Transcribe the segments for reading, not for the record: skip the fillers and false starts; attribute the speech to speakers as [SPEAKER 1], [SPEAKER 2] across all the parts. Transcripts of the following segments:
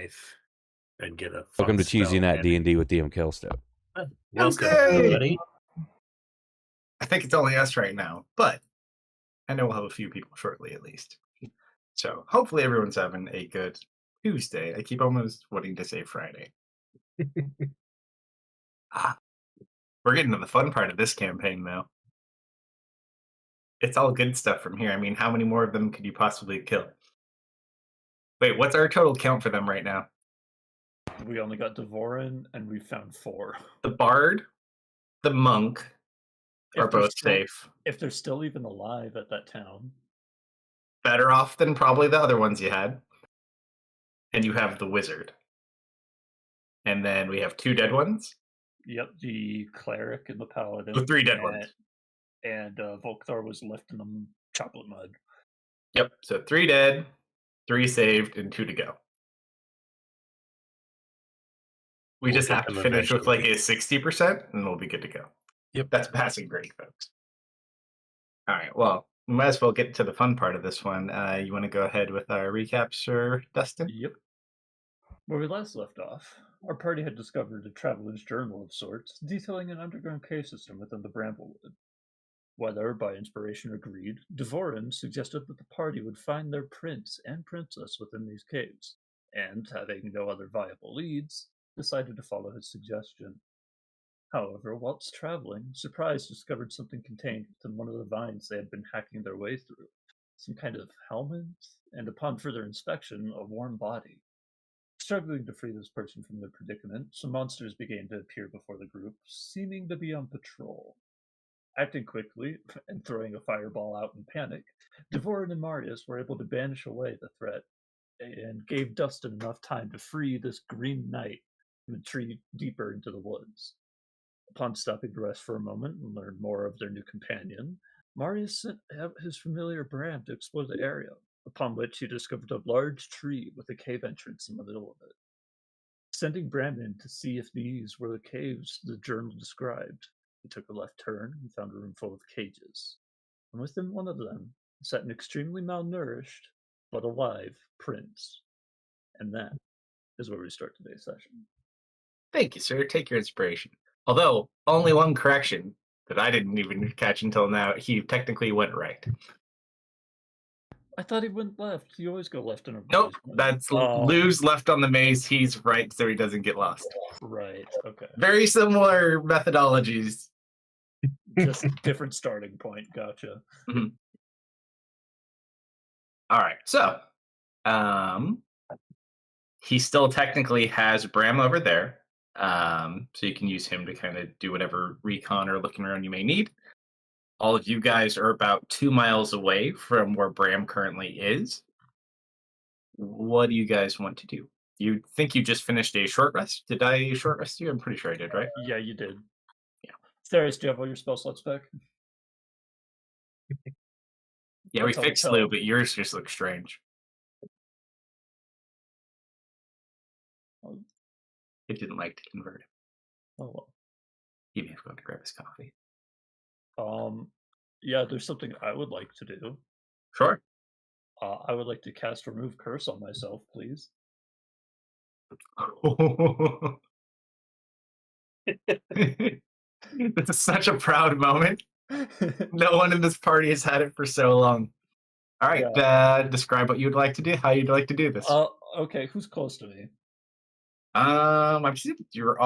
[SPEAKER 1] knife and get a
[SPEAKER 2] Welcome to
[SPEAKER 1] fun
[SPEAKER 2] Cheesy
[SPEAKER 1] spell
[SPEAKER 2] Nat
[SPEAKER 1] handy.
[SPEAKER 2] D&D with DM Kalsto.
[SPEAKER 1] Welcome,
[SPEAKER 3] Yay!
[SPEAKER 1] everybody.
[SPEAKER 3] I think it's only us right now, but I know we'll have a few people shortly at least. So hopefully everyone's having a good Tuesday. I keep almost wanting to say Friday. We're getting to the fun part of this campaign, though. It's all good stuff from here. I mean, how many more of them could you possibly kill? Wait, what's our total count for them right now?
[SPEAKER 4] We only got Devorin, and we found 4.
[SPEAKER 3] The Bard, the Monk are both safe.
[SPEAKER 4] If they're still even alive at that town.
[SPEAKER 3] Better off than probably the other ones you had. And you have the Wizard. And then we have 2 dead ones.
[SPEAKER 4] Yep, the Cleric and the Paladin.
[SPEAKER 3] The 3 dead ones.
[SPEAKER 4] And Volkthar was left in the chocolate mud.
[SPEAKER 3] Yep, so 3 dead, 3 saved, and 2 to go. We just have to finish with like a 60%, and we'll be good to go.
[SPEAKER 1] Yep.
[SPEAKER 3] That's passing grade, folks. All right, well, we might as well get to the fun part of this one. You want to go ahead with our recap, Sir Dustin?
[SPEAKER 4] Yep. Where we last left off, our party had discovered a traveler's journal of sorts, detailing an underground cave system within the Bramblewood. Whether, by inspiration, agreed, Devorin suggested that the party would find their prince and princess within these caves, and, having no other viable leads, decided to follow his suggestion. However, whilst traveling, Surprise discovered something contained within one of the vines they had been hacking their way through, some kind of helmet, and upon further inspection, a warm body. Struggling to free this person from their predicament, some monsters began to appear before the group, seeming to be on patrol. Acting quickly and throwing a fireball out in panic, Devorin and Marius were able to banish away the threat and gave Dustin enough time to free this green knight and retreat deeper into the woods. Upon stopping to rest for a moment and learn more of their new companion, Marius sent out his familiar Bram to explore the area, upon which he discovered a large tree with a cave entrance in the middle of it. Sending Bram in to see if these were the caves the journal described, he took a left turn and found a room full of cages. And within one of them sat an extremely malnourished, but alive, prince. And that is where we start today's session.
[SPEAKER 3] Thank you, sir. Take your inspiration. Although, only one correction that I didn't even catch until now. He technically went right.
[SPEAKER 4] I thought he went left. You always go left in a
[SPEAKER 3] Nope,
[SPEAKER 4] maze.
[SPEAKER 3] that's Lou's left on the maze. He's right so he doesn't get lost.
[SPEAKER 4] Right, okay.
[SPEAKER 3] Very similar methodologies.
[SPEAKER 4] Just different starting point. Gotcha.
[SPEAKER 3] Mm-hmm. All right, so he still technically has Bram over there, so you can use him to kind of do whatever recon or looking around you may need. All of you guys are about 2 miles away from where Bram currently is. What do you guys want to do? You think you just finished a short rest? Did I short rest you? I'm pretty sure I did, right?
[SPEAKER 4] Yeah, you did.
[SPEAKER 3] Yeah.
[SPEAKER 4] Therius, do you have all your spell slots back?
[SPEAKER 3] Yeah, we fixed Lou, but yours just looks strange. It didn't like to convert him.
[SPEAKER 4] Oh well.
[SPEAKER 3] He may have gone to grab his coffee.
[SPEAKER 4] Yeah, there's something I would like to do.
[SPEAKER 3] Sure.
[SPEAKER 4] I would like to cast Remove Curse on myself, please.
[SPEAKER 3] This is such a proud moment. No one in this party has had it for so long. All right, yeah. Describe what you'd like to do, how you'd like to do this.
[SPEAKER 4] Okay, who's close to me?
[SPEAKER 3] I'm you're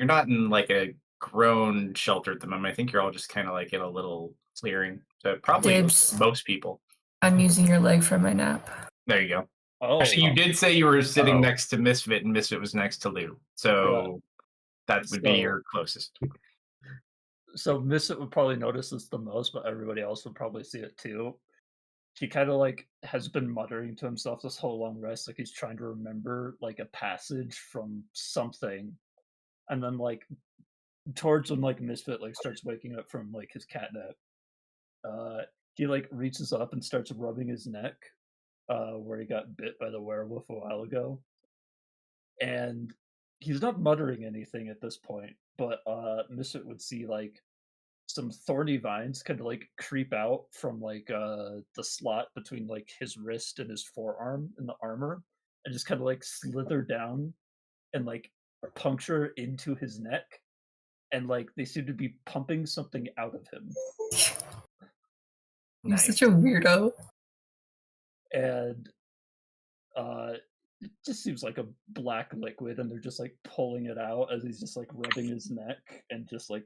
[SPEAKER 3] not in like a grown shelter at the moment. I think you're all just kind of like in a little clearing. So probably
[SPEAKER 5] Dibs.
[SPEAKER 3] Most people.
[SPEAKER 5] I'm using your leg for my nap.
[SPEAKER 3] There you go.
[SPEAKER 4] Oh,
[SPEAKER 3] actually, you did say you were sitting next to Misfit, and Misfit was next to Lou. So that would be your closest.
[SPEAKER 4] So Misfit would probably notice this the most, but everybody else would probably see it too. He kind of like has been muttering to himself this whole long rest, like he's trying to remember like a passage from something, and then like towards when like Misfit like starts waking up from like his cat nap, he like reaches up and starts rubbing his neck, where he got bit by the werewolf a while ago, and he's not muttering anything at this point, but Misfit would see like some thorny vines kind of like creep out from like the slot between like his wrist and his forearm in the armor, and just kind of like slither down and like puncture into his neck, and like they seem to be pumping something out of him.
[SPEAKER 5] You're
[SPEAKER 3] Nice.
[SPEAKER 5] such a weirdo.
[SPEAKER 4] And it just seems like a black liquid, and they're just like pulling it out as he's just like rubbing his neck, and just like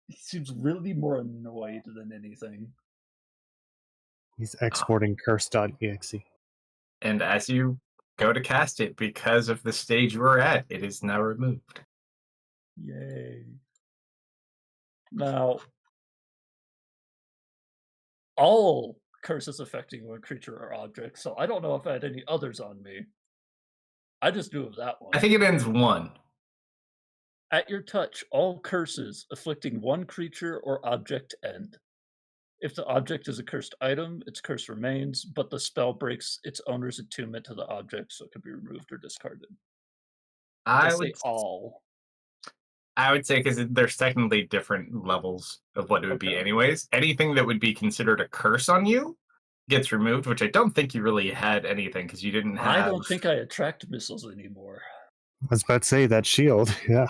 [SPEAKER 4] he seems really more annoyed than anything.
[SPEAKER 2] He's exporting curse.exe.
[SPEAKER 3] And as you go to cast it, because of the stage you were at, it is now removed.
[SPEAKER 4] Yay. Now, all curses affecting one creature or object, so I don't know if I had any others on me. I just knew of that one.
[SPEAKER 3] I think it ends 1.
[SPEAKER 4] At your touch, all curses afflicting one creature or object end. If the object is a cursed item, its curse remains, but the spell breaks its owner's attunement to the object, so it can be removed or discarded.
[SPEAKER 3] I
[SPEAKER 4] Say
[SPEAKER 3] would
[SPEAKER 4] all.
[SPEAKER 3] I would say because there's technically different levels of what it would be
[SPEAKER 4] Okay.
[SPEAKER 3] anyways. Anything that would be considered a curse on you gets removed, which I don't think you really had anything because you didn't have.
[SPEAKER 4] I don't think I attract missiles anymore.
[SPEAKER 2] I was about to say that shield. Yeah.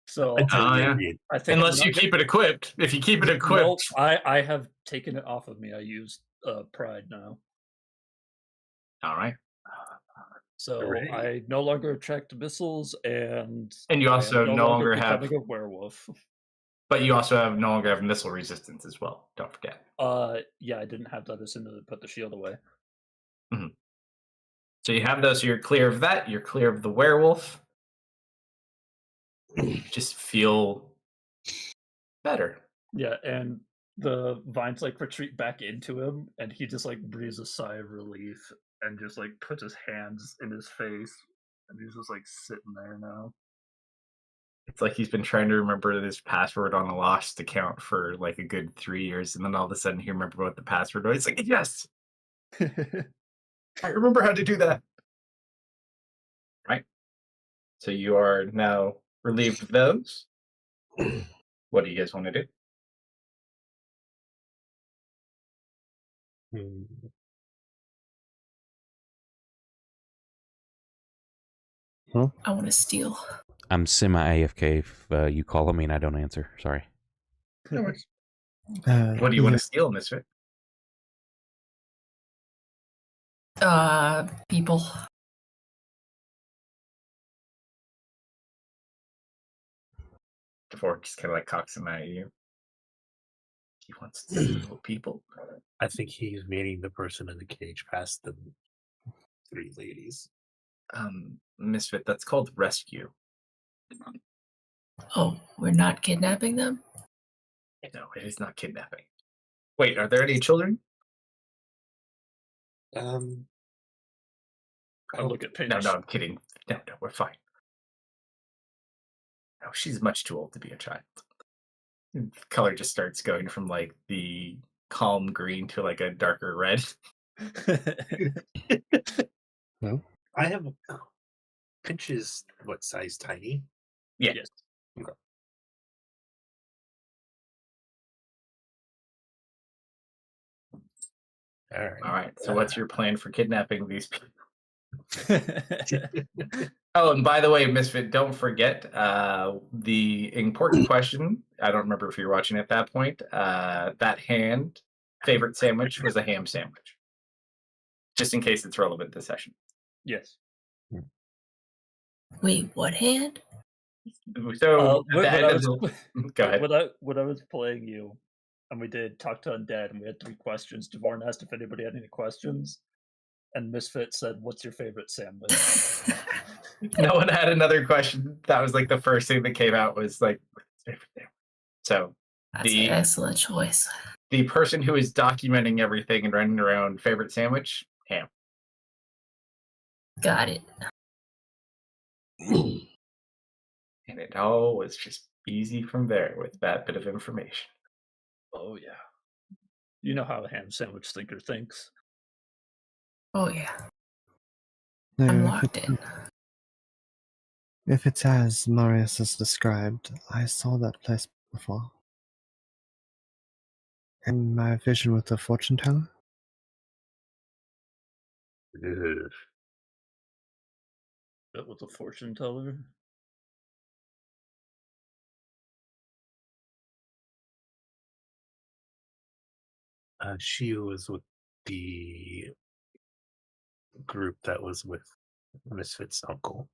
[SPEAKER 4] So
[SPEAKER 1] I'd say
[SPEAKER 3] Oh, yeah.
[SPEAKER 1] Indian.
[SPEAKER 4] I think
[SPEAKER 3] Unless you keep it equipped. If you keep it equipped,
[SPEAKER 4] Nope, I have taken it off of me. I use Pride now.
[SPEAKER 3] all right.
[SPEAKER 4] So
[SPEAKER 1] Hooray.
[SPEAKER 4] I no longer attract missiles, and
[SPEAKER 3] And you
[SPEAKER 4] I
[SPEAKER 3] also
[SPEAKER 4] am
[SPEAKER 3] no longer have,
[SPEAKER 4] becoming a werewolf.
[SPEAKER 3] but you also have no longer have missile resistance as well. Don't forget.
[SPEAKER 4] Yeah, I didn't have that as soon as I put the shield away.
[SPEAKER 3] So you have those. So you're clear of that. You're clear of the werewolf. You just feel better.
[SPEAKER 4] Yeah, and the vines like retreat back into him, and he just like breathes a sigh of relief and just like puts his hands in his face, and he's just like sitting there now.
[SPEAKER 3] It's like he's been trying to remember this password on a lost account for like a good 3 years, and then all of a sudden he remembered what the password was. He's like, yes, I remember how to do that. Right. So you are now relieved of those. What do you guys want to do?
[SPEAKER 2] Hmm.
[SPEAKER 5] I want to steal.
[SPEAKER 6] I'm semi-AFK if you call on me and I don't answer. Sorry.
[SPEAKER 3] What do you want to steal, Misfit?
[SPEAKER 5] People.
[SPEAKER 3] Before just kind of like cocks him at you. He wants to steal people.
[SPEAKER 1] I think he's meeting the person in the cage past the 3 ladies.
[SPEAKER 3] Misfit, that's called rescue.
[SPEAKER 5] Oh, we're not kidnapping them?
[SPEAKER 3] No, it is not kidnapping. Wait, are there any children?
[SPEAKER 4] I look at Pinch.
[SPEAKER 3] No, I'm kidding. No, we're fine. No, she's much too old to be a child. Color just starts going from like the calm green to like a darker red.
[SPEAKER 2] No.
[SPEAKER 1] I have a Pinch is what size? Tiny?
[SPEAKER 3] Yeah.
[SPEAKER 4] Yes.
[SPEAKER 1] Okay.
[SPEAKER 3] All right. So what's your plan for kidnapping these people? Oh, and by the way, Misfit, don't forget the important question. I don't remember if you were watching at that point. That hand favorite sandwich was a ham sandwich. Just in case it's relevant this session.
[SPEAKER 4] Yes.
[SPEAKER 5] Wait, what hand?
[SPEAKER 3] So at the
[SPEAKER 4] when
[SPEAKER 3] end
[SPEAKER 4] I
[SPEAKER 3] of
[SPEAKER 4] was
[SPEAKER 3] the- go ahead.
[SPEAKER 4] when I was playing you, and we did talk to undead, and we had 3 questions. Devorn asked if anybody had any questions, and Misfit said, "What's your favorite sandwich?"
[SPEAKER 3] No one had another question. That was like the first thing that came out was like, so
[SPEAKER 5] That's an excellent choice.
[SPEAKER 3] the person who is documenting everything and running around favorite sandwich, ham.
[SPEAKER 5] Got it.
[SPEAKER 3] And it all was just easy from there with that bit of information.
[SPEAKER 4] Oh yeah. You know how a ham sandwich thinker thinks.
[SPEAKER 5] Oh, yeah.
[SPEAKER 2] No,
[SPEAKER 5] I'm
[SPEAKER 2] if
[SPEAKER 5] locked in.
[SPEAKER 2] If it's as Marius has described, I saw that place before. In my vision with the fortune teller?
[SPEAKER 1] Ugh.
[SPEAKER 4] That was a fortune teller.
[SPEAKER 1] She was with the group that was with Misfit's uncle.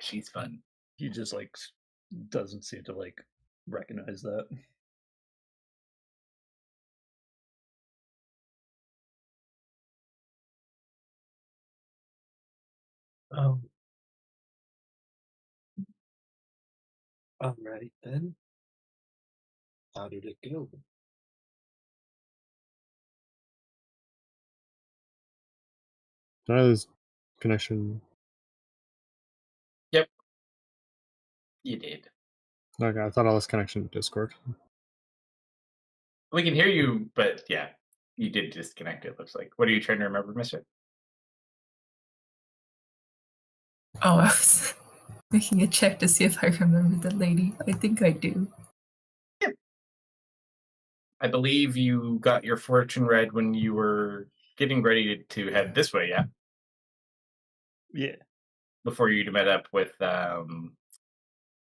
[SPEAKER 3] She's fun.
[SPEAKER 4] He just like doesn't seem to like recognize that.
[SPEAKER 1] Oh. Alright then. How did it go?
[SPEAKER 2] Did I lose connection?
[SPEAKER 3] Yep. You did.
[SPEAKER 2] Okay, I thought I lost connection to Discord.
[SPEAKER 3] We can hear you, but yeah, you did disconnect, it looks like. What are you trying to remember, Mister?
[SPEAKER 5] Oh, I was making a check to see if I remember the lady. I think I do.
[SPEAKER 3] I believe you got your fortune read when you were getting ready to head this way, yeah?
[SPEAKER 4] Yeah.
[SPEAKER 3] Before you met up with the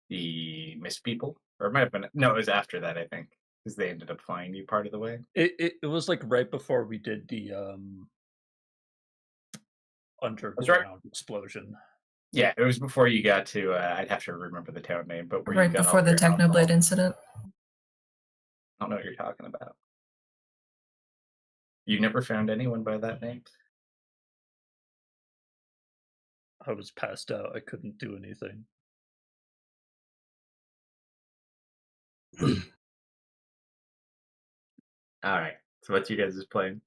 [SPEAKER 3] Miss People? Or it might have been, no, it was after that, I think. Because they ended up flying you part of the way.
[SPEAKER 4] It was like right before we did the underground explosion.
[SPEAKER 3] Yeah, it was before you got to, I'd have to remember the town name, but where you
[SPEAKER 5] Right
[SPEAKER 3] got
[SPEAKER 5] before
[SPEAKER 3] all
[SPEAKER 5] the
[SPEAKER 3] your alcohol.
[SPEAKER 5] Technoblade incident.
[SPEAKER 3] I don't know what you're talking about. You never found anyone by that name?
[SPEAKER 4] I was passed out. I couldn't do anything.
[SPEAKER 3] Alright, so what's you guys' plan?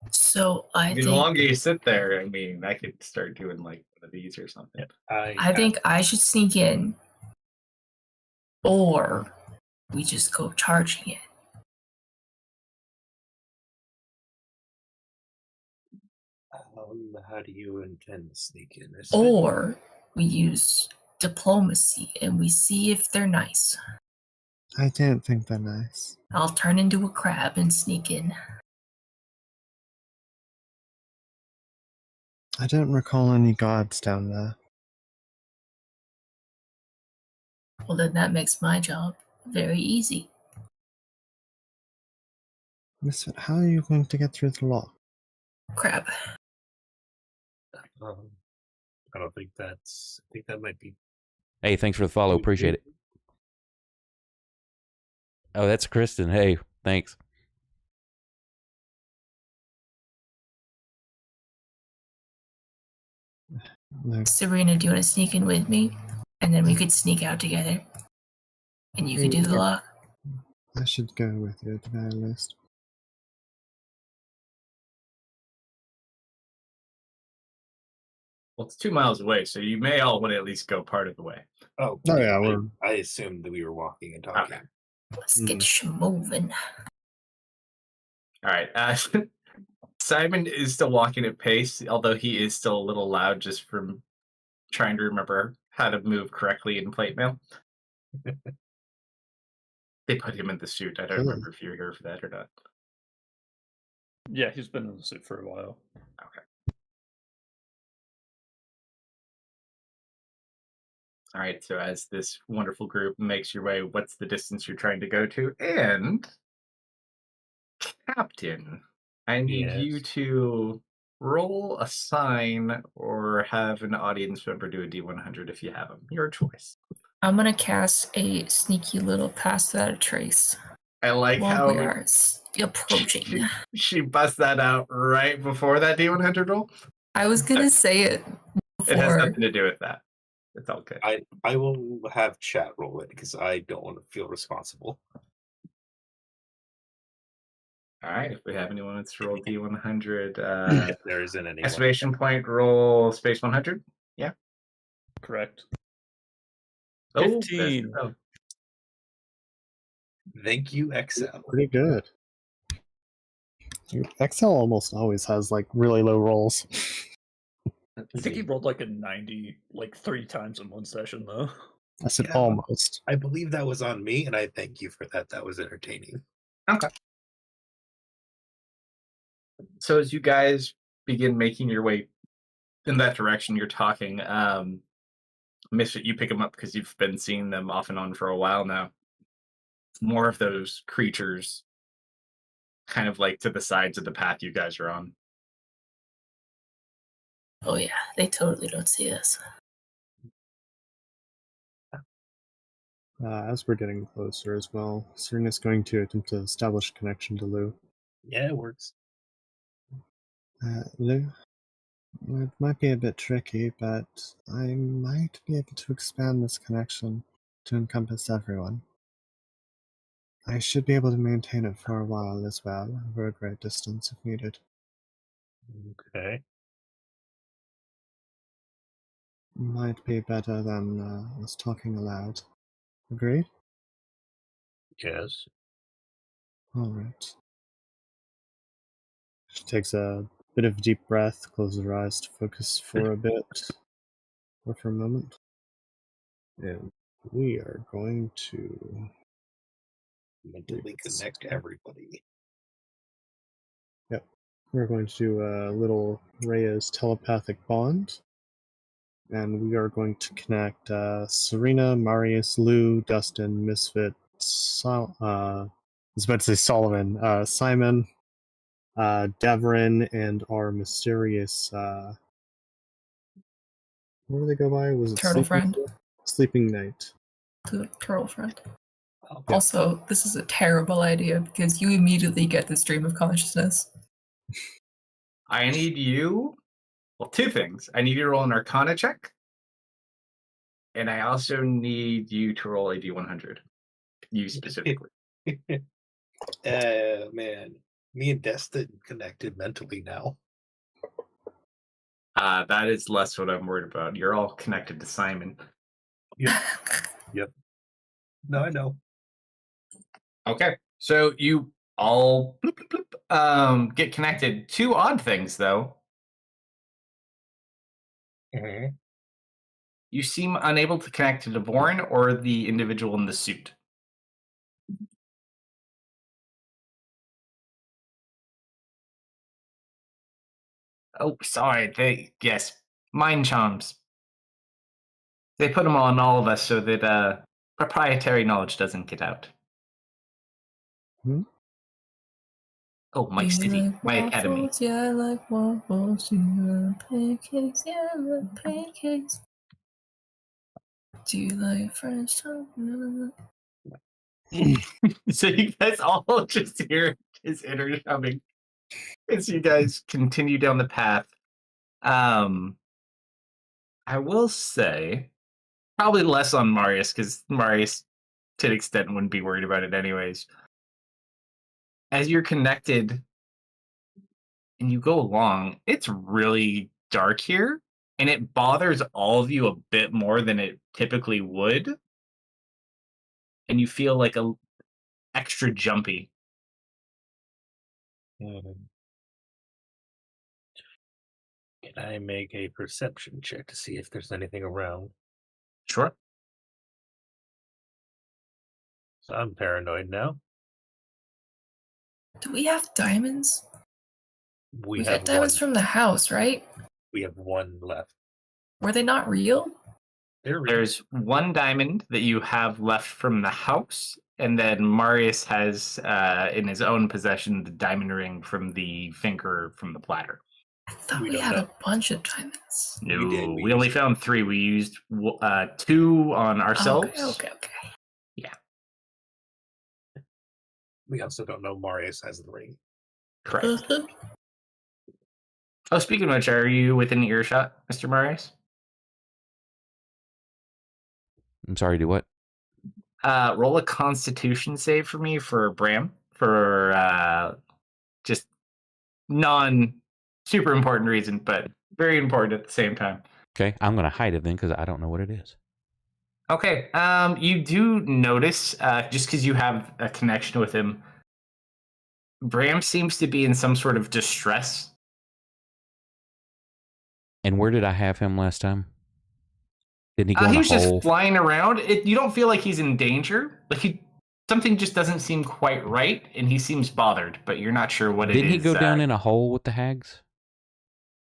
[SPEAKER 5] So I
[SPEAKER 3] The
[SPEAKER 5] think
[SPEAKER 3] longer you sit there, I mean, I could start doing like one of these or something.
[SPEAKER 5] I think I should sneak in, or we just go charging it.
[SPEAKER 1] How do you intend to sneak in?
[SPEAKER 5] Or we use diplomacy and we see if they're nice.
[SPEAKER 2] I didn't think they're nice.
[SPEAKER 5] I'll turn into a crab and sneak in.
[SPEAKER 2] I don't recall any guards down there.
[SPEAKER 5] Well, then that makes my job very easy.
[SPEAKER 2] Misfit, how are you going to get through the lock?
[SPEAKER 5] Crab.
[SPEAKER 1] I don't think that's. I think that might be.
[SPEAKER 6] Hey, thanks for the follow. Appreciate it. Oh, that's Kristen. Hey, thanks.
[SPEAKER 2] No.
[SPEAKER 5] Serena, do you want to sneak in with me? And then we could sneak out together. And you could do the lock.
[SPEAKER 2] I should go with you at the very least.
[SPEAKER 3] Well, it's 2 miles away, so you may all want to at least go part of the way.
[SPEAKER 1] Oh,
[SPEAKER 2] Oh yeah, we're
[SPEAKER 1] I assumed that we were walking and talking.
[SPEAKER 3] Okay.
[SPEAKER 5] Let's get you moving.
[SPEAKER 3] All right. Simon is still walking at pace, although he is still a little loud just from trying to remember how to move correctly in plate mail. They put him in the suit. I don't
[SPEAKER 2] Cool.
[SPEAKER 3] remember if you were here for that or not.
[SPEAKER 4] Yeah, he's been in the suit for a while.
[SPEAKER 3] Okay. All right. So as this wonderful group makes your way, what's the distance you're trying to go to? And Captain, I need you
[SPEAKER 1] Yes.
[SPEAKER 3] to roll a sign or have an audience member do a D100 if you have them. Your choice.
[SPEAKER 5] I'm going to cast a sneaky little pass without a trace
[SPEAKER 3] I like
[SPEAKER 5] while
[SPEAKER 3] how
[SPEAKER 5] we are approaching.
[SPEAKER 3] she busts that out right before that D100 roll.
[SPEAKER 5] I was going to say it
[SPEAKER 3] It has
[SPEAKER 5] before.
[SPEAKER 3] nothing to do with that. It's all good.
[SPEAKER 1] I will have chat roll it because I don't want to feel responsible.
[SPEAKER 3] All right. If we have anyone that's rolled D100,
[SPEAKER 1] If there isn't anyone.
[SPEAKER 3] exclamation point roll space 100. Yeah.
[SPEAKER 4] Correct.
[SPEAKER 3] Oh,
[SPEAKER 4] 15.
[SPEAKER 3] oh.
[SPEAKER 1] Thank you, Excel.
[SPEAKER 2] pretty good. Dude, Excel almost always has like really low rolls.
[SPEAKER 4] I think he rolled like a 90 like 3 times in one session though.
[SPEAKER 2] I said
[SPEAKER 1] Yeah.
[SPEAKER 2] almost.
[SPEAKER 1] I believe that was on me, and I thank you for that. That was entertaining.
[SPEAKER 3] Okay. So as you guys begin making your way in that direction, you're talking. Misfit, you pick them up because you've been seeing them off and on for a while now. More of those creatures kind of like to the sides of the path you guys are on.
[SPEAKER 5] Oh yeah, they totally don't see us.
[SPEAKER 2] As we're getting closer as well, Serena's going to attempt to establish a connection to Lou.
[SPEAKER 1] Yeah, it works.
[SPEAKER 2] Lou, it might be a bit tricky, but I might be able to expand this connection to encompass everyone. I should be able to maintain it for a while as well, over a great distance if needed.
[SPEAKER 1] Okay.
[SPEAKER 2] Might be better than us talking aloud. Agreed?
[SPEAKER 1] Yes.
[SPEAKER 2] Alright. She takes a bit of deep breath, closes her eyes to focus for a bit, or for a moment. And we are going to
[SPEAKER 1] Mentally connect everybody.
[SPEAKER 2] Yep. We're going to do a little Rhea's telepathic bond. And we are going to connect Serena, Marius, Lou, Dustin, Misfit, I was about to say Solomon, Simon, Devrin, and our mysterious. What do they go by? Was it
[SPEAKER 5] Turtle friend.
[SPEAKER 2] Sleeping Knight.
[SPEAKER 5] Turtle friend.
[SPEAKER 1] Oh,
[SPEAKER 5] Also, this is a terrible idea because you immediately get the stream of consciousness.
[SPEAKER 3] I need you. Well, two things. I need you to roll an Arcana check, and I also need you to roll a D100. You specifically.
[SPEAKER 1] Man. Me and Destin connected mentally now.
[SPEAKER 3] That is less what I'm worried about. You're all connected to Simon.
[SPEAKER 1] Yep. No, I know.
[SPEAKER 3] Okay, so you all bloop, bloop, bloop, get connected. Two odd things, though.
[SPEAKER 1] Mm-hmm.
[SPEAKER 3] You seem unable to connect to Devorn or the individual in the suit. Oh, sorry. Yes, mind charms. They put them on all of us so that proprietary knowledge doesn't get out.
[SPEAKER 2] Hmm?
[SPEAKER 3] Oh, my
[SPEAKER 5] Do you
[SPEAKER 3] city,
[SPEAKER 5] like
[SPEAKER 3] my academy.
[SPEAKER 5] waffles? Yeah, I like waffles. Do you like pancakes? Yeah, I like pancakes. Do you like French toast?
[SPEAKER 3] So you guys all just hear his inner humming as you guys continue down the path. I will say, probably less on Marius, because Marius, to an extent, wouldn't be worried about it anyways. As you're connected and you go along, it's really dark here, and it bothers all of you a bit more than it typically would. And you feel like a extra jumpy.
[SPEAKER 1] Can I make a perception check to see if there's anything around?
[SPEAKER 3] Sure.
[SPEAKER 1] So I'm paranoid now.
[SPEAKER 5] Do we have diamonds?
[SPEAKER 1] We
[SPEAKER 5] We
[SPEAKER 1] have
[SPEAKER 5] got diamonds
[SPEAKER 1] one.
[SPEAKER 5] from the house, right?
[SPEAKER 1] We have one left.
[SPEAKER 5] Were they not real?
[SPEAKER 3] There's one diamond that you have left from the house, and then Marius has in his own possession the diamond ring from the finger from the platter.
[SPEAKER 5] I thought
[SPEAKER 1] We
[SPEAKER 5] we
[SPEAKER 1] don't
[SPEAKER 5] had
[SPEAKER 1] know.
[SPEAKER 5] a bunch of diamonds.
[SPEAKER 3] No,
[SPEAKER 1] We did,
[SPEAKER 3] we only found 3. We used 2 on ourselves.
[SPEAKER 5] Okay.
[SPEAKER 1] We also don't know Marius has the ring.
[SPEAKER 3] Correct. Oh, speaking of which, are you within earshot, Mr. Marius?
[SPEAKER 6] I'm sorry, do what?
[SPEAKER 3] Roll a Constitution save for me for Bram for just non-super important reason, but very important at the same time.
[SPEAKER 6] Okay, I'm going to hide it then because I don't know what it is.
[SPEAKER 3] Okay, you do notice, just because you have a connection with him, Bram seems to be in some sort of distress.
[SPEAKER 6] And where did I have him last time? Didn't he go in
[SPEAKER 3] He
[SPEAKER 6] a
[SPEAKER 3] was
[SPEAKER 6] hole?
[SPEAKER 3] just flying around. You don't feel like he's in danger. Like he something just doesn't seem quite right, and he seems bothered, but you're not sure what it is.
[SPEAKER 6] Didn't he go down in a hole with the hags?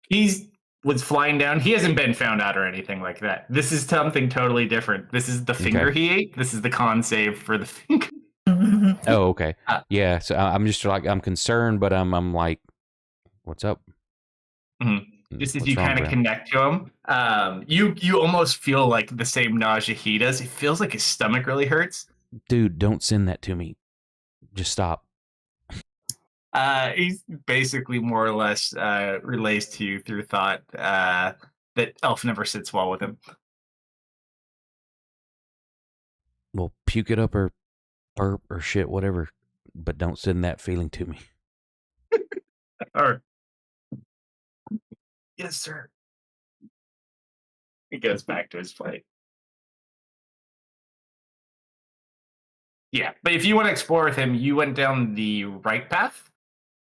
[SPEAKER 3] He was flying down. He hasn't been found out or anything like that. This is something totally different. This is the finger he ate. This is the con save for the finger.
[SPEAKER 6] Oh, okay. Yeah, so I'm just like, I'm concerned, but I'm like, what's up?
[SPEAKER 3] Just as
[SPEAKER 6] What's
[SPEAKER 3] you
[SPEAKER 6] wrong,
[SPEAKER 3] kind of
[SPEAKER 6] Brent?
[SPEAKER 3] connect to him, you almost feel like the same nausea he does. It feels like his stomach really hurts.
[SPEAKER 6] Dude, don't send that to me. Just stop.
[SPEAKER 3] He's basically more or less relays to you through thought that Elf never sits well with him.
[SPEAKER 6] Well, puke it up or burp or shit, whatever. But don't send that feeling to me.
[SPEAKER 3] Or, yes, sir. He goes back to his plate. Yeah, but if you want to explore with him, you went down the right path,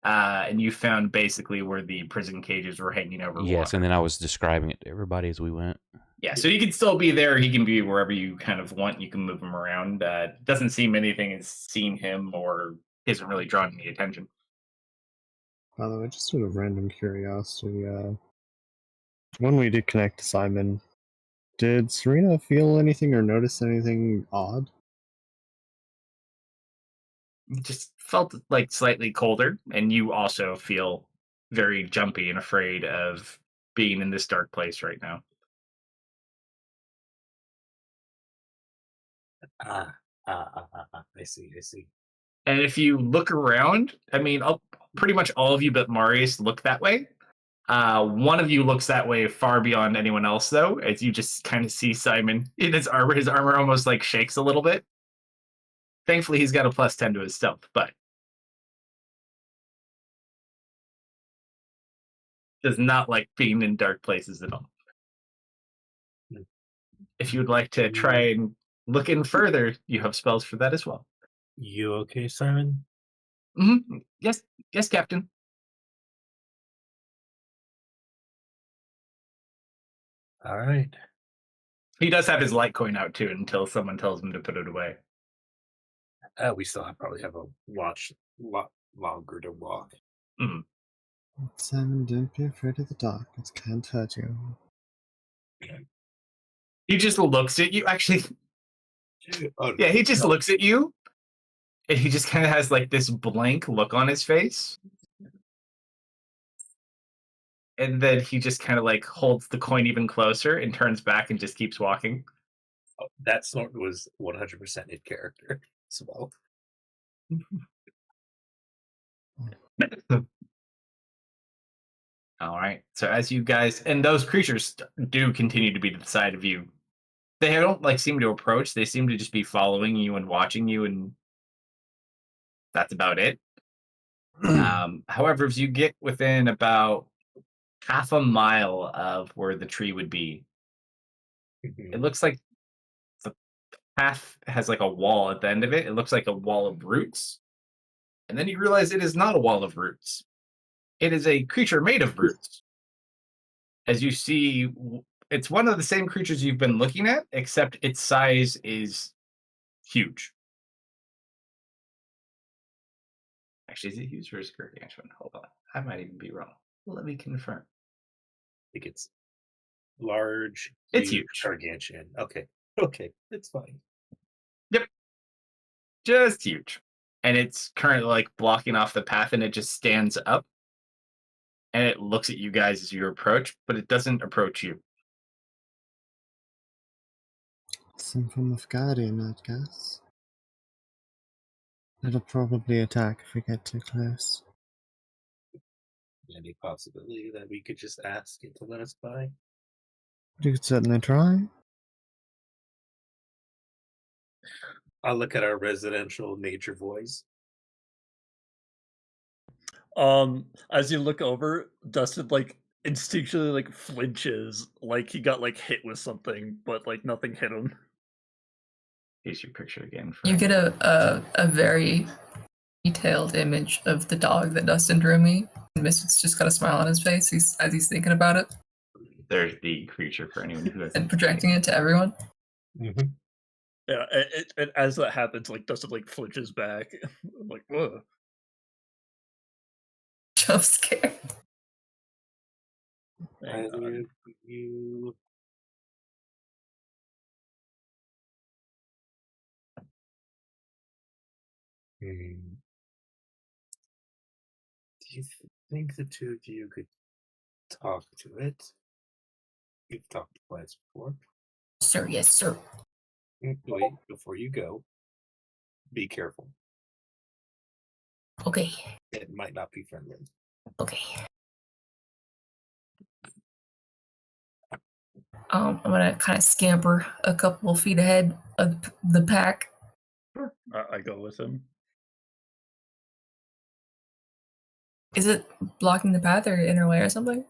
[SPEAKER 3] and you found basically where the prison cages were hanging over.
[SPEAKER 6] Yes,
[SPEAKER 3] water.
[SPEAKER 6] and then I was describing it to everybody as we went.
[SPEAKER 3] Yeah, so he can still be there. He can be wherever you kind of want. You can move him around. Doesn't seem anything has seen him or isn't really drawn any attention.
[SPEAKER 2] By the way, just out of random curiosity, when we did connect to Simon, did Serena feel anything or notice anything odd?
[SPEAKER 3] Just felt like slightly colder, and you also feel very jumpy and afraid of being in this dark place right now.
[SPEAKER 1] I see.
[SPEAKER 3] And if you look around, I mean, pretty much all of you but Marius look that way. One of you looks that way far beyond anyone else, though, as you just kind of see Simon in his armor. His armor almost like shakes a little bit. Thankfully, he's got a +10 to his stealth, but does not like being in dark places at all. If you would like to try and look in further, you have spells for that as well.
[SPEAKER 1] You okay, Simon?
[SPEAKER 3] Mm-hmm. Yes, Captain.
[SPEAKER 1] All right.
[SPEAKER 3] He does have his light coin out too until someone tells him to put it away.
[SPEAKER 1] We still probably have a lot longer to walk.
[SPEAKER 2] Simon, don't be afraid of the dark. It can't hurt you.
[SPEAKER 3] He just looks at you. Actually,
[SPEAKER 1] Yeah,
[SPEAKER 3] he just looks at you, and he just kind of has like this blank look on his face. And then he just kind of like holds the coin even closer and turns back and just keeps walking.
[SPEAKER 1] Oh, that snort was 100% in character as well.
[SPEAKER 3] All right. So as you guys, and those creatures do continue to be to the side of you. They don't like seem to approach. They seem to just be following you and watching you, and that's about it. However, as you get within about half a mile of where the tree would be, it looks like the path has like a wall at the end of it. It looks like a wall of roots. And then you realize it is not a wall of roots. It is a creature made of roots. As you see, it's one of the same creatures you've been looking at, except its size is huge. Actually, is it huge or is it gargantuan? Hold on. I might even be wrong. Let me confirm.
[SPEAKER 1] I think it's large.
[SPEAKER 3] It's huge.
[SPEAKER 1] Gargantuan. Okay, it's fine.
[SPEAKER 3] Yep. Just huge. And it's currently like blocking off the path, and it just stands up. And it looks at you guys as you approach, but it doesn't approach you.
[SPEAKER 2] Some form of guardian, I guess. It'll probably attack if we get too close.
[SPEAKER 1] Any possibility that we could just ask it to let us by?
[SPEAKER 2] You could certainly try.
[SPEAKER 1] I'll look at our residential nature voice.
[SPEAKER 4] As you look over, Dustin like instinctually like flinches, like he got like hit with something, but like nothing hit him.
[SPEAKER 3] Here's your picture again.
[SPEAKER 5] You get a very detailed image of the dog that Dustin drew me. And Misfit's just got a smile on his face as he's thinking about it.
[SPEAKER 3] There's the creature for anyone who doesn't.
[SPEAKER 5] And projecting it to everyone.
[SPEAKER 1] Mm-hmm.
[SPEAKER 4] Yeah, and as that happens, like Dustin like flinches back. I'm like, whoa.
[SPEAKER 5] Jump scare.
[SPEAKER 4] Hang on.
[SPEAKER 1] You Hmm. Do you think the two of you could talk to it? You've talked to plants before.
[SPEAKER 5] Sir, yes, sir.
[SPEAKER 1] Wait, before you go, be careful.
[SPEAKER 5] Okay,
[SPEAKER 1] It might not be friendly.
[SPEAKER 5] okay. I'm gonna kind of scamper a couple of feet ahead of the pack.
[SPEAKER 4] Sure. I go with him.
[SPEAKER 5] Is it blocking the path or in our way or something?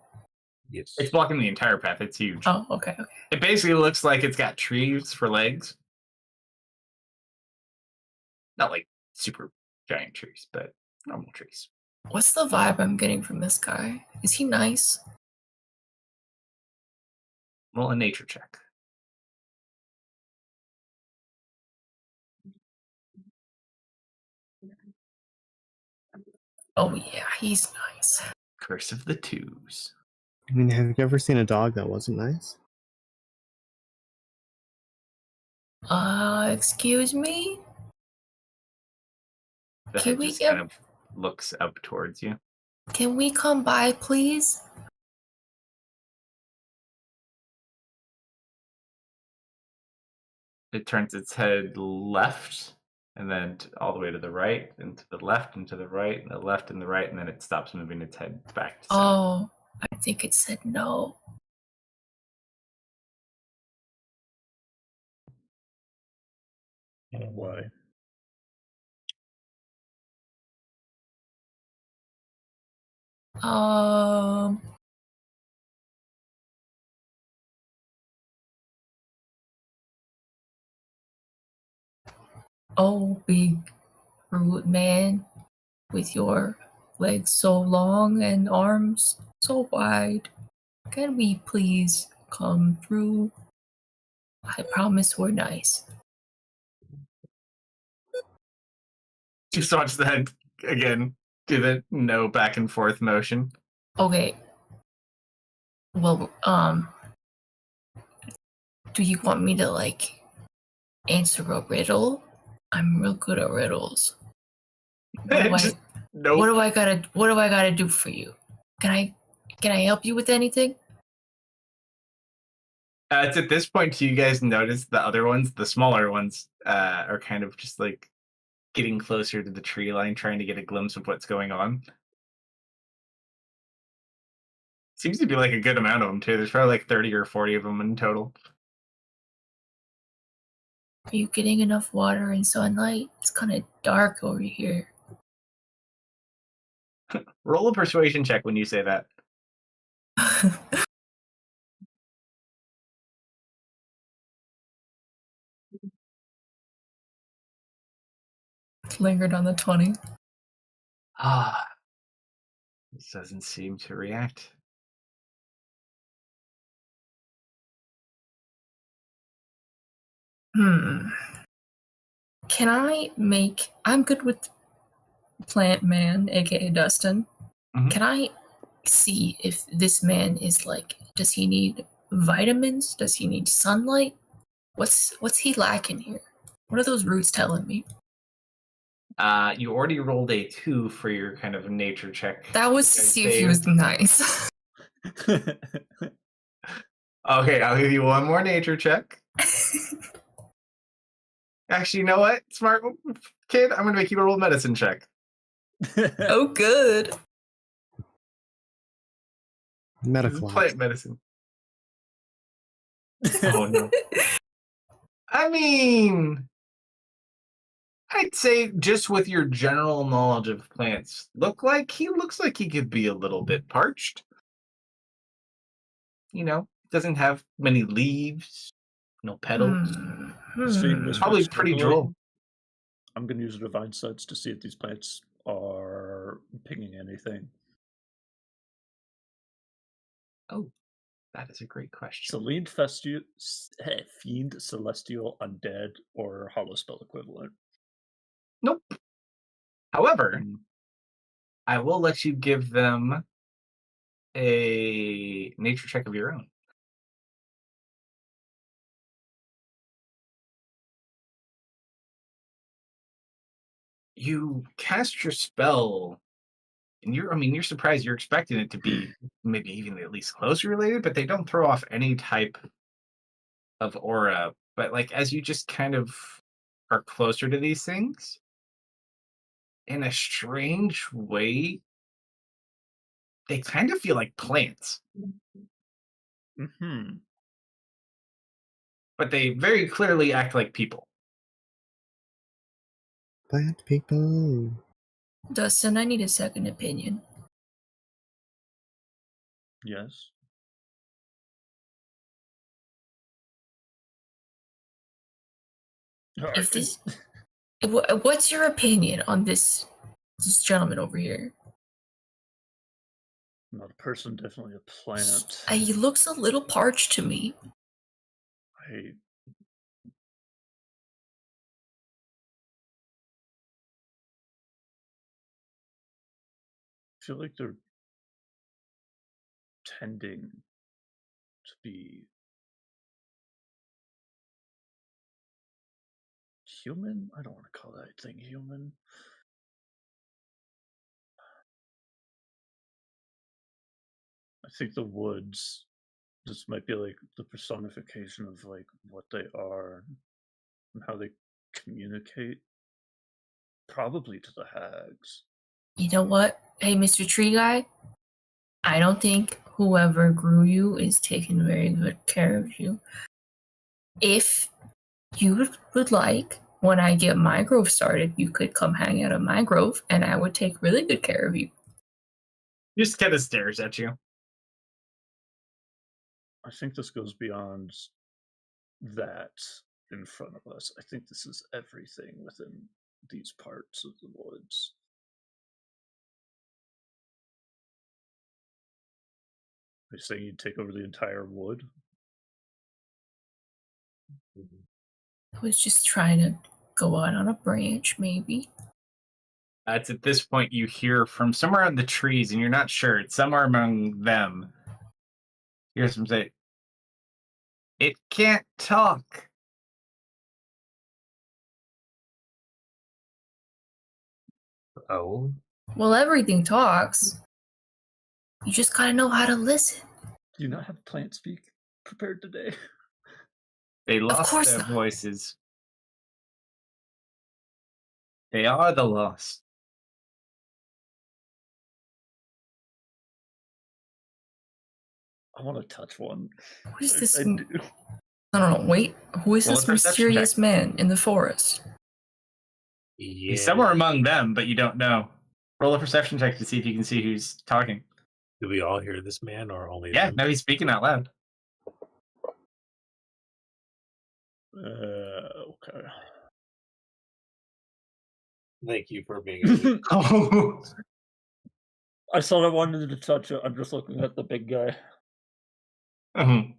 [SPEAKER 1] Yes.
[SPEAKER 3] It's blocking the entire path. It's huge.
[SPEAKER 5] Oh, okay, okay.
[SPEAKER 3] It basically looks like it's got trees for legs. Not like super giant trees, but normal trees.
[SPEAKER 5] What's the vibe I'm getting from this guy? Is he nice?
[SPEAKER 3] Well, a nature check.
[SPEAKER 5] Oh yeah, he's nice.
[SPEAKER 3] Curse of the twos.
[SPEAKER 2] I mean, have you ever seen a dog that wasn't nice?
[SPEAKER 5] Excuse me?
[SPEAKER 3] The
[SPEAKER 5] Can
[SPEAKER 3] head
[SPEAKER 5] we
[SPEAKER 3] just
[SPEAKER 5] get-
[SPEAKER 3] kind of looks up towards you.
[SPEAKER 5] Can we come by, please?
[SPEAKER 3] It turns its head left, and then all the way to the right, and to the left, and to the right, and the left, and the right, and then it stops moving its head back to center.
[SPEAKER 5] Oh, I think it said no.
[SPEAKER 4] Why?
[SPEAKER 5] Um. Oh, big rude man with your legs so long and arms so wide. Can we please come through? I promise we're nice.
[SPEAKER 3] Just watch the head again do the no back and forth motion.
[SPEAKER 5] Okay. Well, do you want me to like answer a riddle? I'm real good at riddles. What do
[SPEAKER 3] Just,
[SPEAKER 5] I
[SPEAKER 3] nope.
[SPEAKER 5] what do I gotta do for you? Can I help you with anything?
[SPEAKER 3] It's at this point you guys notice the other ones, the smaller ones, are kind of just like getting closer to the tree line, trying to get a glimpse of what's going on. Seems to be like a good amount of them too. There's probably like 30 or 40 of them in total.
[SPEAKER 5] Are you getting enough water and sunlight? It's kind of dark over here.
[SPEAKER 3] Roll a persuasion check when you say that.
[SPEAKER 5] Lingered on the 20.
[SPEAKER 3] Ah, this doesn't seem to react.
[SPEAKER 5] Can I make... I'm good with Plant Man, aka Dustin.
[SPEAKER 3] Mhm.
[SPEAKER 5] Can I see if this man is like... Does he need vitamins? Does he need sunlight? What's he lacking here? What are those roots telling me?
[SPEAKER 3] You already rolled a 2 for your kind of nature check.
[SPEAKER 5] That was to
[SPEAKER 3] Okay,
[SPEAKER 5] see if he
[SPEAKER 3] save.
[SPEAKER 5] was nice.
[SPEAKER 3] Okay, I'll give you one more nature check. Actually, you know what? Smart kid, I'm gonna make you roll a medicine check.
[SPEAKER 5] Oh, good.
[SPEAKER 2] Medical.
[SPEAKER 3] Plant medicine. Oh no. I mean, I'd say just with your general knowledge of plants, he looks like he could be a little bit parched. You know, doesn't have many leaves, no petals.
[SPEAKER 4] Seeing this
[SPEAKER 3] Probably
[SPEAKER 4] one's
[SPEAKER 3] pretty
[SPEAKER 4] struggling,
[SPEAKER 3] droll.
[SPEAKER 4] I'm going to use a divine sense to see if these plants are pinging anything.
[SPEAKER 3] Oh, That is a great question.
[SPEAKER 4] Fiend Celestial, Undead, or Hollow Spell equivalent.
[SPEAKER 3] Nope. However,
[SPEAKER 4] Mm,
[SPEAKER 3] I will let you give them a nature check of your own. You cast your spell, and you're surprised. You're expecting it to be maybe even at least closely related, but they don't throw off any type of aura. But like as you just kind of are closer to these things, in a strange way, they kind of feel like plants,
[SPEAKER 4] hmm
[SPEAKER 3] but they very clearly act like people.
[SPEAKER 2] Plant people.
[SPEAKER 5] Dustin, I need a second opinion.
[SPEAKER 4] Yes.
[SPEAKER 5] If this, what's your opinion on this gentleman over here?
[SPEAKER 4] Not a person, definitely a plant.
[SPEAKER 5] He looks a little parched to me.
[SPEAKER 4] I feel like they're tending to be human. I don't want to call that thing human. I think the woods just might be like the personification of like what they are and how they communicate. Probably to the hags.
[SPEAKER 5] You know what? Hey, Mr. Tree Guy, I don't think whoever grew you is taking very good care of you. If you would like, when I get my grove started, you could come hang out at my grove, and I would take really good care of you.
[SPEAKER 3] Just kind of stares at you.
[SPEAKER 4] I think this goes beyond that in front of us. I think this is everything within these parts of the woods. Are you saying you'd take over the entire wood?
[SPEAKER 5] I was just trying to go out on a branch, maybe.
[SPEAKER 3] It's at this point you hear from somewhere in the trees, and you're not sure. It's somewhere among them. You hear some say, "It can't talk." Oh.
[SPEAKER 5] Well, everything talks. You just gotta know how to listen.
[SPEAKER 4] Do you not have plant speak prepared today?
[SPEAKER 3] They lost
[SPEAKER 5] course
[SPEAKER 3] their
[SPEAKER 5] not.
[SPEAKER 3] voices. They are the lost.
[SPEAKER 4] I want to touch one.
[SPEAKER 5] What is this?
[SPEAKER 4] I do.
[SPEAKER 5] No, wait. Who is
[SPEAKER 3] Roll
[SPEAKER 5] this
[SPEAKER 3] a perception
[SPEAKER 5] mysterious
[SPEAKER 3] check.
[SPEAKER 5] man in the forest?
[SPEAKER 1] Yeah.
[SPEAKER 3] He's somewhere among them, but you don't know. Roll a perception check to see if you can see who's talking.
[SPEAKER 1] Do we all hear this man or only
[SPEAKER 3] Yeah,
[SPEAKER 1] them?
[SPEAKER 3] no, he's speaking out loud.
[SPEAKER 4] Okay.
[SPEAKER 1] Thank you for being
[SPEAKER 3] Oh.
[SPEAKER 4] I thought I wanted to touch it. I'm just looking at the big guy.
[SPEAKER 3] You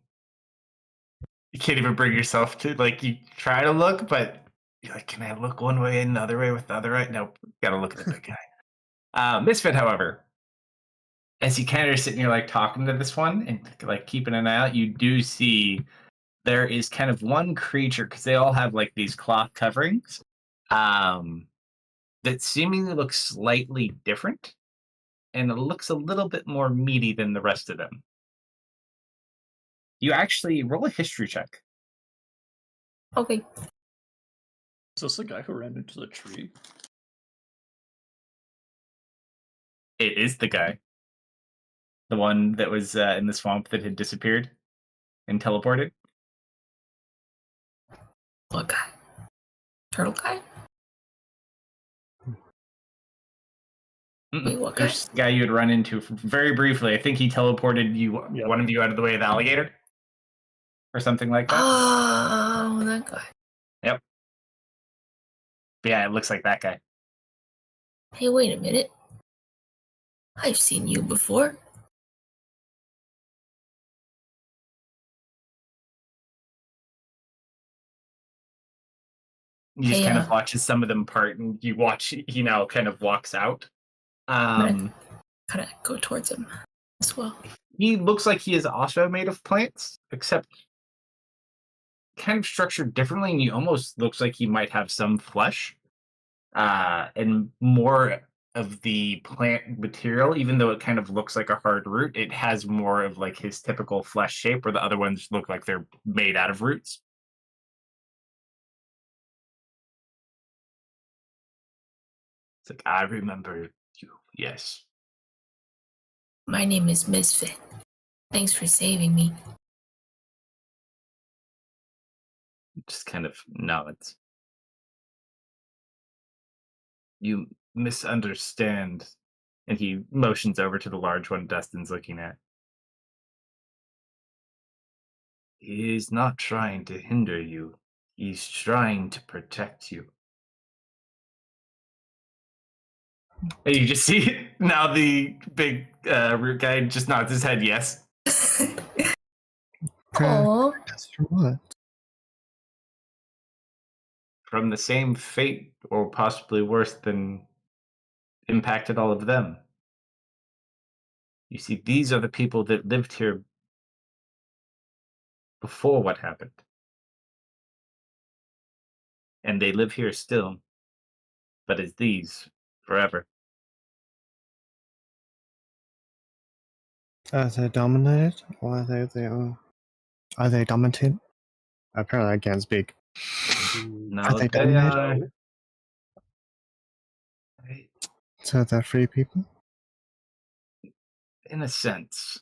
[SPEAKER 3] can't even bring yourself to, like, you try to look, but you're like, can I look one way and the other way with the other eye? Nope, gotta look at the big guy. Misfit, however, as you kind of sitting here, like, talking to this one and, like, keeping an eye out, you do see there is kind of one creature, because they all have, like, these cloth coverings, that seemingly looks slightly different, and it looks a little bit more meaty than the rest of them. You actually roll a history check.
[SPEAKER 5] Okay.
[SPEAKER 4] Is this the guy who ran into the tree?
[SPEAKER 3] It is the guy. The one that was in the swamp that had disappeared and teleported.
[SPEAKER 5] What guy? Turtle guy? Wait, what guy?
[SPEAKER 3] There's the guy you had run into very briefly. I think he teleported you,
[SPEAKER 4] Yep.
[SPEAKER 3] one of you, out of the way of the alligator, or something like that.
[SPEAKER 5] Oh, that guy.
[SPEAKER 3] Yep. Yeah, it looks like that guy.
[SPEAKER 5] Hey, wait a minute. I've seen you before.
[SPEAKER 3] You just
[SPEAKER 5] Hey,
[SPEAKER 3] kind of watch as some of them part, and you watch he now kind of walks out.
[SPEAKER 5] I'm gonna kind of go towards him as well.
[SPEAKER 3] He looks like he is also made of plants, except kind of structured differently, and he almost looks like he might have some flesh and more of the plant material. Even though it kind of looks like a hard root, it has more of like his typical flesh shape, where the other ones look like they're made out of roots. It's like, I remember you, yes.
[SPEAKER 5] My name is Misfit. Thanks for saving me.
[SPEAKER 3] Just kind of nods. You misunderstand. And he motions over to the large one Dustin's looking at. He's not trying to hinder you. He's trying to protect you. And you just see now the big root guy just nods his head yes.
[SPEAKER 5] Oh,
[SPEAKER 2] That's for what?
[SPEAKER 3] From the same fate, or possibly worse than impacted all of them. You see, these are the people that lived here before what happened. And they live here still, but as these, forever.
[SPEAKER 2] Are they dominated? Or are they dominated? Apparently I can't speak.
[SPEAKER 3] No,
[SPEAKER 2] Are they
[SPEAKER 3] they
[SPEAKER 2] dominated? So they're free people?
[SPEAKER 3] in a sense.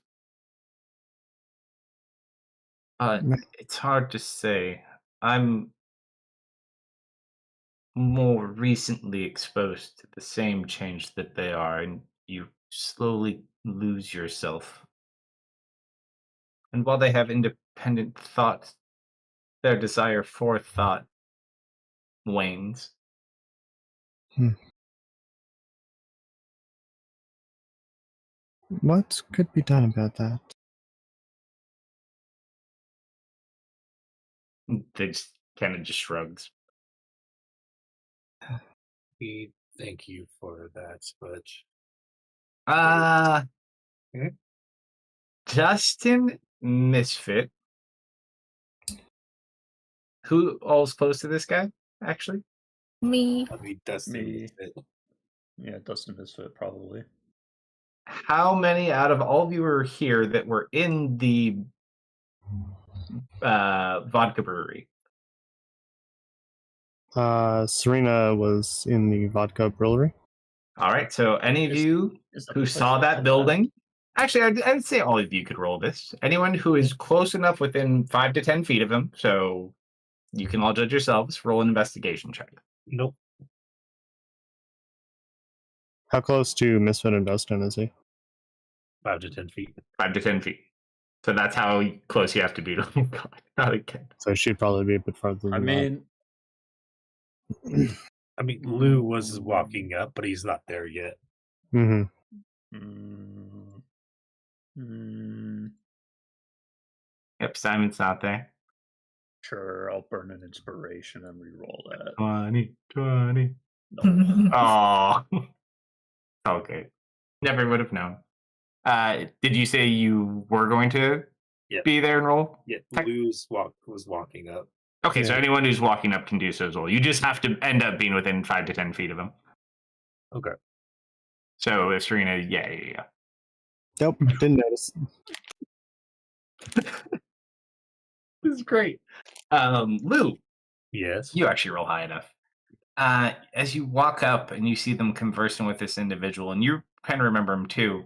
[SPEAKER 2] Ma-
[SPEAKER 3] It's hard to say. I'm more recently exposed to the same change that they are, and you slowly lose yourself. And while they have independent thought, their desire for thought wanes.
[SPEAKER 2] What could be done about that?
[SPEAKER 3] They just kind of just shrugs.
[SPEAKER 1] We thank you for that, but
[SPEAKER 3] Justin Misfit. Who all's close to this guy, actually?
[SPEAKER 5] me.
[SPEAKER 1] I mean, Dustin
[SPEAKER 4] Me.
[SPEAKER 1] is it.
[SPEAKER 4] Yeah, Dustin Misfit, probably.
[SPEAKER 3] How many out of all of you are here that were in the vodka brewery?
[SPEAKER 2] Serena was in the vodka brewery.
[SPEAKER 3] All right, so any of
[SPEAKER 4] Is-
[SPEAKER 3] you
[SPEAKER 4] Is that
[SPEAKER 3] who
[SPEAKER 4] the place
[SPEAKER 3] saw that
[SPEAKER 4] called
[SPEAKER 3] building, actually, I'd say all of you could roll this. Anyone who is close enough within 5 to 10 feet of him, so you can all judge yourselves, roll an investigation check.
[SPEAKER 1] Nope.
[SPEAKER 2] How close to Misfit and Dustin is he?
[SPEAKER 1] 5 to 10 feet.
[SPEAKER 3] 5 to 10 feet. So that's how close you have to be to him. God, okay.
[SPEAKER 2] So she'd probably be a bit farther than
[SPEAKER 4] I mean,
[SPEAKER 1] I mean, Lou was walking up, but he's not there yet.
[SPEAKER 2] that. Mm-hmm.
[SPEAKER 4] mm, mm,
[SPEAKER 3] Yep, Simon's not there.
[SPEAKER 4] sure, I'll burn an inspiration and re-roll that.
[SPEAKER 3] 20.
[SPEAKER 4] No.
[SPEAKER 3] Oh. Okay. Never would have known. Did you say you were going to
[SPEAKER 1] Yep.
[SPEAKER 3] be there and roll?
[SPEAKER 1] Yeah,
[SPEAKER 3] Tech-
[SPEAKER 1] Lou's was walking up.
[SPEAKER 3] Okay, so
[SPEAKER 2] Yeah.
[SPEAKER 3] anyone who's walking up can do so as well. You just have to end up being within 5 to 10 feet of him.
[SPEAKER 1] Okay.
[SPEAKER 3] So if Serena, yeah.
[SPEAKER 2] Nope, didn't notice.
[SPEAKER 3] This is great. Lou,
[SPEAKER 1] Yes.
[SPEAKER 3] you actually roll high enough. As you walk up and you see them conversing with this individual, and you kind of remember him too,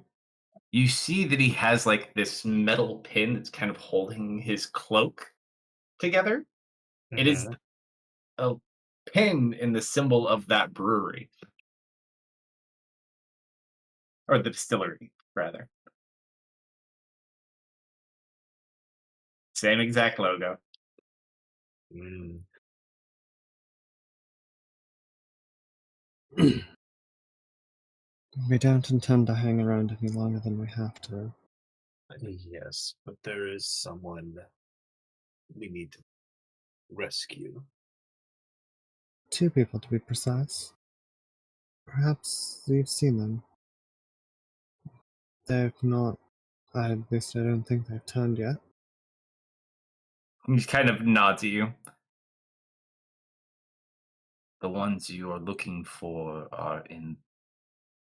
[SPEAKER 3] you see that he has like this metal pin that's kind of holding his cloak together. It is
[SPEAKER 1] Mhm.
[SPEAKER 3] a pin in the symbol of that brewery. Or the distillery, rather. Same exact logo.
[SPEAKER 1] Mm.
[SPEAKER 2] We don't intend to hang around any longer than we have to.
[SPEAKER 1] Yes, but there is someone we need to rescue.
[SPEAKER 2] 2 people to be precise. Perhaps you've seen them. They've not, at least I don't think they've turned yet.
[SPEAKER 3] He kind of nods at you. The ones you are looking for are in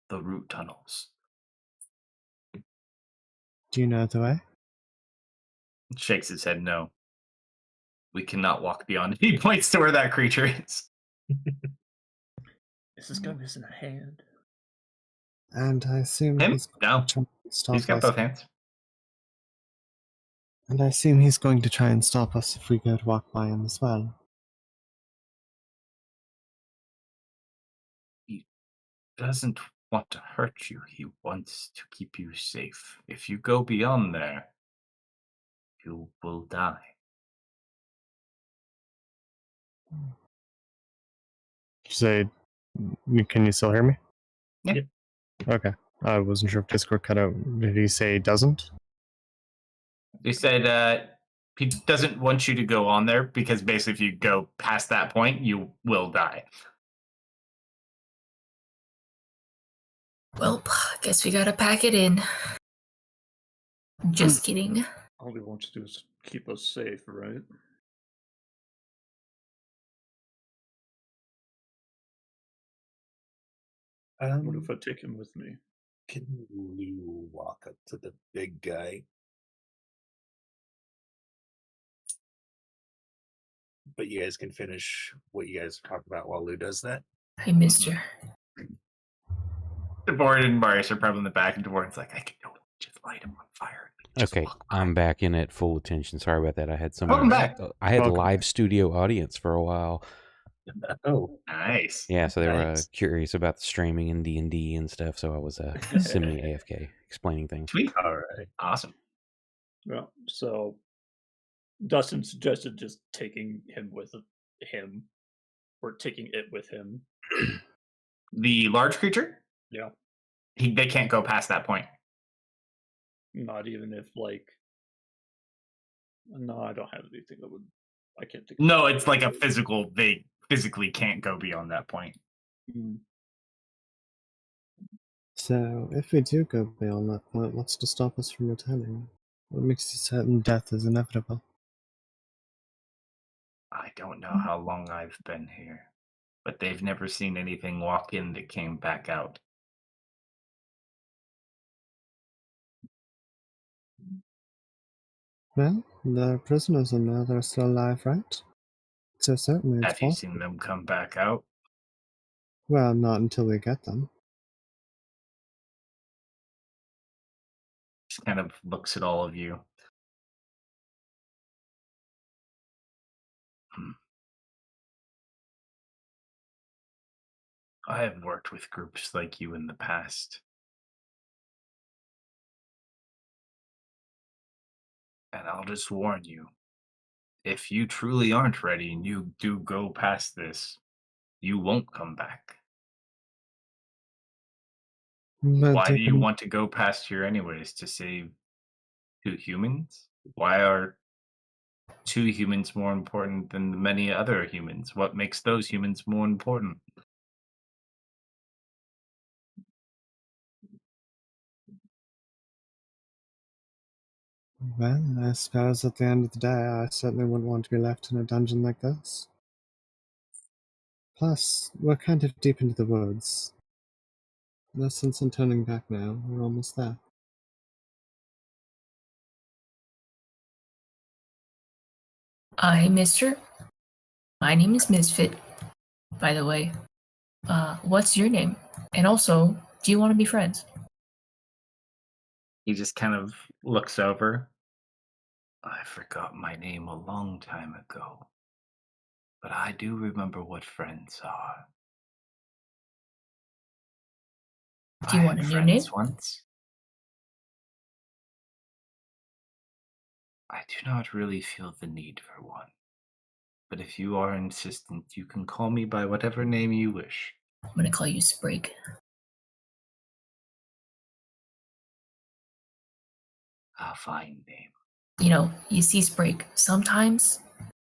[SPEAKER 3] the root tunnels.
[SPEAKER 2] Do you know the way?
[SPEAKER 3] Shakes his head no. We cannot walk beyond. He points to where that creature is.
[SPEAKER 4] Is this guy missing a hand?
[SPEAKER 2] And I assume
[SPEAKER 3] Him?
[SPEAKER 2] he's
[SPEAKER 3] No.
[SPEAKER 2] trying to stop
[SPEAKER 3] He's got
[SPEAKER 2] us.
[SPEAKER 3] both hands.
[SPEAKER 2] And I assume he's going to try and stop us if we go to walk by him as well.
[SPEAKER 3] He doesn't want to hurt you. He wants to keep you safe. If you go beyond there, you will die.
[SPEAKER 2] Say, can you still hear me?
[SPEAKER 3] Yeah.
[SPEAKER 2] Okay. I wasn't sure if Discord cut out. Did he say doesn't?
[SPEAKER 3] He said he doesn't want you to go on there because basically if you go past that point, you will die.
[SPEAKER 5] Well, guess we gotta pack it in. Just kidding.
[SPEAKER 4] All he wants to do is keep us safe, right? What if I take him with me?
[SPEAKER 1] Can you walk up to the big guy? But you guys can finish what you guys are talking about while Lou does that.
[SPEAKER 5] Hey, mister.
[SPEAKER 3] Devorin and Marius are probably in the back, and Devorin's like, I can go just light him on fire. Just
[SPEAKER 6] Okay,
[SPEAKER 3] walk by."
[SPEAKER 6] I'm back in at full attention. Sorry about that. I had some.
[SPEAKER 3] Welcome back.
[SPEAKER 6] I had
[SPEAKER 2] Welcome
[SPEAKER 6] live
[SPEAKER 2] back.
[SPEAKER 6] studio audience for a while.
[SPEAKER 1] Oh,
[SPEAKER 3] Nice.
[SPEAKER 6] Yeah, so they were
[SPEAKER 1] Nice.
[SPEAKER 6] curious about the streaming and D&D and stuff. So I was semi AFK explaining things.
[SPEAKER 3] Sweet.
[SPEAKER 1] all right.
[SPEAKER 3] Awesome.
[SPEAKER 4] Well, so Dustin suggested just taking him with him, or taking it with him.
[SPEAKER 3] The large creature,
[SPEAKER 4] Yeah,
[SPEAKER 3] they can't go past that point.
[SPEAKER 4] not even if like. No, I don't have anything that would. I can't think. Of
[SPEAKER 3] No, it's like a physical. They physically can't go beyond that point.
[SPEAKER 4] Mm.
[SPEAKER 2] So, if we do go beyond that point, what's to stop us from returning? What makes you certain death is inevitable?
[SPEAKER 3] I don't know how long I've been here, but they've never seen anything walk in that came back out.
[SPEAKER 2] Well, the prisoners will know they're still alive, right? So certainly it's
[SPEAKER 3] Have you
[SPEAKER 2] possible.
[SPEAKER 3] seen them come back out?
[SPEAKER 2] Well, not until we get them.
[SPEAKER 3] Just kind of looks at all of you. I have worked with groups like you in the past. And I'll just warn you, if you truly aren't ready and you do go past this, you won't come back.
[SPEAKER 2] But
[SPEAKER 3] Why do you
[SPEAKER 2] even-
[SPEAKER 3] want to go past here anyways? To save 2 humans? Why are 2 humans more important than the many other humans? What makes those humans more important?
[SPEAKER 2] Well, I suppose at the end of the day, I certainly wouldn't want to be left in a dungeon like this. Plus, we're kind of deep into the woods. No sense in turning back now. We're almost there.
[SPEAKER 5] Hey, mister. My name is Misfit, by the way. What's your name? And also, do you want to be friends?
[SPEAKER 3] He just kind of looks over. I forgot my name a long time ago, but I do remember what friends are.
[SPEAKER 5] Do you
[SPEAKER 3] I
[SPEAKER 5] want
[SPEAKER 3] had
[SPEAKER 5] a new name?
[SPEAKER 3] friends once. I do not really feel the need for one. But if you are insistent, you can call me by whatever name you wish.
[SPEAKER 5] I'm gonna call you Sprig.
[SPEAKER 3] A fine name.
[SPEAKER 5] You know, you see, Sprig, sometimes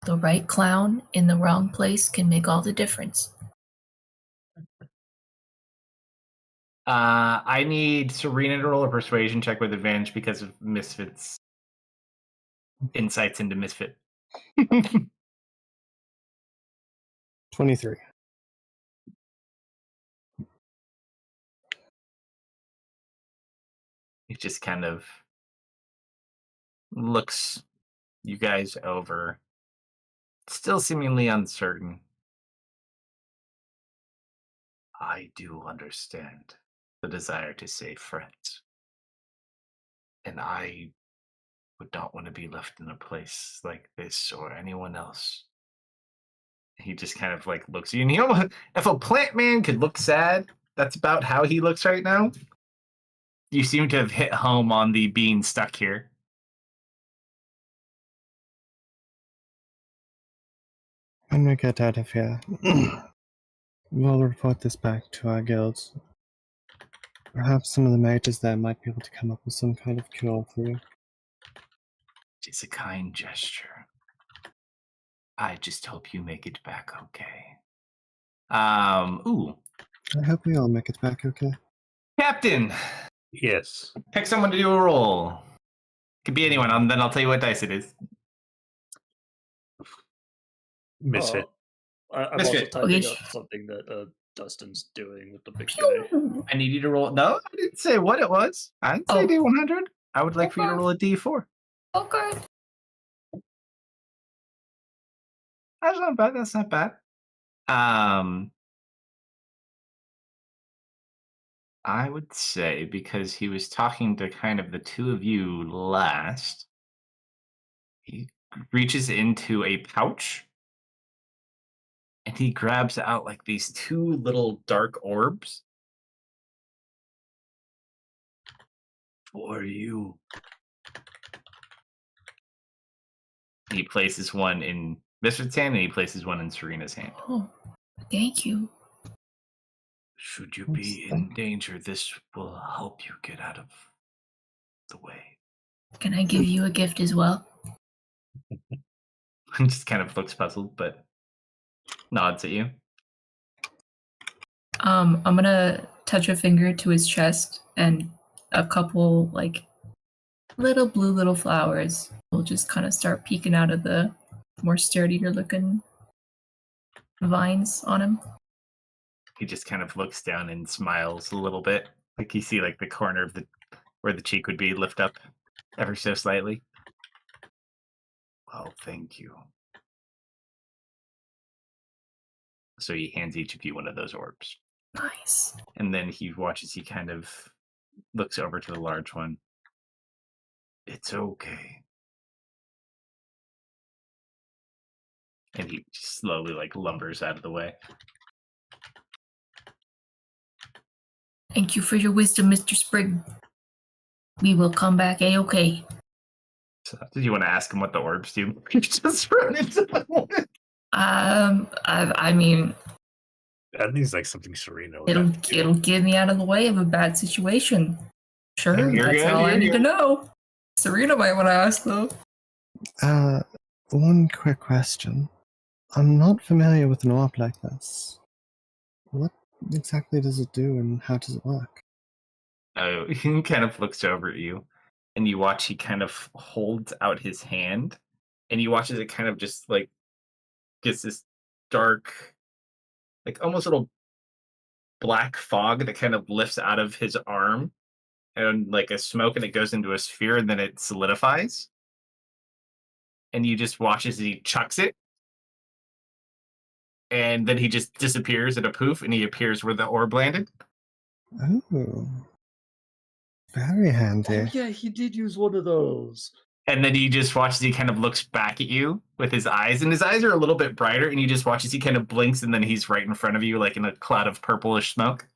[SPEAKER 5] The right clown in the wrong place can make all the difference.
[SPEAKER 3] I need Serena to roll a persuasion check with advantage because of Misfit's insights into Misfit.
[SPEAKER 2] 23.
[SPEAKER 3] He just kind of looks you guys over, still seemingly uncertain. I do understand the desire to save friends. And I would not want to be left in a place like this or anyone else. He just kind of like looks at you, and he almost, if a plant man could look sad, that's about how he looks right now. You seem to have hit home on the being stuck here.
[SPEAKER 2] When we get out of here, we'll report this back to our guilds. Perhaps some of the mages there might be able to come up with some kind of cure for you.
[SPEAKER 3] It's a kind gesture. I just hope you make it back okay. Ooh.
[SPEAKER 2] I hope we all make it back okay.
[SPEAKER 3] Captain,
[SPEAKER 1] Yes.
[SPEAKER 3] pick someone to do a roll. Could be anyone, and then I'll tell you what dice it is.
[SPEAKER 1] Misfit.
[SPEAKER 4] I'm
[SPEAKER 3] Misfit.
[SPEAKER 4] also typing
[SPEAKER 5] Okay.
[SPEAKER 4] up something that Dustin's doing with the big guy.
[SPEAKER 5] Pew!
[SPEAKER 3] I need you to roll. No, I didn't say what it was. I didn't say
[SPEAKER 5] Oh.
[SPEAKER 3] D100. I would like for you to
[SPEAKER 5] Okay.
[SPEAKER 3] roll a D4.
[SPEAKER 5] Okay.
[SPEAKER 3] That's not bad. That's not bad. I would say because he was talking to kind of the two of you last, he reaches into a pouch and he grabs out like these two little dark orbs. For you. He places one in Misfit's hand and he places one in Serena's hand.
[SPEAKER 5] Oh, thank you.
[SPEAKER 3] Should you be in danger, this will help you get out of the way.
[SPEAKER 5] Can I give you a gift as well?
[SPEAKER 3] Just kind of looks puzzled, but nods at you.
[SPEAKER 5] I'm gonna touch a finger to his chest, and a couple like little flowers will just kind of start peeking out of the more sturdier looking vines on him.
[SPEAKER 3] He just kind of looks down and smiles a little bit. Like you see like the corner of the where the cheek would be lift up ever so slightly. Well, thank you. So he hands each of you one of those orbs.
[SPEAKER 5] Nice.
[SPEAKER 3] And then he watches, he kind of looks over to the large one. It's okay. And he slowly like lumbers out of the way.
[SPEAKER 5] Thank you for your wisdom, Mr. Sprig. We will come back A-okay.
[SPEAKER 3] So, did you want to ask him what the orbs do? You just run into the one.
[SPEAKER 5] I mean,
[SPEAKER 1] That needs like something Serena would
[SPEAKER 5] it'll
[SPEAKER 1] have to do.
[SPEAKER 5] it'll get me out of the way of a bad situation. Sure,
[SPEAKER 3] You're
[SPEAKER 5] that's
[SPEAKER 3] good,
[SPEAKER 5] all I
[SPEAKER 3] you're
[SPEAKER 5] need to
[SPEAKER 3] good.
[SPEAKER 5] know. Serena might want to ask though.
[SPEAKER 2] One quick question. I'm not familiar with an orb like this. What exactly does it do and how does it work?
[SPEAKER 3] He kind of looks over at you, and you watch he kind of holds out his hand, and you watch as it kind of just like gets this dark, like almost little black fog that kind of lifts out of his arm, and like a smoke, and it goes into a sphere, and then it solidifies. And you just watch as he chucks it, and then he just disappears at a poof, and he appears where the orb landed.
[SPEAKER 2] Oh. Very handy.
[SPEAKER 4] Oh yeah, he did use one of those.
[SPEAKER 3] And then you just watch as he kind of looks back at you with his eyes, and his eyes are a little bit brighter, and you just watch as he kind of blinks, and then he's right in front of you, like in a cloud of purplish smoke.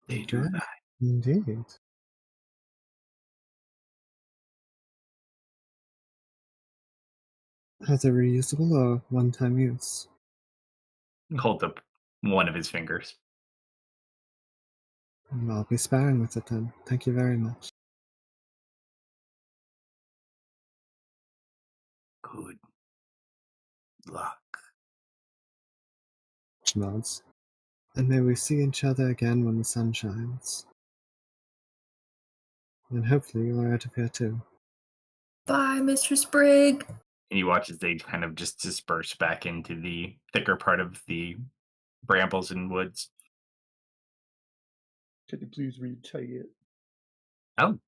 [SPEAKER 3] They do
[SPEAKER 2] Good.
[SPEAKER 3] that.
[SPEAKER 2] Indeed. Is it reusable or one-time use?
[SPEAKER 3] Holds up one of his fingers.
[SPEAKER 2] I'll be sparing with it then. Thank you very much.
[SPEAKER 1] luck.
[SPEAKER 2] She nods. And may we see each other again when the sun shines. And hopefully you're out of here too.
[SPEAKER 5] Bye, Mr. Sprigg.
[SPEAKER 3] And you watch as they kind of just disperse back into the thicker part of the brambles and woods.
[SPEAKER 4] Could you please retake it?
[SPEAKER 3] Oh,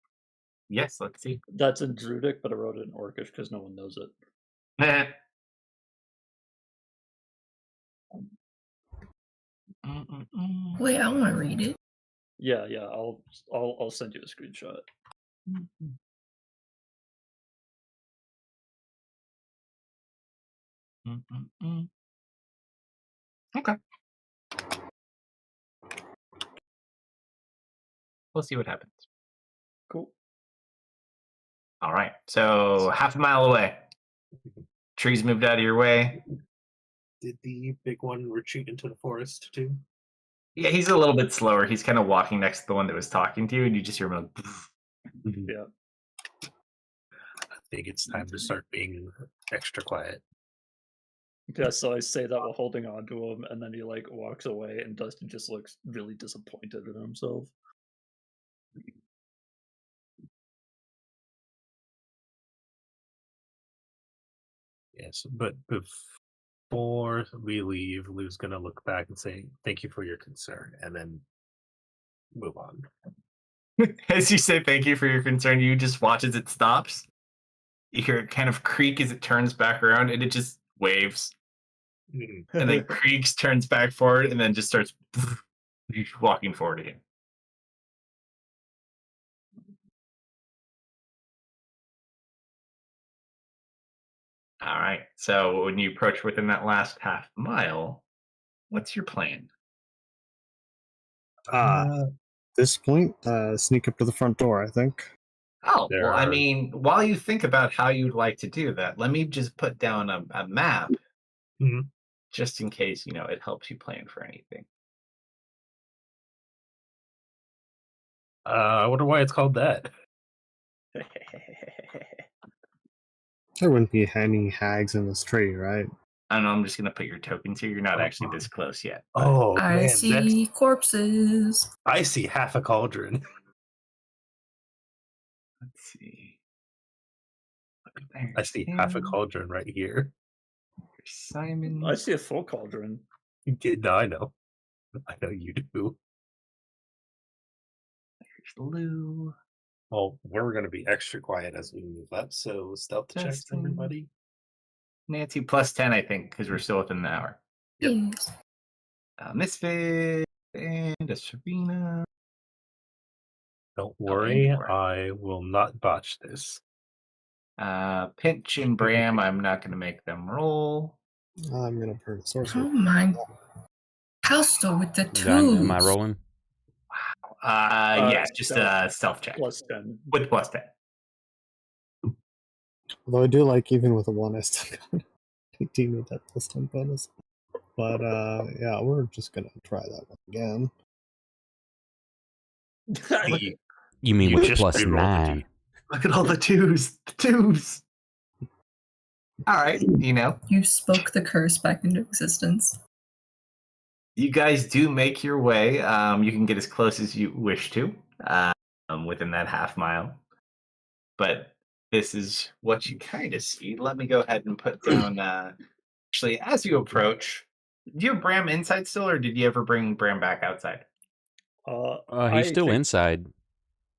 [SPEAKER 3] yes, let's see.
[SPEAKER 4] That's in Druidic, but I wrote it in Orcish because no one knows it.
[SPEAKER 5] Wait, I want to read it.
[SPEAKER 4] Yeah, I'll send you a screenshot.
[SPEAKER 3] Okay. We'll see what happens.
[SPEAKER 4] Cool.
[SPEAKER 3] All right. So half a mile away. Trees moved out of your way.
[SPEAKER 1] Did the big one retreat into the forest too?
[SPEAKER 3] Yeah, he's a little bit slower. He's kind of walking next to the one that was talking to you, and you just hear him like,
[SPEAKER 4] Yeah.
[SPEAKER 1] I think it's time to start being extra quiet.
[SPEAKER 4] Yeah, so I say that while holding on to him, and then he like walks away, and Dustin just looks really disappointed in himself.
[SPEAKER 1] Yes, but before we leave, Lou's gonna look back and say, "Thank you for your concern," and then move on.
[SPEAKER 3] as you say thank you for your concern, you just watch as it stops. You hear it kind of creak as it turns back around, and it just waves.
[SPEAKER 1] Mhm.
[SPEAKER 3] And then creaks, turns back forward, and then just starts walking forward again. All right. So when you approach within that last half mile, what's your plan?
[SPEAKER 2] At this point, sneak up to the front door, I think.
[SPEAKER 3] Oh,
[SPEAKER 1] There
[SPEAKER 3] well, I
[SPEAKER 1] are-
[SPEAKER 3] mean, while you think about how you'd like to do that, let me just put down a map
[SPEAKER 1] Mhm.
[SPEAKER 3] just in case, it helps you plan for anything.
[SPEAKER 1] I wonder why it's called that.
[SPEAKER 2] There wouldn't be any hags in this tree, right?
[SPEAKER 3] I don't know, I'm just going to put your tokens here. You're not actually this close yet. but-
[SPEAKER 1] Oh
[SPEAKER 5] I
[SPEAKER 1] man,
[SPEAKER 5] see corpses.
[SPEAKER 1] I see half a cauldron.
[SPEAKER 3] Let's see. Look, there's
[SPEAKER 1] I see half a
[SPEAKER 3] him,
[SPEAKER 1] cauldron right here.
[SPEAKER 3] there's Simon.
[SPEAKER 4] I see a full cauldron.
[SPEAKER 1] No, I know you do.
[SPEAKER 3] There's Lou.
[SPEAKER 1] Well, we're gonna be extra quiet as we move up, so stealth checks,
[SPEAKER 3] Justin.
[SPEAKER 1] everybody.
[SPEAKER 3] Nancy plus 10, I think, because we're still within the hour.
[SPEAKER 1] Yep.
[SPEAKER 5] Yes.
[SPEAKER 3] Misfit and a Serena.
[SPEAKER 1] Don't
[SPEAKER 3] and
[SPEAKER 1] worry,
[SPEAKER 3] Bram.
[SPEAKER 1] I will not botch this.
[SPEAKER 3] Pinch and Bram, I'm not going to make them roll.
[SPEAKER 2] I'm gonna burn a sorcery.
[SPEAKER 5] Oh my. Kalsto with the
[SPEAKER 6] Am I
[SPEAKER 5] twos.
[SPEAKER 6] rolling?
[SPEAKER 3] Yeah, just a
[SPEAKER 4] Stealth
[SPEAKER 3] stealth check
[SPEAKER 4] plus 10.
[SPEAKER 3] with plus 10.
[SPEAKER 2] Although I do like, even with a 1, I still got 18 with that plus 10 bonus. But yeah, we're just gonna try that one again.
[SPEAKER 3] Look,
[SPEAKER 6] You mean
[SPEAKER 1] You
[SPEAKER 6] with
[SPEAKER 1] just
[SPEAKER 6] plus
[SPEAKER 1] re-rolled the
[SPEAKER 6] 9?
[SPEAKER 3] look at all the twos. The twos. All right,
[SPEAKER 5] You spoke the curse back into existence.
[SPEAKER 3] you guys do make your way. You can get as close as you wish to within that half mile. But this is what you kind of see. Let me go ahead and put down. Actually, as you approach, do you have Bram inside still, or did you ever bring Bram back outside?
[SPEAKER 6] He's still inside.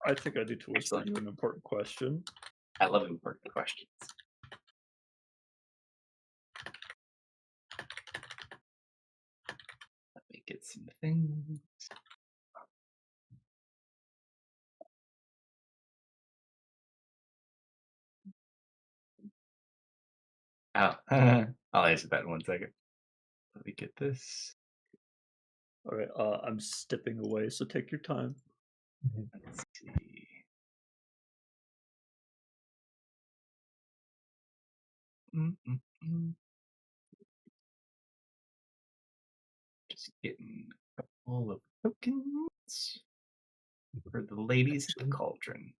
[SPEAKER 4] I think I need to whisper
[SPEAKER 3] Excellent.
[SPEAKER 4] you an important question.
[SPEAKER 3] I love important questions. Let me get some things. Oh, I'll answer that in 1 second. Let me get this.
[SPEAKER 4] All right, I'm stepping away, so take your time.
[SPEAKER 3] Let's see. Just getting a couple of tokens for the ladies at the cauldron.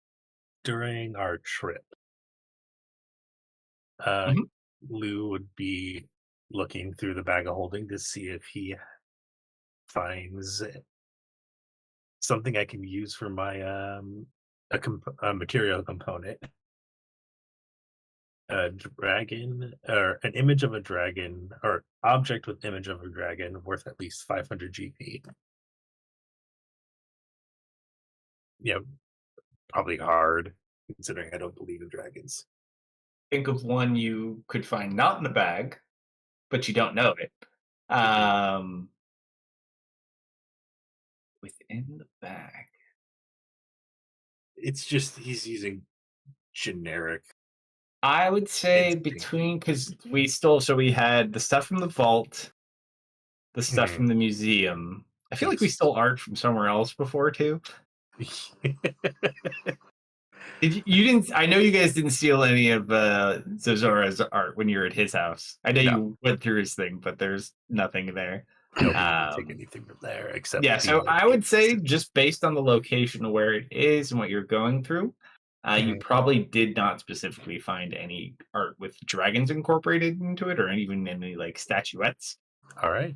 [SPEAKER 1] During our trip,
[SPEAKER 3] Mhm.
[SPEAKER 1] Lou would be looking through the bag of holding to see if he finds something I can use for my a material component. A dragon or an image of a dragon or object with image of a dragon worth at least 500 GP. Yeah, probably hard considering I don't believe in dragons.
[SPEAKER 3] Think of one you could find not in the bag, but you don't know it. Within the bag.
[SPEAKER 1] It's just he's using generic.
[SPEAKER 3] I would say
[SPEAKER 1] Instinct.
[SPEAKER 3] between, because we had the stuff from the vault, the stuff
[SPEAKER 1] Mhm.
[SPEAKER 3] from the museum. I feel like we
[SPEAKER 1] Yes.
[SPEAKER 3] stole art from somewhere else before too. You didn't? I know you guys didn't steal any of Zozora's art when you were at his house. I know
[SPEAKER 1] No.
[SPEAKER 3] you went through his thing, but there's nothing there.
[SPEAKER 1] Nobody can take anything from there except
[SPEAKER 3] Yeah,
[SPEAKER 1] the,
[SPEAKER 3] so
[SPEAKER 1] like,
[SPEAKER 3] I would say
[SPEAKER 1] pieces.
[SPEAKER 3] just based on the location of where it is and what you're going through, you
[SPEAKER 1] Mhm.
[SPEAKER 3] probably did not specifically find any art with dragons incorporated into it, or even any like statuettes.
[SPEAKER 1] All right.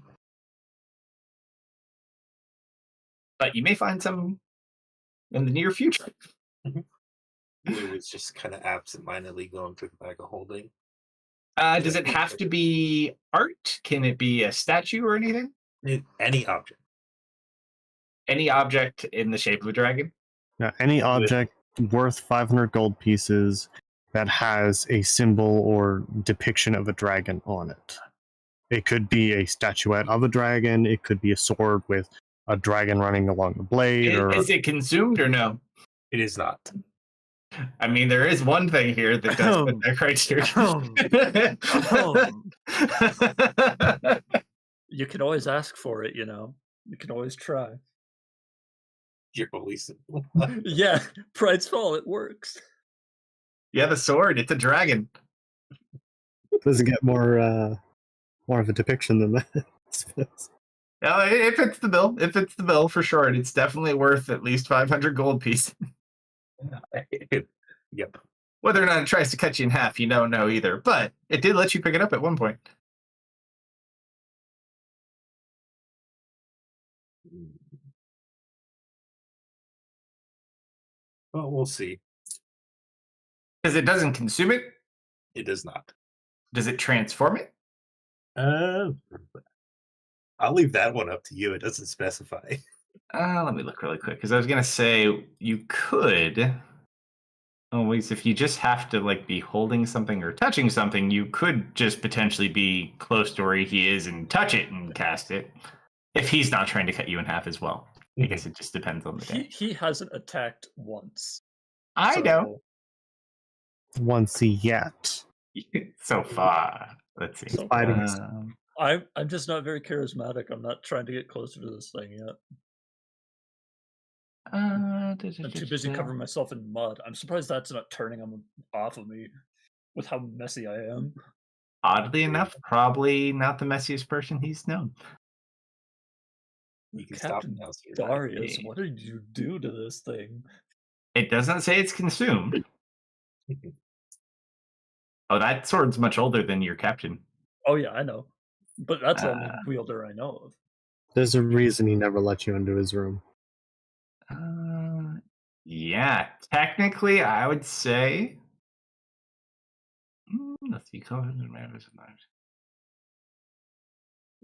[SPEAKER 3] But you may find some in the near future.
[SPEAKER 1] Lou was just kind of absent-mindedly going through the bag of holding.
[SPEAKER 3] Does it have to be art? Can it be a statue or anything?
[SPEAKER 1] Any object.
[SPEAKER 3] Any object in the shape of a dragon?
[SPEAKER 2] Now, any object worth 500 gold pieces that has a symbol or depiction of a dragon on it. It could be a statuette of a dragon. It could be a sword with a dragon running along the blade.
[SPEAKER 3] Is it consumed or no?
[SPEAKER 1] It is not.
[SPEAKER 3] I mean, there is one thing here that does fit that criteria.
[SPEAKER 4] You can always ask for it, you know. You can always try.
[SPEAKER 1] You're really simple.
[SPEAKER 4] Yeah, pride's fall, it works.
[SPEAKER 3] Yeah, the sword, it's a dragon.
[SPEAKER 2] Does it get more of a depiction than that?
[SPEAKER 3] No, it fits the bill. It fits the bill for sure. And it's definitely worth at least 500 gold piece.
[SPEAKER 1] Yep.
[SPEAKER 3] Whether or not it tries to cut you in half, you don't know either. But it did let you pick it up at one point.
[SPEAKER 1] Well, we'll see.
[SPEAKER 3] Because it doesn't consume it.
[SPEAKER 1] It does not.
[SPEAKER 3] Does it transform it?
[SPEAKER 1] I'll leave that one up to you. It doesn't specify.
[SPEAKER 3] Let me look really quick. Because I was going to say you could. Always, if you just have to like be holding something or touching something, you could just potentially be close to where he is and touch it and cast it. If he's not trying to cut you in half as well. I guess it just depends on the day.
[SPEAKER 4] He hasn't attacked once.
[SPEAKER 3] I know.
[SPEAKER 2] Once yet.
[SPEAKER 3] So far. Let's see.
[SPEAKER 4] So I'm just not very charismatic. I'm not trying to get closer to this thing yet. I'm too busy covering myself in mud. I'm surprised that's not turning him off of me with how messy I am.
[SPEAKER 3] Oddly enough, probably not the messiest person he's known.
[SPEAKER 1] You can
[SPEAKER 4] Captain
[SPEAKER 1] stop
[SPEAKER 4] Darius, what did you do to this thing?
[SPEAKER 3] It doesn't say it's consumed. Oh, that sword's much older than your captain.
[SPEAKER 4] Oh yeah, I know. But that's the only wielder I know of.
[SPEAKER 2] There's a reason he never let you into his room.
[SPEAKER 3] Yeah, technically, I would say. Let's see,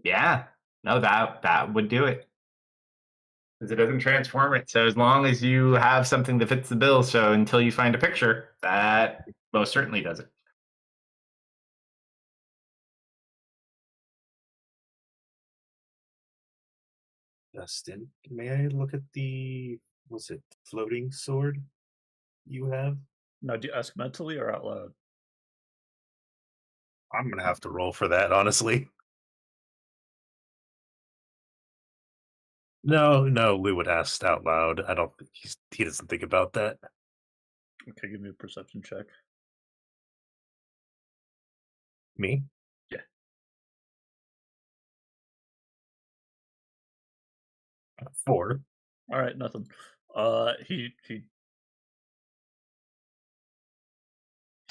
[SPEAKER 3] yeah, no, that would do it. Because it doesn't transform it. So as long as you have something that fits the bill, so until you find a picture, that most certainly does it.
[SPEAKER 1] Dustin, may I look at the floating sword you have?
[SPEAKER 4] Now, do you ask mentally or out loud?
[SPEAKER 1] I'm gonna have to roll for that, honestly. No, Lou would ask out loud. I don't think he doesn't think about that.
[SPEAKER 4] Okay, give me a perception check.
[SPEAKER 1] Me?
[SPEAKER 4] Yeah.
[SPEAKER 1] Four.
[SPEAKER 4] All right, nothing. He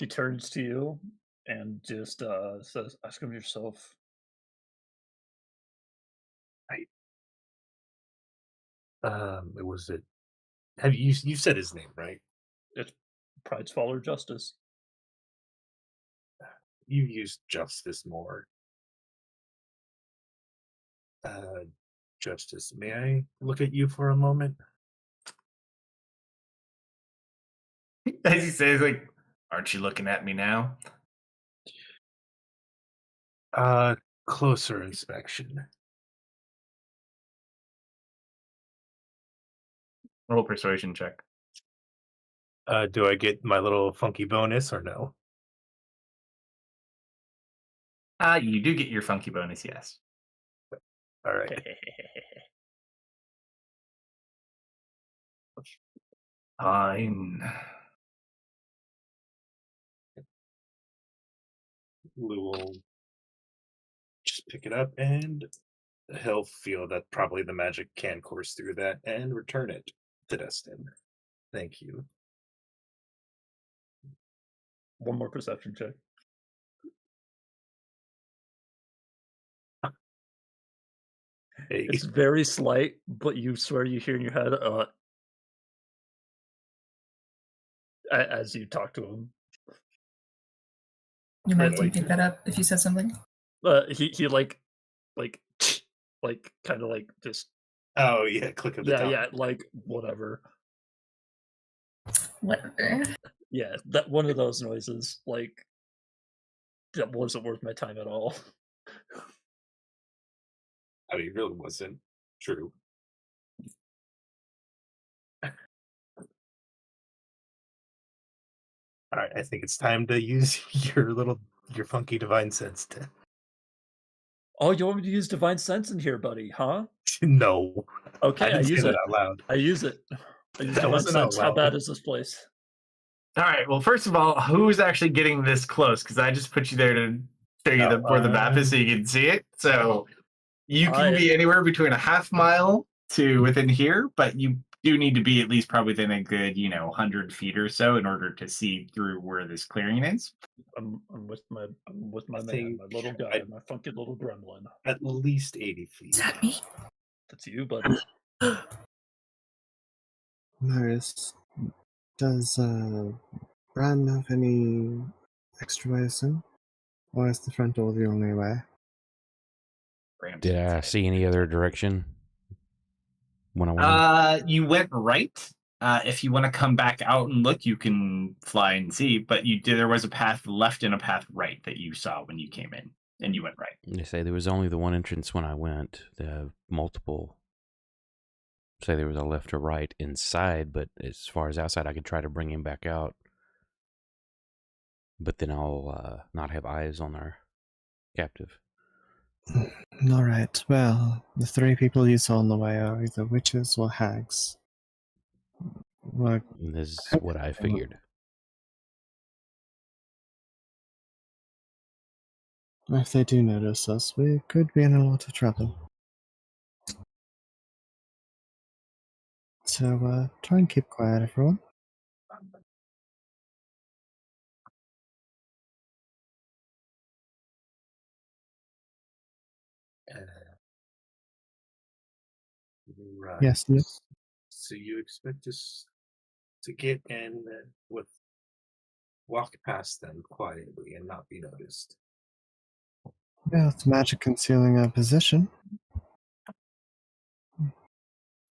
[SPEAKER 4] turns to you and just says, "Ask him yourself.
[SPEAKER 1] It was it. Have you said his name right?
[SPEAKER 4] It's Pride's Fall or Justice.
[SPEAKER 1] You've used justice more. Uh, Justice, may I look at you for a moment?
[SPEAKER 3] As he says, like, aren't you looking at me now?
[SPEAKER 1] Uh, Closer inspection.
[SPEAKER 3] Roll persuasion check.
[SPEAKER 1] Do I get my little funky bonus or no?
[SPEAKER 3] You do get your funky bonus, yes.
[SPEAKER 1] All right.
[SPEAKER 3] Fine.
[SPEAKER 1] Lou will just pick it up and he'll feel that probably the magic can course through that and return it to Destin. Thank you.
[SPEAKER 4] One more perception check.
[SPEAKER 1] Hey,
[SPEAKER 4] It's very slight, but you swear you hear in your head, as you talk to him.
[SPEAKER 5] You might
[SPEAKER 1] Wait.
[SPEAKER 5] pick that up if you said something.
[SPEAKER 4] He like kind of like just
[SPEAKER 1] Oh yeah, click of the tongue.
[SPEAKER 4] yeah, like whatever.
[SPEAKER 5] Whatever.
[SPEAKER 4] Yeah, that one of those noises, like that wasn't worth my time at all.
[SPEAKER 1] I mean, it really wasn't true. All right, I think it's time to use your funky divine sense to.
[SPEAKER 4] Oh, you want me to use divine sense in here, buddy? Huh?
[SPEAKER 1] No,
[SPEAKER 4] Okay, I
[SPEAKER 1] didn't say
[SPEAKER 4] use
[SPEAKER 1] that
[SPEAKER 4] it.
[SPEAKER 1] out loud.
[SPEAKER 4] I use it. I use
[SPEAKER 1] That
[SPEAKER 4] divine
[SPEAKER 1] wasn't out
[SPEAKER 4] sense. How
[SPEAKER 1] loud.
[SPEAKER 4] bad is this place?
[SPEAKER 3] All right. Well, first of all, who's actually getting this close? Because I just put you there to show you where the map is so you can see it. So you can be anywhere between a half mile to within here, but you do need to be at least probably within a good, 100 feet or so in order to see through where this clearing is.
[SPEAKER 4] I'm with my man,
[SPEAKER 1] think
[SPEAKER 4] my little guy, my funky little gremlin.
[SPEAKER 1] At least 80 feet.
[SPEAKER 5] Is that me?
[SPEAKER 4] That's you, buddy.
[SPEAKER 2] Marius, does Bran have any extra ways in? Or is the front door the only way?
[SPEAKER 6] Did I see any other direction when I went in?
[SPEAKER 3] You went right. If you want to come back out and look, you can fly and see. But there was a path left and a path right that you saw when you came in, and you went right.
[SPEAKER 6] They say there was only the one entrance when I went. The multiple say there was a left or right inside, but as far as outside, I could try to bring him back out. But then I'll not have eyes on our captive.
[SPEAKER 2] All right. Well, the three people you saw on the way are either witches or hags. Well,
[SPEAKER 6] And this is what I figured.
[SPEAKER 2] if they do notice us, we could be in a lot of trouble. So, try and keep quiet, everyone.
[SPEAKER 1] Right.
[SPEAKER 2] Yes, yes.
[SPEAKER 1] So you expect us to get in with walk past them quietly and not be noticed?
[SPEAKER 2] Yeah, it's magic concealing our position.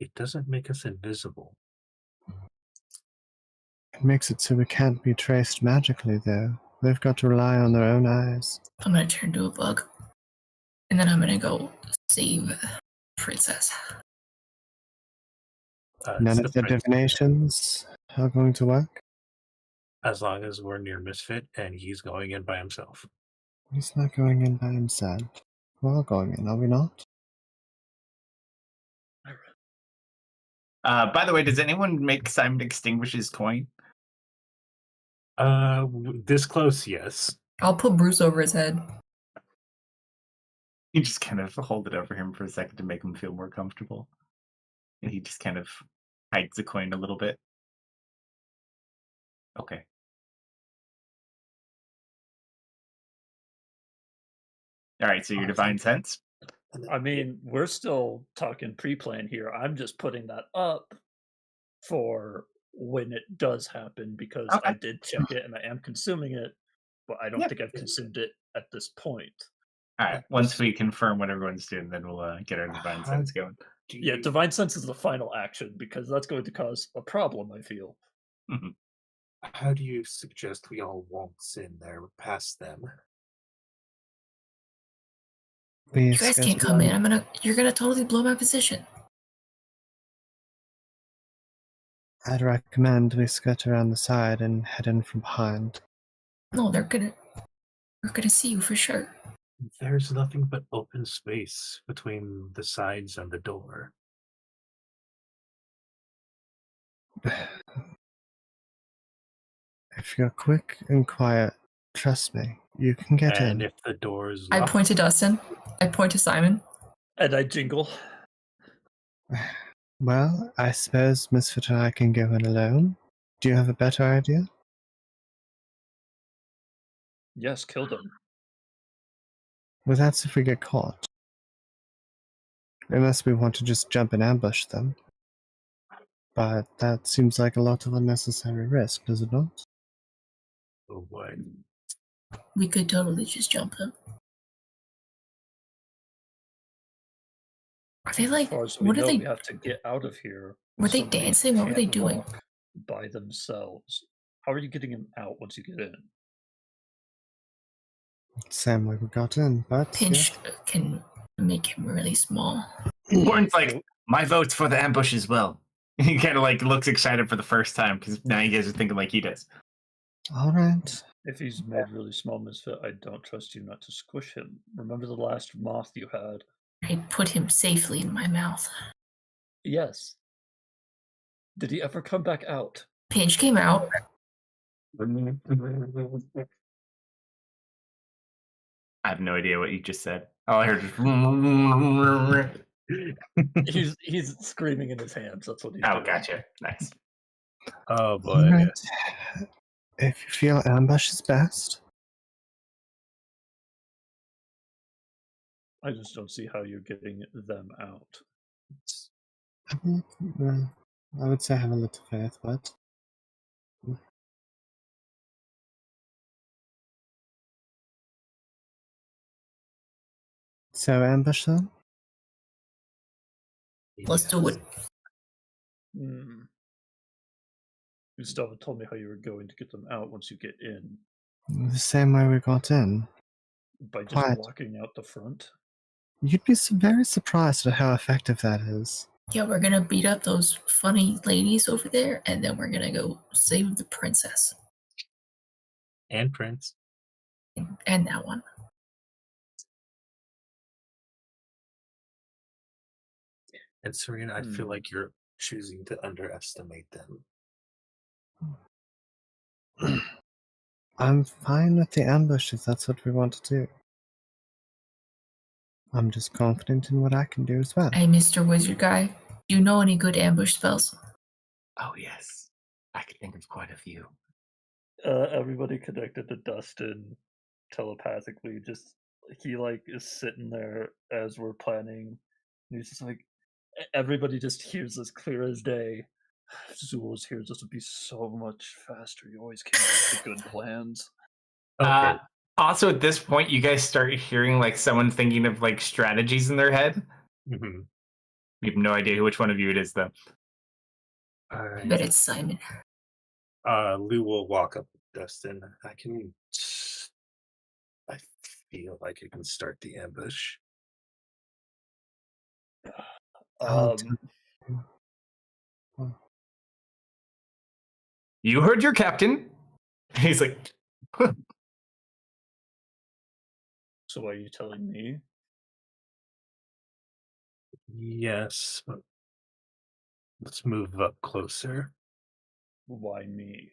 [SPEAKER 1] It doesn't make us invisible.
[SPEAKER 2] It makes it so we can't be traced magically, though. They've got to rely on their own eyes.
[SPEAKER 5] I'm gonna turn to a bug. And then I'm gonna go save Princess.
[SPEAKER 2] None
[SPEAKER 1] It's
[SPEAKER 2] of
[SPEAKER 1] the
[SPEAKER 2] their
[SPEAKER 1] prince.
[SPEAKER 2] divinations are going to work.
[SPEAKER 1] As long as we're near Misfit and he's going in by himself.
[SPEAKER 2] He's not going in by himself. We're all going in, are we not?
[SPEAKER 3] By the way, does anyone make Simon extinguish his coin?
[SPEAKER 1] This close, yes.
[SPEAKER 5] I'll put Bruce over his head.
[SPEAKER 3] You just kind of hold it over him for a second to make him feel more comfortable. And he just kind of hides the coin a little bit. Okay. All right, so your divine sense.
[SPEAKER 1] And
[SPEAKER 4] I mean, we're still talking pre-plan here. I'm just putting that up for when it does happen because I
[SPEAKER 3] Okay.
[SPEAKER 4] did check it and I am consuming it, but I don't
[SPEAKER 3] Yeah.
[SPEAKER 4] think I've consumed it at this point.
[SPEAKER 3] All
[SPEAKER 1] uh,
[SPEAKER 3] right. Once we confirm what everyone's doing, then we'll get our divine
[SPEAKER 1] how
[SPEAKER 3] sense going.
[SPEAKER 1] do
[SPEAKER 4] Yeah,
[SPEAKER 1] you
[SPEAKER 4] divine sense is the final action because that's going to cause a problem, I feel.
[SPEAKER 3] Mhm.
[SPEAKER 1] how do you suggest we all waltz in there past them?
[SPEAKER 2] We
[SPEAKER 5] You guys can't come in. You're gonna totally blow my position.
[SPEAKER 2] I'd recommend we skirt around the side and head in from behind.
[SPEAKER 5] No, we're gonna see you for sure.
[SPEAKER 1] There's nothing but open space between the sides and the door.
[SPEAKER 2] If you're quick and quiet, trust me, you can get
[SPEAKER 1] And
[SPEAKER 2] in.
[SPEAKER 1] if the door is
[SPEAKER 5] I
[SPEAKER 1] locked,
[SPEAKER 5] point to Dustin. I point to Simon.
[SPEAKER 4] And I jingle.
[SPEAKER 2] Well, I suppose Misfit and I can go in alone. Do you have a better idea?
[SPEAKER 4] Yes, kill them.
[SPEAKER 2] Well, that's if we get caught. Unless we want to just jump and ambush them. But that seems like a lot of unnecessary risk, does it not?
[SPEAKER 1] oh boy.
[SPEAKER 5] We could totally just jump them. Are they
[SPEAKER 4] As
[SPEAKER 5] like?
[SPEAKER 4] far as we
[SPEAKER 5] What are
[SPEAKER 4] know,
[SPEAKER 5] they?
[SPEAKER 4] we have to get out of here.
[SPEAKER 5] Were they
[SPEAKER 4] Somebody
[SPEAKER 5] dancing? What were they
[SPEAKER 4] can't
[SPEAKER 5] doing?
[SPEAKER 4] walk by themselves. How are you getting them out once you get in?
[SPEAKER 2] Same way we got in, but
[SPEAKER 5] Pinch can make him really small.
[SPEAKER 3] Warren's like, my vote's for the ambush as well. He kind of like looks excited for the first time because now you guys are thinking like he does.
[SPEAKER 2] all right.
[SPEAKER 4] If he's made really small, Misfit, I don't trust you not to squish him. Remember the last moth you had?
[SPEAKER 5] I put him safely in my mouth.
[SPEAKER 4] Yes. Did he ever come back out?
[SPEAKER 5] Pinch came out.
[SPEAKER 3] I have no idea what you just said. All I heard is.
[SPEAKER 4] He's screaming in his hands. That's what he's
[SPEAKER 3] Oh,
[SPEAKER 4] doing.
[SPEAKER 3] gotcha. Nice.
[SPEAKER 1] Oh
[SPEAKER 2] All
[SPEAKER 1] boy.
[SPEAKER 2] right. If you feel ambush is best,
[SPEAKER 4] I just don't see how you're getting them out.
[SPEAKER 2] I would say have a little faith, but so ambush them.
[SPEAKER 5] Let's do it.
[SPEAKER 4] Hmm. You still haven't told me how you were going to get them out once you get in.
[SPEAKER 2] The same way we got in.
[SPEAKER 4] By just
[SPEAKER 2] Quiet.
[SPEAKER 4] walking out the front?
[SPEAKER 2] You'd be very surprised at how effective that is.
[SPEAKER 5] Yeah, we're gonna beat up those funny ladies over there, and then we're gonna go save the princess
[SPEAKER 1] And Prince.
[SPEAKER 5] and that one.
[SPEAKER 1] And Serena, I feel like you're choosing to underestimate them.
[SPEAKER 2] I'm fine with the ambush if that's what we want to do. I'm just confident in what I can do as well.
[SPEAKER 5] Hey, Mr. Wizard Guy, do you know any good ambush spells?
[SPEAKER 3] Oh, yes. I could think of quite a few.
[SPEAKER 4] Everybody connected to Dustin telepathically. Just he like is sitting there as we're planning. And he's just like, everybody just hears this clear as day. If Zulus hears this would be so much faster. You always came up with the good plans.
[SPEAKER 1] Okay.
[SPEAKER 3] Also, at this point, you guys start hearing like someone thinking of like strategies in their head.
[SPEAKER 1] Mhm.
[SPEAKER 3] We have no idea which one of you it is, though.
[SPEAKER 1] All
[SPEAKER 5] I
[SPEAKER 1] right.
[SPEAKER 5] bet it's Simon.
[SPEAKER 1] Lou will walk up with Dustin. I feel like I can start the ambush.
[SPEAKER 2] I'll
[SPEAKER 4] Um,
[SPEAKER 3] You heard your captain. He's like,
[SPEAKER 4] so are you telling me?
[SPEAKER 1] Yes, but let's move up closer.
[SPEAKER 4] Why me?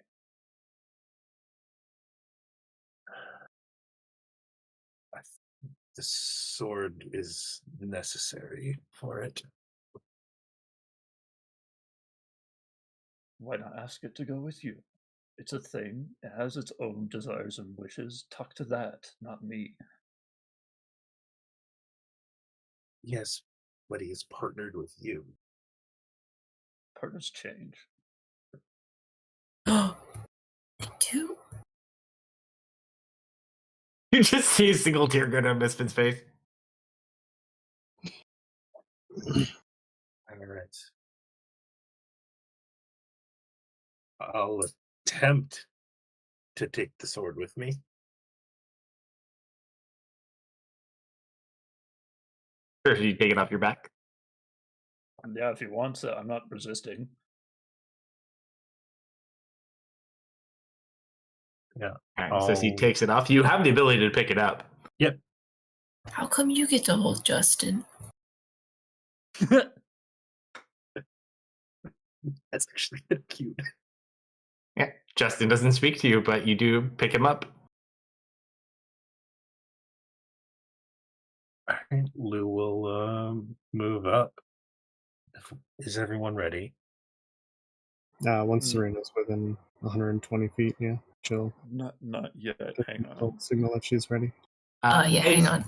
[SPEAKER 1] The sword is necessary for it.
[SPEAKER 4] Why not ask it to go with you? It's a thing. It has its own desires and wishes. Talk to that, not me.
[SPEAKER 1] Yes, but he is partnered with you.
[SPEAKER 4] Partners change.
[SPEAKER 5] Oh, they do.
[SPEAKER 3] You just see a single tear go down Misfit's face.
[SPEAKER 1] All right. I'll attempt to take the sword with me.
[SPEAKER 3] Or if you take it off your back.
[SPEAKER 4] Yeah, if he wants it, I'm not resisting.
[SPEAKER 1] Yeah.
[SPEAKER 3] All right, so as he
[SPEAKER 1] Oh.
[SPEAKER 3] takes it off, you have the ability to pick it up.
[SPEAKER 1] Yep.
[SPEAKER 5] How come you get to hold Justin?
[SPEAKER 1] That's actually kind of cute.
[SPEAKER 3] Yeah, Justin doesn't speak to you, but you do pick him up.
[SPEAKER 1] All right, Lou will move up. Is everyone ready?
[SPEAKER 2] Once
[SPEAKER 4] Mm.
[SPEAKER 2] Serena's within 120 feet, yeah, she'll
[SPEAKER 4] Not yet. Hang
[SPEAKER 2] she'll
[SPEAKER 4] on.
[SPEAKER 2] signal if she's ready.
[SPEAKER 5] Yeah, hang on.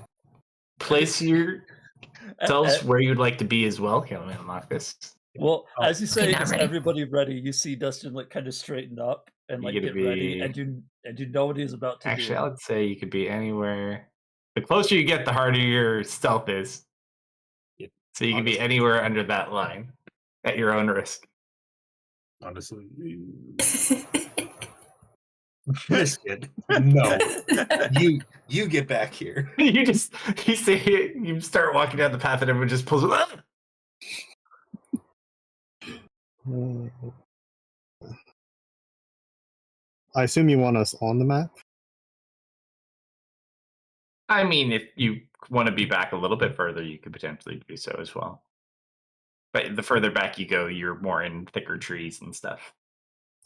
[SPEAKER 3] Place yourselves where you'd like to be as well. Here, let me unlock this.
[SPEAKER 4] Well,
[SPEAKER 1] Oh,
[SPEAKER 4] as you say,
[SPEAKER 5] okay, now
[SPEAKER 4] is
[SPEAKER 5] ready.
[SPEAKER 4] everybody ready? You see Dustin like kind of straighten up and
[SPEAKER 3] You
[SPEAKER 4] like
[SPEAKER 3] gotta
[SPEAKER 4] get ready,
[SPEAKER 3] be-
[SPEAKER 4] and you know what he's about to
[SPEAKER 3] Actually,
[SPEAKER 4] do.
[SPEAKER 3] I would say you could be anywhere. The closer you get, the harder your stealth is.
[SPEAKER 1] Yeah,
[SPEAKER 3] So you could be
[SPEAKER 1] honestly.
[SPEAKER 3] anywhere under that line at your own risk.
[SPEAKER 1] Honestly, Misfit. No, you get back here.
[SPEAKER 3] You start walking down the path and everyone just pulls.
[SPEAKER 2] I assume you want us on the map?
[SPEAKER 3] I mean, if you want to be back a little bit further, you could potentially do so as well. But the further back you go, you're more in thicker trees and stuff.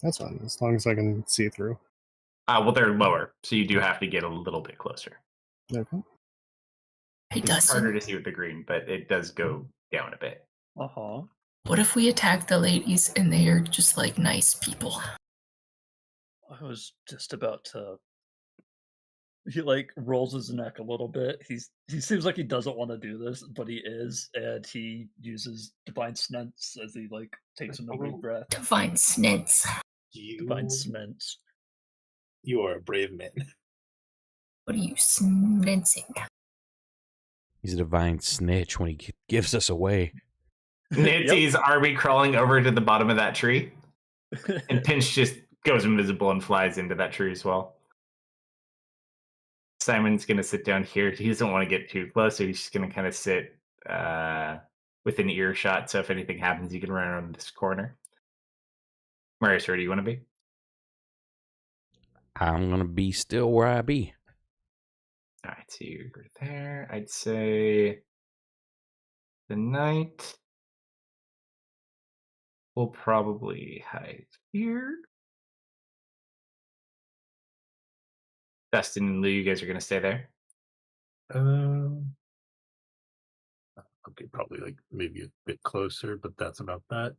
[SPEAKER 2] That's fine, as long as I can see through.
[SPEAKER 3] Well, they're lower, so you do have to get a little bit closer.
[SPEAKER 2] Okay.
[SPEAKER 5] Hey,
[SPEAKER 3] It's harder
[SPEAKER 5] Dustin,
[SPEAKER 3] to see with the green, but it does go down a bit.
[SPEAKER 4] Uh-huh.
[SPEAKER 5] what if we attack the ladies and they are just like nice people?
[SPEAKER 4] I was just about to. He like rolls his neck a little bit. He seems like he doesn't want to do this, but he is, and he uses divine sense as he like takes in a big breath.
[SPEAKER 5] Divine snits.
[SPEAKER 4] Divine
[SPEAKER 1] You,
[SPEAKER 4] sense.
[SPEAKER 1] you are a brave man.
[SPEAKER 5] What are you sensing?
[SPEAKER 6] He's a divine snitch when he gives us away.
[SPEAKER 3] Nancy's army crawling over to the bottom of that tree, and Pinch just goes invisible and flies into that tree as well. Simon's going to sit down here. He doesn't want to get too close, so he's just going to kind of sit within earshot. So if anything happens, you can run around this corner. Marius, where do you want to be?
[SPEAKER 6] I'm gonna be still where I be.
[SPEAKER 3] All right, so you're there. I'd say the knight will probably hide here. Dustin and Lou, you guys are going to stay there.
[SPEAKER 1] Okay, probably like maybe a bit closer, but that's about that.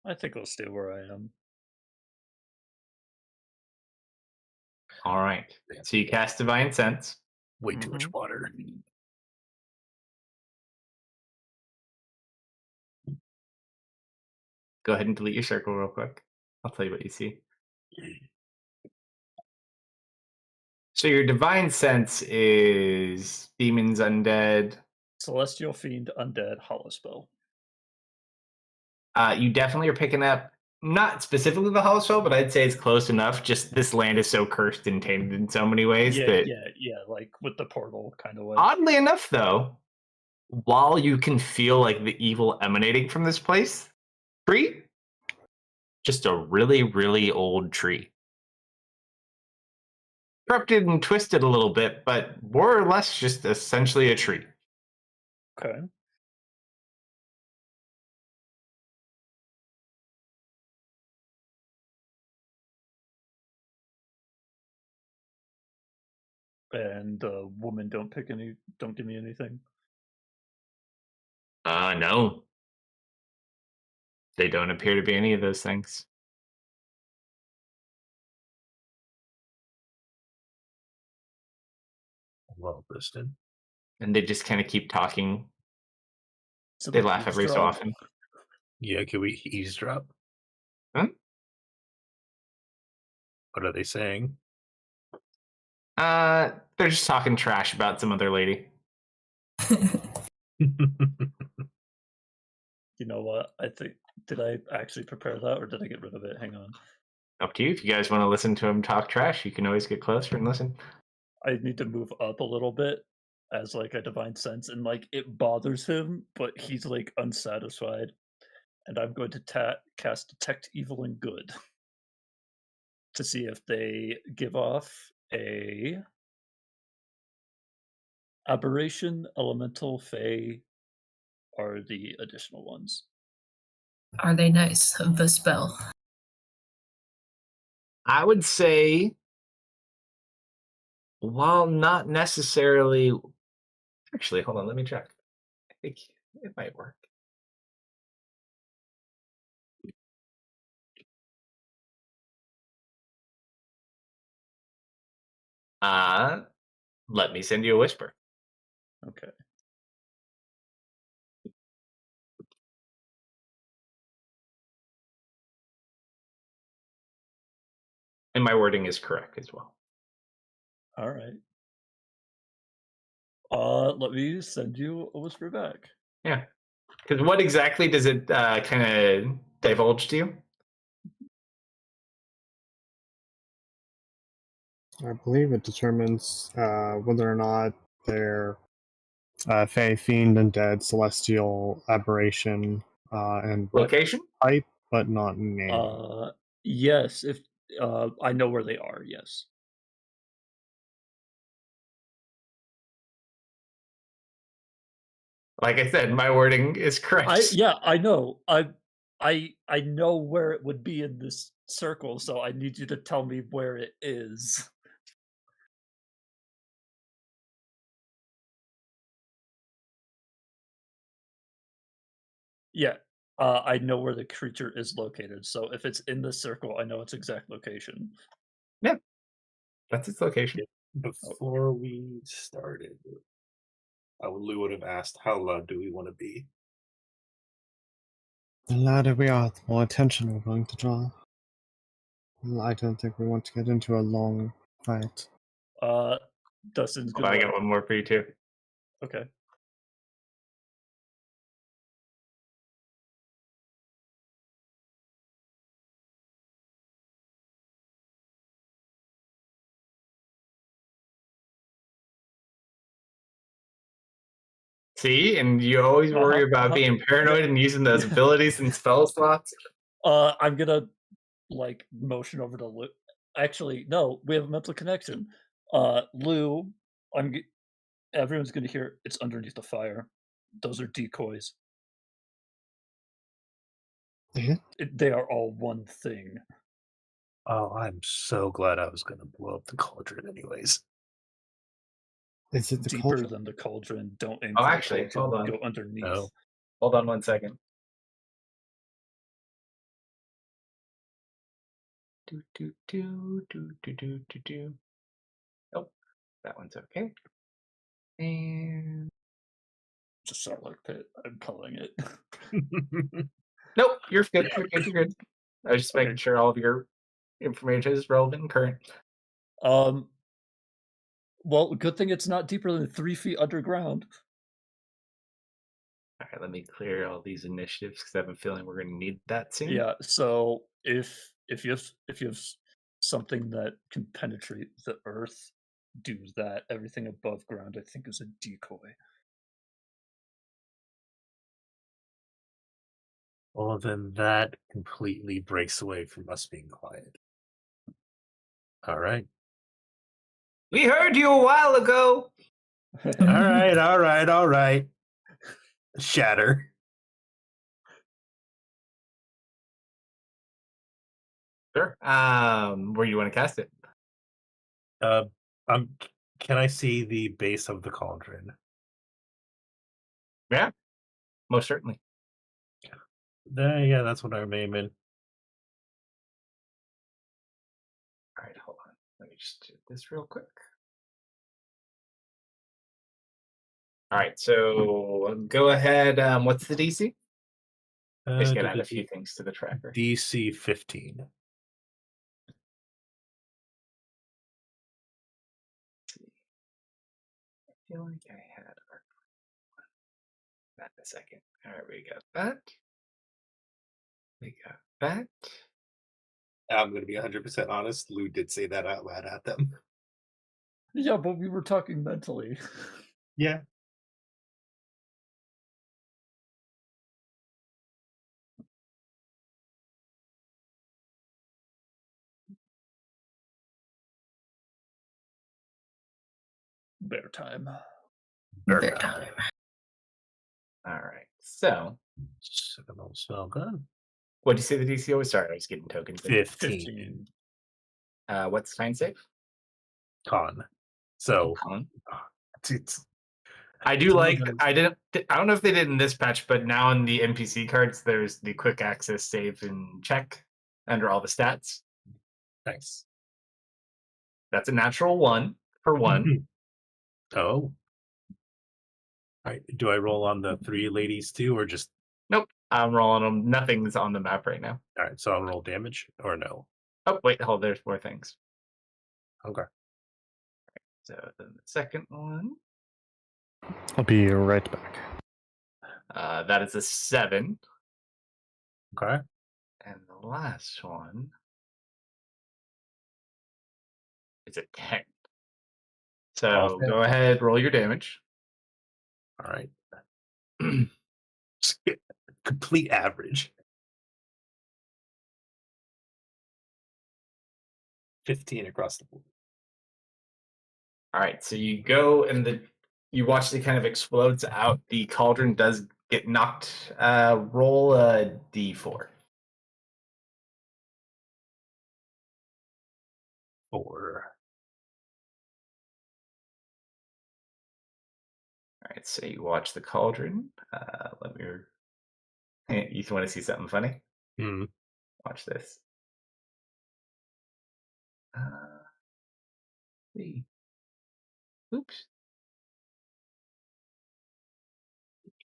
[SPEAKER 4] I think I'll stay where I am.
[SPEAKER 3] All right. So you cast Divine Sense.
[SPEAKER 1] Way too much water.
[SPEAKER 3] Go ahead and delete your circle real quick. I'll tell you what you see. So your Divine Sense is demons, undead.
[SPEAKER 4] Celestial fiend, undead, hollow spell.
[SPEAKER 3] You definitely are picking up, not specifically the hollow spell, but I'd say it's close enough. Just this land is so cursed and tainted in so many ways that
[SPEAKER 4] Yeah, like with the portal kind of way.
[SPEAKER 3] oddly enough, though, while you can feel like the evil emanating from this place, tree, just a really, really old tree. Corrupted and twisted a little bit, but more or less just essentially a tree.
[SPEAKER 4] Okay. And woman, don't give me anything.
[SPEAKER 3] No. They don't appear to be any of those things.
[SPEAKER 1] Well, Kristen.
[SPEAKER 3] and they just kind of keep talking.
[SPEAKER 4] So
[SPEAKER 3] They laugh every so
[SPEAKER 4] eavesdrop?
[SPEAKER 3] often.
[SPEAKER 1] Yeah, can we eavesdrop?
[SPEAKER 3] Huh?
[SPEAKER 1] What are they saying?
[SPEAKER 3] They're just talking trash about some other lady.
[SPEAKER 4] You know what? I think did I actually prepare that or did I get rid of it? Hang on.
[SPEAKER 3] Up to you. If you guys want to listen to him talk trash, you can always get closer and listen.
[SPEAKER 4] I need to move up a little bit as like a divine sense and like it bothers him, but he's like unsatisfied. And I'm going to cast detect evil and good to see if they give off a aberration, elemental, fey are the additional ones.
[SPEAKER 5] Are they nice? The spell.
[SPEAKER 3] I would say, while not necessarily. Actually, hold on. Let me check. I think it might work. Let me send you a whisper.
[SPEAKER 4] Okay.
[SPEAKER 3] And my wording is correct as well.
[SPEAKER 4] All right. Let me send you a whisper back.
[SPEAKER 3] Yeah. Because what exactly does it kind of divulge to you?
[SPEAKER 2] I believe it determines whether or not they're fey, fiend, undead, celestial, aberration, and
[SPEAKER 3] Location?
[SPEAKER 2] type, but not name.
[SPEAKER 4] Yes, if I know where they are, yes.
[SPEAKER 3] Like I said, my wording is correct.
[SPEAKER 4] I know. I know where it would be in this circle, so I need you to tell me where it is. Yeah. I know where the creature is located, so if it's in the circle, I know its exact location.
[SPEAKER 3] Yeah. That's its location.
[SPEAKER 1] Before we started, Lou would have asked, how loud do we want to be?
[SPEAKER 2] The louder we are, the more attention we're going to draw. I don't think we want to get into a long fight.
[SPEAKER 4] Dustin's
[SPEAKER 3] Hold on,
[SPEAKER 4] gonna
[SPEAKER 3] I got one more for you too.
[SPEAKER 4] Okay.
[SPEAKER 3] See, and you always worry about being paranoid and using those abilities and spell slots.
[SPEAKER 4] I'm gonna like motion over to Lou. Actually, no, we have a mental connection. Lou, everyone's gonna hear it's underneath the fire. Those are decoys.
[SPEAKER 2] Yeah?
[SPEAKER 4] They are all one thing.
[SPEAKER 1] Oh, I'm so glad I was going to blow up the cauldron anyways.
[SPEAKER 2] Is it the
[SPEAKER 4] Deeper
[SPEAKER 2] cauldron?
[SPEAKER 4] than the cauldron. Don't aim
[SPEAKER 3] Oh,
[SPEAKER 4] for
[SPEAKER 3] actually,
[SPEAKER 4] the cauldron.
[SPEAKER 3] hold on.
[SPEAKER 4] Go underneath.
[SPEAKER 1] No.
[SPEAKER 3] Hold on 1 second. Do. Oh, that one's okay. And
[SPEAKER 4] It's a Sarlacc pit. I'm calling it.
[SPEAKER 3] nope, you're good. You're good. You're good. I was just making
[SPEAKER 4] Okay.
[SPEAKER 3] sure all of your information is relevant and current.
[SPEAKER 4] Well, good thing it's not deeper than 3 feet underground.
[SPEAKER 3] All right, let me clear all these initiatives because I have a feeling we're going to need that soon.
[SPEAKER 4] Yeah. So if you have something that can penetrate the earth, do that. Everything above ground, I think, is a decoy.
[SPEAKER 1] Well, then that completely breaks away from us being quiet. All right.
[SPEAKER 3] We heard you a while ago.
[SPEAKER 1] All right, all right, all right. Shatter.
[SPEAKER 3] Sure. Where do you want to cast it?
[SPEAKER 1] Can I see the base of the cauldron?
[SPEAKER 3] Yeah, most certainly.
[SPEAKER 1] Yeah, that's what I'm aiming.
[SPEAKER 3] All right, hold on. Let me just do this real quick. All right, so go ahead. What's the DC? I just gotta add a few things to the tracker.
[SPEAKER 1] DC 15.
[SPEAKER 3] I feel like I had that in a second. All right, we got that. We got that.
[SPEAKER 1] I'm going to be 100% honest. Lou did say that out loud at them.
[SPEAKER 4] Yeah, but we were talking mentally.
[SPEAKER 1] Yeah.
[SPEAKER 4] Bear time.
[SPEAKER 5] Bear time.
[SPEAKER 3] All right, so
[SPEAKER 1] Signal smell good.
[SPEAKER 3] what did you say the DC was? Sorry, I was getting tokens.
[SPEAKER 1] 15.
[SPEAKER 3] What's time save?
[SPEAKER 1] Con. So,
[SPEAKER 3] Con.
[SPEAKER 1] it's
[SPEAKER 3] I do
[SPEAKER 1] some of
[SPEAKER 3] like.
[SPEAKER 1] those-
[SPEAKER 3] I don't know if they did in this patch, but now in the NPC cards, there's the quick access save and check under all the stats.
[SPEAKER 1] Nice.
[SPEAKER 3] That's a natural 1 for 1.
[SPEAKER 1] Oh. All right. Do I roll on the 3 ladies too, or just?
[SPEAKER 3] Nope, I'm rolling them. Nothing's on the map right now.
[SPEAKER 1] All right. So I'll roll damage or no?
[SPEAKER 3] Oh wait, hold. There's more things.
[SPEAKER 1] Okay.
[SPEAKER 3] So then the second one,
[SPEAKER 2] I'll be right back.
[SPEAKER 3] that is a 7,
[SPEAKER 1] Okay.
[SPEAKER 3] and the last one is a 10. So
[SPEAKER 1] Okay.
[SPEAKER 3] go ahead, roll your damage.
[SPEAKER 1] All right. Complete average. 15 across the board.
[SPEAKER 3] All right, so you go and you watch it kind of explodes out. The cauldron does get knocked. Roll a d4.
[SPEAKER 1] 4.
[SPEAKER 3] All right, so you watch the cauldron. Let me. You want to see something funny?
[SPEAKER 1] Hmm.
[SPEAKER 3] Watch this. See. Oops.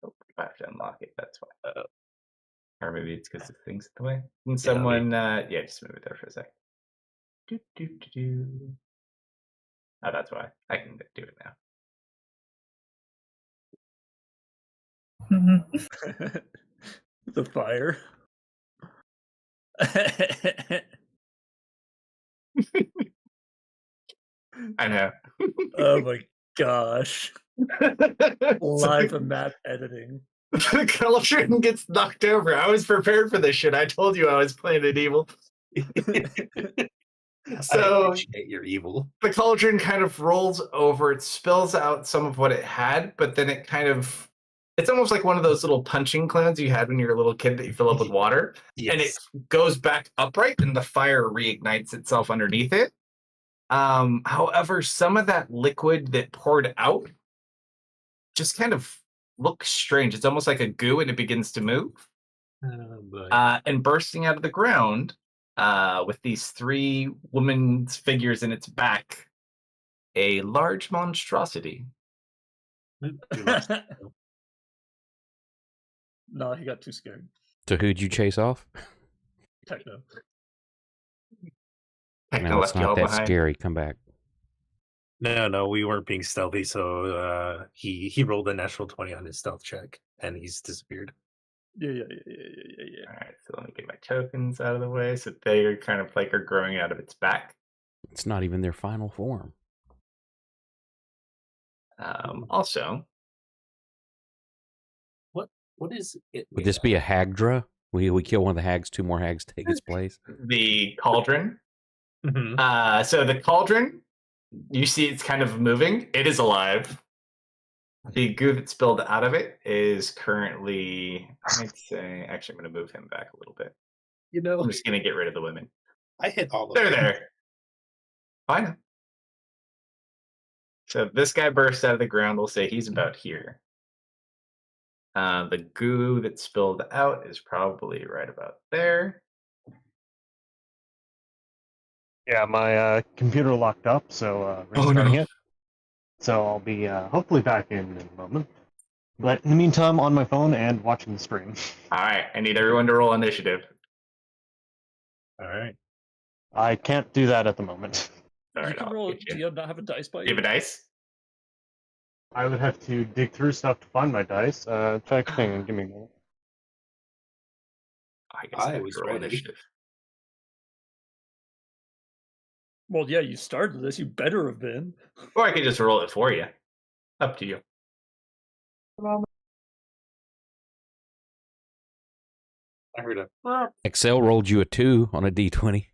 [SPEAKER 3] Oh, I have to unlock it. That's why. Or maybe it's because the thing's in the way. And someone, yeah, just move it there for a sec. Do, do, do, do. Oh, that's why. I can do it now.
[SPEAKER 4] The fire.
[SPEAKER 3] I know.
[SPEAKER 4] Oh my gosh. Live
[SPEAKER 3] So
[SPEAKER 4] map editing.
[SPEAKER 3] the cauldron gets knocked over. I was prepared for this shit. I told you I was playing it evil.
[SPEAKER 1] I
[SPEAKER 3] So
[SPEAKER 1] appreciate your evil.
[SPEAKER 3] the cauldron kind of rolls over. It spills out some of what it had, but then it kind of. It's almost like one of those little punching clouds you had when you were a little kid that you fill up with water.
[SPEAKER 1] Yes.
[SPEAKER 3] And it goes back upright and the fire reignites itself underneath it. However, some of that liquid that poured out just kind of looks strange. It's almost like a goo and it begins to move.
[SPEAKER 1] Oh, boy.
[SPEAKER 3] And bursting out of the ground with these 3 women's figures in its back, a large monstrosity.
[SPEAKER 1] Too much.
[SPEAKER 4] No, he got too scared.
[SPEAKER 6] So who'd you chase off?
[SPEAKER 4] Techno.
[SPEAKER 3] Techno
[SPEAKER 6] No, it's
[SPEAKER 3] left you all
[SPEAKER 6] not that
[SPEAKER 3] behind.
[SPEAKER 6] scary. Come back.
[SPEAKER 1] No, we weren't being stealthy, so he rolled a natural 20 on his stealth check, and he's disappeared.
[SPEAKER 4] Yeah.
[SPEAKER 3] All right, so let me get my tokens out of the way. So they are kind of like are growing out of its back.
[SPEAKER 6] It's not even their final form.
[SPEAKER 3] Also,
[SPEAKER 1] What is it?
[SPEAKER 6] Would this be a Hagdra? We kill one of the hags, 2 more hags take its place.
[SPEAKER 3] the cauldron.
[SPEAKER 1] Mhm.
[SPEAKER 3] So the cauldron, you see it's kind of moving. It is alive. The goo that spilled out of it is currently, I'd say, actually, I'm going to move him back a little bit.
[SPEAKER 1] You know,
[SPEAKER 3] I'm just going to get rid of the women.
[SPEAKER 1] I hit all of
[SPEAKER 3] They're
[SPEAKER 1] them.
[SPEAKER 3] there. I know. So this guy burst out of the ground. We'll say he's about here. The goo that spilled out is probably right about there.
[SPEAKER 2] Yeah, my computer locked up, so
[SPEAKER 3] Oh,
[SPEAKER 2] restarting
[SPEAKER 3] no.
[SPEAKER 2] it. So I'll be hopefully back in a moment. But in the meantime, on my phone and watching the stream.
[SPEAKER 3] All right, I need everyone to roll initiative.
[SPEAKER 1] All right.
[SPEAKER 2] I can't do that at the moment.
[SPEAKER 3] All
[SPEAKER 4] You
[SPEAKER 3] right,
[SPEAKER 4] can
[SPEAKER 3] I'll
[SPEAKER 4] roll.
[SPEAKER 3] get
[SPEAKER 4] Do
[SPEAKER 3] you.
[SPEAKER 4] you not have a dice by
[SPEAKER 3] Do you
[SPEAKER 4] you?
[SPEAKER 3] have a dice?
[SPEAKER 2] I would have to dig through stuff to find my dice. Check thing and give me a minute.
[SPEAKER 3] I guess I
[SPEAKER 1] I
[SPEAKER 3] have
[SPEAKER 1] was
[SPEAKER 3] to roll
[SPEAKER 1] ready.
[SPEAKER 3] initiative.
[SPEAKER 4] Well, yeah, you started this. You better have been.
[SPEAKER 3] Or I could just roll it for you. Up to you.
[SPEAKER 1] I heard a.
[SPEAKER 6] Excel rolled you a 2 on a d20.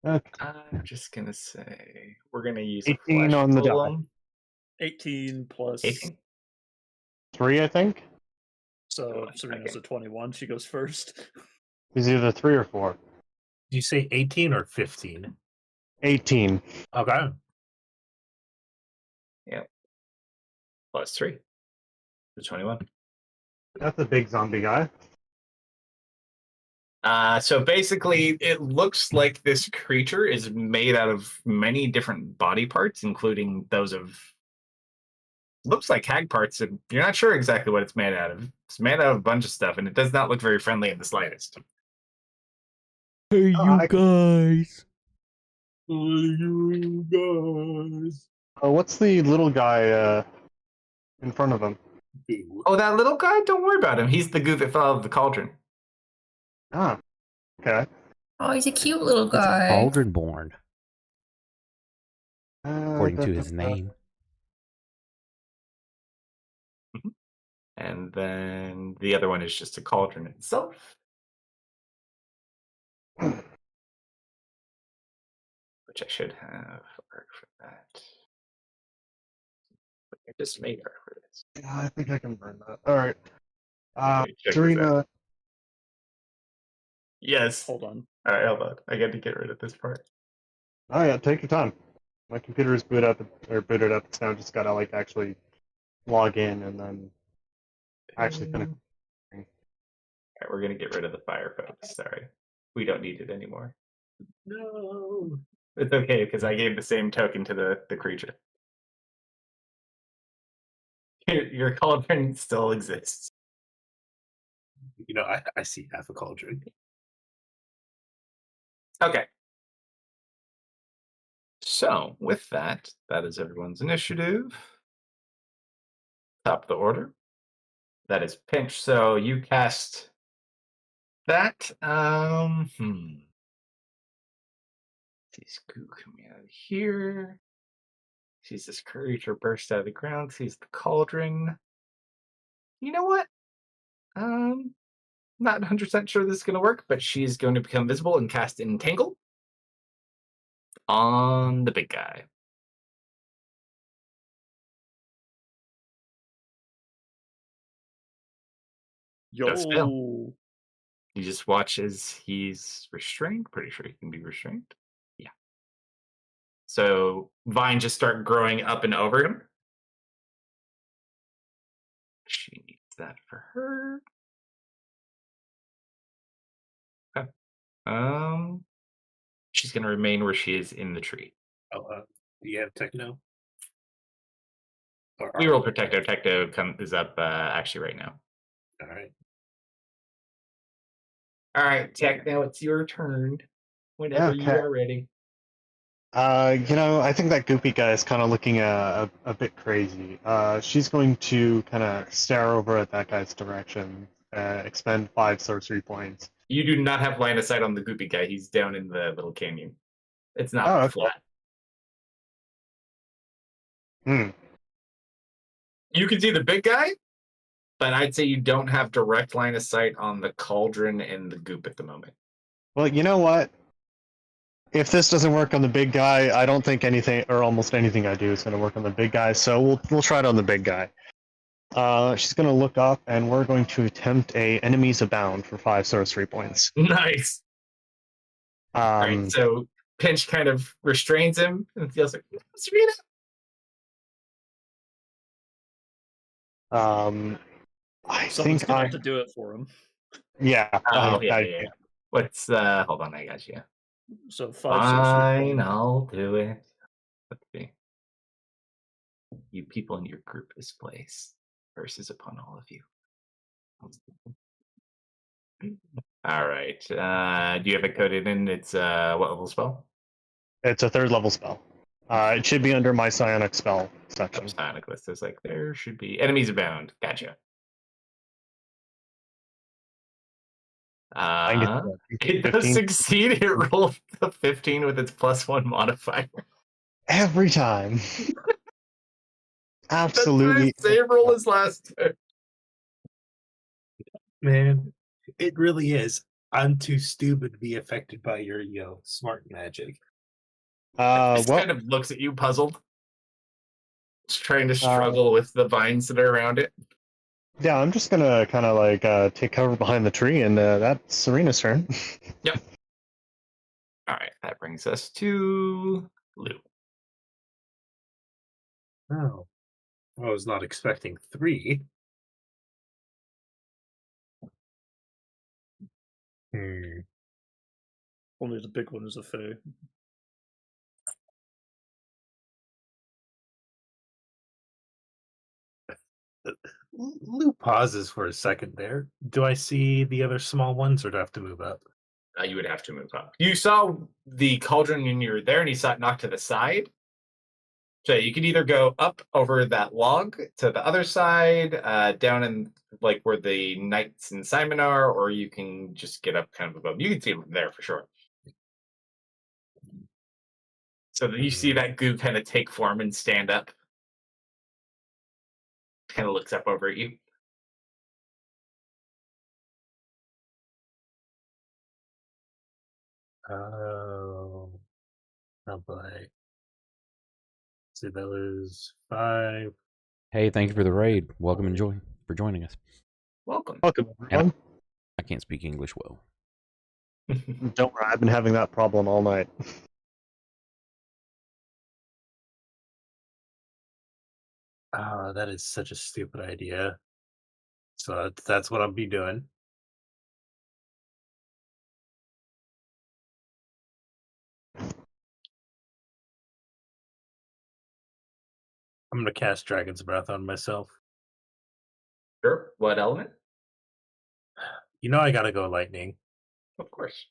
[SPEAKER 2] Okay.
[SPEAKER 3] I'm just gonna say we're gonna use a
[SPEAKER 2] 18
[SPEAKER 3] flesh
[SPEAKER 2] on the die.
[SPEAKER 3] golem.
[SPEAKER 4] 18 plus.
[SPEAKER 3] 18.
[SPEAKER 2] 3, I think.
[SPEAKER 4] So
[SPEAKER 3] Oh,
[SPEAKER 4] Serena's
[SPEAKER 3] okay.
[SPEAKER 4] a 21. She goes first.
[SPEAKER 2] Is either 3 or 4.
[SPEAKER 1] Did you say 18 or 15?
[SPEAKER 2] 18.
[SPEAKER 1] Okay.
[SPEAKER 3] Plus 3. So 21.
[SPEAKER 2] That's a big zombie guy.
[SPEAKER 3] So basically, it looks like this creature is made out of many different body parts, including those of. Looks like hag parts, and you're not sure exactly what it's made out of. It's made out of a bunch of stuff, and it does not look very friendly in the slightest.
[SPEAKER 6] Hey,
[SPEAKER 2] you
[SPEAKER 6] guys.
[SPEAKER 1] You guys.
[SPEAKER 2] What's the little guy in front of him?
[SPEAKER 1] Boo.
[SPEAKER 3] Oh, that little guy? Don't worry about him. He's the goo that fell out of the cauldron.
[SPEAKER 2] Ah, okay.
[SPEAKER 5] Oh, he's a cute little
[SPEAKER 6] It's
[SPEAKER 5] guy.
[SPEAKER 6] cauldron born, according to
[SPEAKER 2] Da,
[SPEAKER 6] his
[SPEAKER 2] da,
[SPEAKER 6] name.
[SPEAKER 3] And then the other one is just a cauldron itself. Which I should have art for that. I just made art for this.
[SPEAKER 2] Yeah, I think I can burn that. All right.
[SPEAKER 3] Let me check this out.
[SPEAKER 2] Serena.
[SPEAKER 3] Yes.
[SPEAKER 4] Hold on.
[SPEAKER 3] All right, hold on. I got to get rid of this part.
[SPEAKER 2] Oh yeah, take your time. My computer is booted up. It's now just gotta like actually log in and then actually connect.
[SPEAKER 3] All right, we're gonna get rid of the fire, folks. Sorry, we don't need it anymore.
[SPEAKER 1] No.
[SPEAKER 3] It's okay because I gave the same token to the creature. Your cauldron still exists.
[SPEAKER 1] You know, I see half a cauldron.
[SPEAKER 3] Okay. So with that, that is everyone's initiative. Top of the order. That is Pinch. So you cast that. Sees goo coming out of here. Sees this creature burst out of the ground. Sees the cauldron. You know what? Not 100% sure this is going to work, but she's going to become visible and cast Entangle on the big guy. Does fail.
[SPEAKER 4] Yo.
[SPEAKER 3] You just watch as he's restrained. Pretty sure he can be restrained. Yeah. So vines just start growing up and over him. She needs that for her. Okay. She's going to remain where she is in the tree.
[SPEAKER 1] Oh, do you have techno? Or
[SPEAKER 3] We roll Protecto. Tecto is up actually right now.
[SPEAKER 1] All right.
[SPEAKER 3] All right, Techno, it's your turn. Whenever you are ready.
[SPEAKER 2] I think that goopy guy is kind of looking a bit crazy. She's going to kind of stare over at that guy's direction, expend 5 sorcery points.
[SPEAKER 3] You do not have line of sight on the goopy guy. He's down in the little canyon. It's not flat. You can see the big guy, but I'd say you don't have direct line of sight on the cauldron and the goop at the moment.
[SPEAKER 2] Well, you know what? If this doesn't work on the big guy, I don't think anything or almost anything I do is going to work on the big guy. So we'll try it on the big guy. She's going to look up, and we're going to attempt a enemies abound for 5 sorcery points.
[SPEAKER 3] Nice. All right, so Pinch kind of restrains him and feels like, Serena.
[SPEAKER 2] I
[SPEAKER 4] Someone's
[SPEAKER 2] think
[SPEAKER 4] gonna have to do it for him.
[SPEAKER 2] Yeah.
[SPEAKER 3] Oh, yeah. What's hold on, I got you.
[SPEAKER 4] So 5/6 with
[SPEAKER 3] Fine,
[SPEAKER 4] one.
[SPEAKER 3] I'll do it. Let's see. You people in your group displays versus upon all of you. All right. Do you have it coded in? It's what level spell?
[SPEAKER 2] It's a 3rd level spell. It should be under my psionic spell
[SPEAKER 3] Oh,
[SPEAKER 2] section.
[SPEAKER 3] Sonic list is like there should be enemies abound. Gotcha.
[SPEAKER 2] I can get
[SPEAKER 3] Uh,
[SPEAKER 2] that.
[SPEAKER 3] it does
[SPEAKER 2] 15
[SPEAKER 3] succeed. It rolled a 15 with its +1 modifier.
[SPEAKER 2] every time.
[SPEAKER 3] That's what his
[SPEAKER 2] Absolutely.
[SPEAKER 3] save roll is last turn.
[SPEAKER 1] Man, it really is. I'm too stupid to be affected by your smart magic.
[SPEAKER 3] This
[SPEAKER 2] Well,
[SPEAKER 3] kind of looks at you puzzled. Just trying to
[SPEAKER 2] uh,
[SPEAKER 3] struggle with the vines that are around it.
[SPEAKER 2] yeah, I'm just gonna kind of like take cover behind the tree, and that's Serena's turn.
[SPEAKER 3] Yep. All right, that brings us to Lou.
[SPEAKER 1] Oh, I was not expecting 3. Hmm.
[SPEAKER 4] Only the big one is a Fae.
[SPEAKER 1] Lou pauses for a second there. Do I see the other small ones, or do I have to move up?
[SPEAKER 3] You would have to move up. You saw the cauldron when you were there, and you saw it knocked to the side. So you could either go up over that log to the other side, down in like where the knights and Simon are, or you can just get up kind of above. You can see them from there for sure. So then you see that goo kind of take form and stand up. Kind of looks up over at you.
[SPEAKER 1] Oh, oh boy. So that was 5.
[SPEAKER 6] Hey, thank you for the raid. Welcome and for joining us.
[SPEAKER 3] Welcome.
[SPEAKER 2] Welcome,
[SPEAKER 6] And
[SPEAKER 2] everyone.
[SPEAKER 6] I can't speak English well.
[SPEAKER 2] Don't worry, I've been having that problem all night.
[SPEAKER 1] That is such a stupid idea. So that's what I'll be doing. I'm gonna cast Dragon's Breath on myself.
[SPEAKER 3] Sure. What element?
[SPEAKER 1] I gotta go lightning.
[SPEAKER 3] Of course.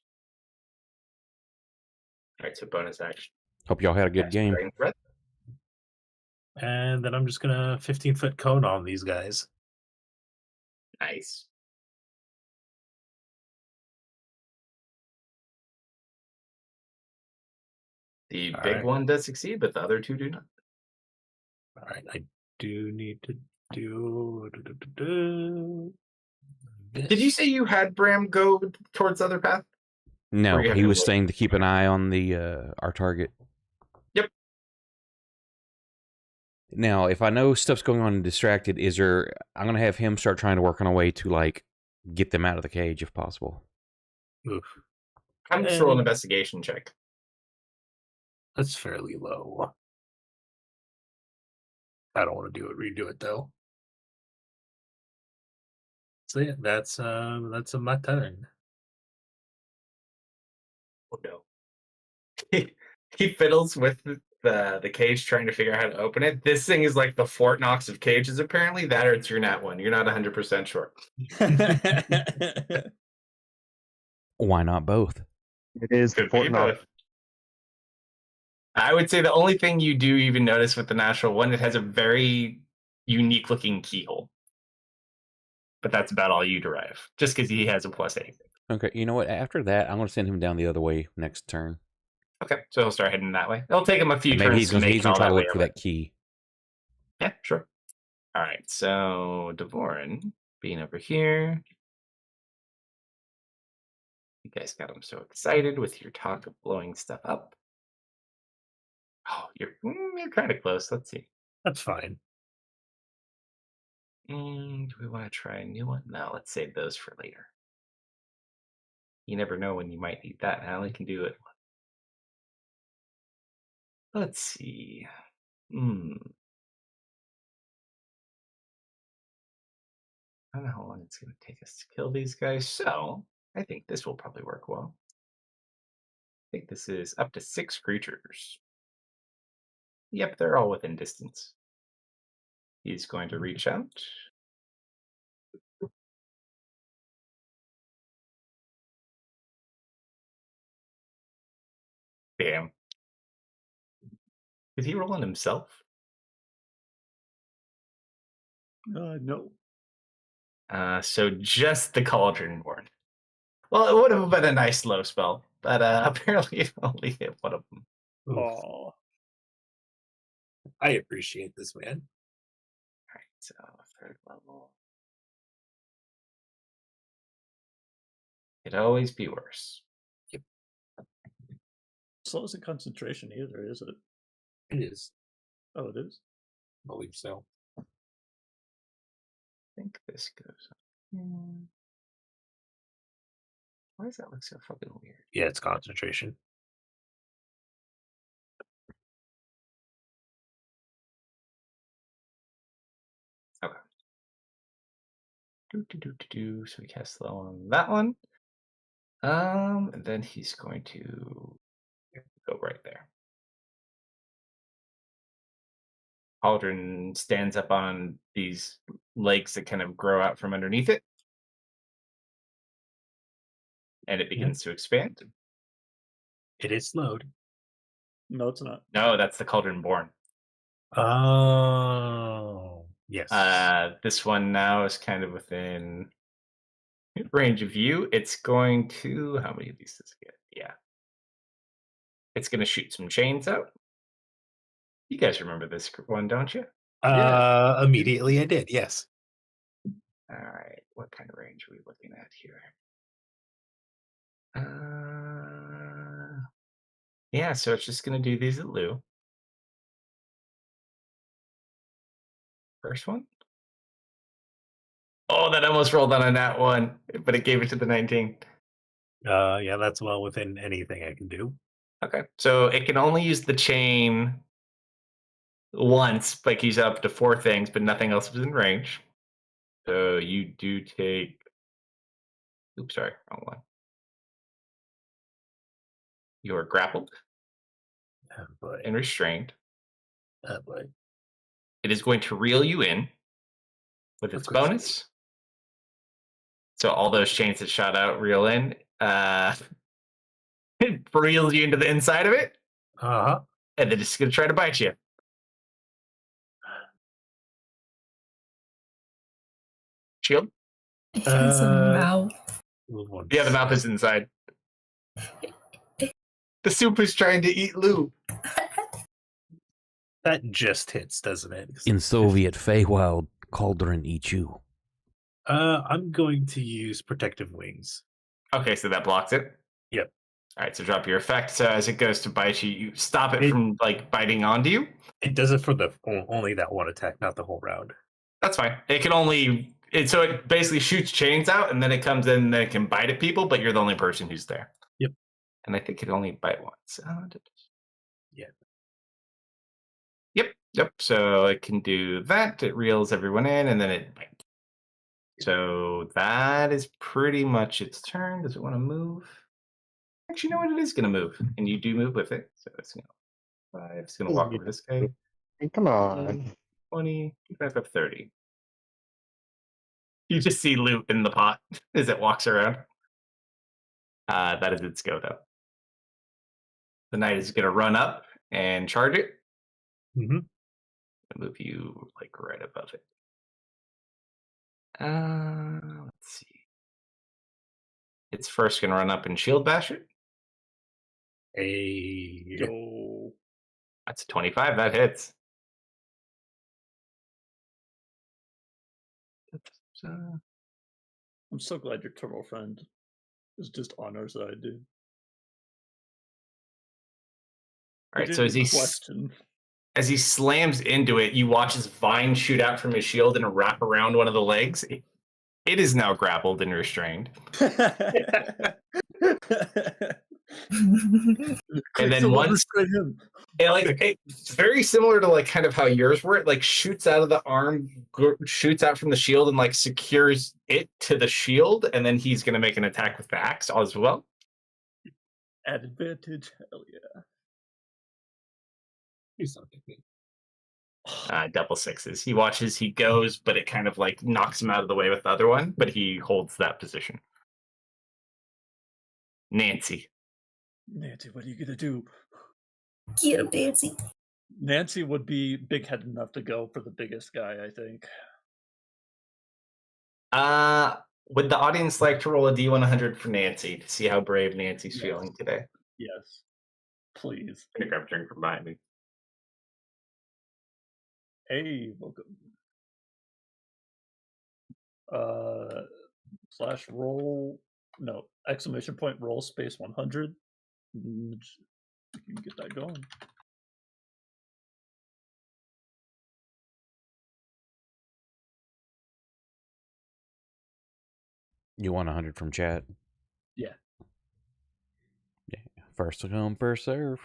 [SPEAKER 3] All right, so bonus action.
[SPEAKER 6] Hope y'all had a good
[SPEAKER 3] Cast
[SPEAKER 6] game.
[SPEAKER 3] Dragon's Breath.
[SPEAKER 1] And then I'm just gonna 15-foot cone on these guys.
[SPEAKER 3] Nice. The
[SPEAKER 1] All
[SPEAKER 3] big
[SPEAKER 1] right.
[SPEAKER 3] one does succeed, but the other two do not.
[SPEAKER 1] All right, I do need to do.
[SPEAKER 3] Did you say you had Bram go towards the other path?
[SPEAKER 6] No,
[SPEAKER 3] you have
[SPEAKER 6] he
[SPEAKER 3] him
[SPEAKER 6] was
[SPEAKER 3] look?
[SPEAKER 6] saying to keep an eye on the our target.
[SPEAKER 3] Yep.
[SPEAKER 6] Now, if I know stuff's going on and distracted, I'm gonna have him start trying to work on a way to like get them out of the cage if possible.
[SPEAKER 1] Oof.
[SPEAKER 3] I'm just roll an investigation check.
[SPEAKER 1] That's fairly low. I don't want to redo it though. So yeah, that's my turn.
[SPEAKER 3] Oh no. He fiddles with the cage trying to figure out how to open it. This thing is like the Fort Knox of cages, apparently. That or it's your nat one. You're not 100% sure.
[SPEAKER 6] Why not both?
[SPEAKER 2] It is the
[SPEAKER 3] Could be
[SPEAKER 2] Fort Knox.
[SPEAKER 3] both. I would say the only thing you do even notice with the natural one, it has a very unique looking keyhole. But that's about all you derive, just because he has a +8.
[SPEAKER 6] Okay, you know what? After that, I'm gonna send him down the other way next turn.
[SPEAKER 3] Okay, so he'll start heading that way. It'll take him a few
[SPEAKER 6] And maybe
[SPEAKER 3] turns
[SPEAKER 6] he's
[SPEAKER 3] to make
[SPEAKER 6] gonna
[SPEAKER 3] all
[SPEAKER 6] try
[SPEAKER 3] that
[SPEAKER 6] to
[SPEAKER 3] way
[SPEAKER 6] look for
[SPEAKER 3] over.
[SPEAKER 6] that key.
[SPEAKER 3] Yeah, sure. All right, so Devorin being over here. You guys got him so excited with your talk of blowing stuff up. Oh, you're kind of close. Let's see.
[SPEAKER 1] That's fine.
[SPEAKER 3] Do we want to try a new one? No, let's save those for later. You never know when you might need that. Allie can do it. Let's see. I don't know how long it's going to take us to kill these guys, so I think this will probably work well. think this is up to 6 creatures. Yep, they're all within distance. He's going to reach out. Damn. Did he roll on himself?
[SPEAKER 4] No.
[SPEAKER 3] So just the Cauldron Born. Well, it would have been a nice slow spell, but apparently it only hit one of them.
[SPEAKER 1] Oof.
[SPEAKER 4] Oh,
[SPEAKER 1] I appreciate this, man.
[SPEAKER 3] Alright, so 3rd level. It'd always be worse.
[SPEAKER 4] slow isn't concentration either, is it?
[SPEAKER 1] It is.
[SPEAKER 4] Oh, it is.
[SPEAKER 1] I believe so.
[SPEAKER 3] I think this goes on. Why does that look so fucking weird?
[SPEAKER 1] Yeah, it's concentration.
[SPEAKER 3] So we cast slow on that one. And then he's going to go right there. Cauldron stands up on these legs that kind of grow out from underneath it. And it begins to expand.
[SPEAKER 1] It is slowed.
[SPEAKER 4] No, it's not.
[SPEAKER 3] No, that's the Cauldron Born.
[SPEAKER 1] Oh, yes.
[SPEAKER 3] This one now is kind of within range of view. It's going to, how many of these does it get? Yeah. It's going to shoot some chains out. You guys remember this one, don't you?
[SPEAKER 1] Immediately I did, yes.
[SPEAKER 3] All right. What kind of range are we looking at here? Yeah, so it's just going to do these at Lou. First one. Oh, that almost rolled on a nat 1, but it gave it to the 19.
[SPEAKER 1] Yeah, that's well within anything I can do.
[SPEAKER 3] Okay, so it can only use the chain once, like he's up to 4 things, but nothing else is in range. So you do take. Oops, sorry, wrong one. You are grappled
[SPEAKER 1] Oh boy.
[SPEAKER 3] and restrained.
[SPEAKER 1] Oh boy.
[SPEAKER 3] It is going to reel you in with its
[SPEAKER 1] Of course it
[SPEAKER 3] bonus. So all those chains that shot out reel in. It reels you into the inside of it,
[SPEAKER 1] Uh-huh.
[SPEAKER 3] and then it's going to try to bite you. Shield?
[SPEAKER 5] It has a mouth.
[SPEAKER 3] Yeah, the mouth is inside. The soup is trying to eat Lou.
[SPEAKER 1] That just hits, doesn't it?
[SPEAKER 6] In Soviet Feywild, Cauldron eat you.
[SPEAKER 1] I'm going to use Protective Wings.
[SPEAKER 3] Okay, so that blocks it?
[SPEAKER 1] Yep.
[SPEAKER 3] All right, so drop your effect. So as it goes to bite you, you stop it from like biting onto you.
[SPEAKER 1] It does it for the only that one attack, not the whole round.
[SPEAKER 3] That's fine. It can only so it basically shoots chains out, and then it comes in, and then it can bite at people, but you're the only person who's there.
[SPEAKER 1] Yep.
[SPEAKER 3] And I think it only bite once.
[SPEAKER 1] Yeah.
[SPEAKER 3] Yep. So it can do that. It reels everyone in, and then it bites. So that is pretty much its turn. Does it want to move? Actually, you know what? It is going to move, and you do move with it. So it's 5. It's going to walk over this guy.
[SPEAKER 2] Come on.
[SPEAKER 3] 20, 25, 30. You just see loot in the pot as it walks around. That is its go, though. The knight is going to run up and charge it.
[SPEAKER 1] Mm-hmm.
[SPEAKER 3] Move you like right above it. Let's see. It's first going to run up and shield bash it.
[SPEAKER 4] Yo.
[SPEAKER 3] That's a 25. That hits.
[SPEAKER 4] I'm so glad your turtle friend is just on our side, dude.
[SPEAKER 3] All right, so as he slams into it, you watch his vine shoot out from his shield and wrap around one of the legs. It is now grappled and restrained. And then once it's very similar to like kind of how yours were. It like shoots out of the arm, shoots out from the shield, and like secures it to the shield, and then he's going to make an attack with the axe as well.
[SPEAKER 4] At advantage, hell yeah.
[SPEAKER 1] He's not picking.
[SPEAKER 3] Double sixes. He watches, he goes, but it kind of like knocks him out of the way with the other one, but he holds that position. Nancy.
[SPEAKER 4] Nancy, what are you gonna do?
[SPEAKER 5] Get him, Nancy.
[SPEAKER 4] Nancy would be big-headed enough to go for the biggest guy, I think.
[SPEAKER 3] Would the audience like to roll a D100 for Nancy to see how brave Nancy's
[SPEAKER 4] Yes.
[SPEAKER 3] feeling today?
[SPEAKER 4] Yes. Please.
[SPEAKER 3] I'm gonna grab a drink from behind me.
[SPEAKER 4] Hey, welcome. Slash roll. No, exclamation point roll space 100. You can get that going.
[SPEAKER 6] You want 100 from chat?
[SPEAKER 4] Yeah.
[SPEAKER 6] Yeah. First to come, first serve.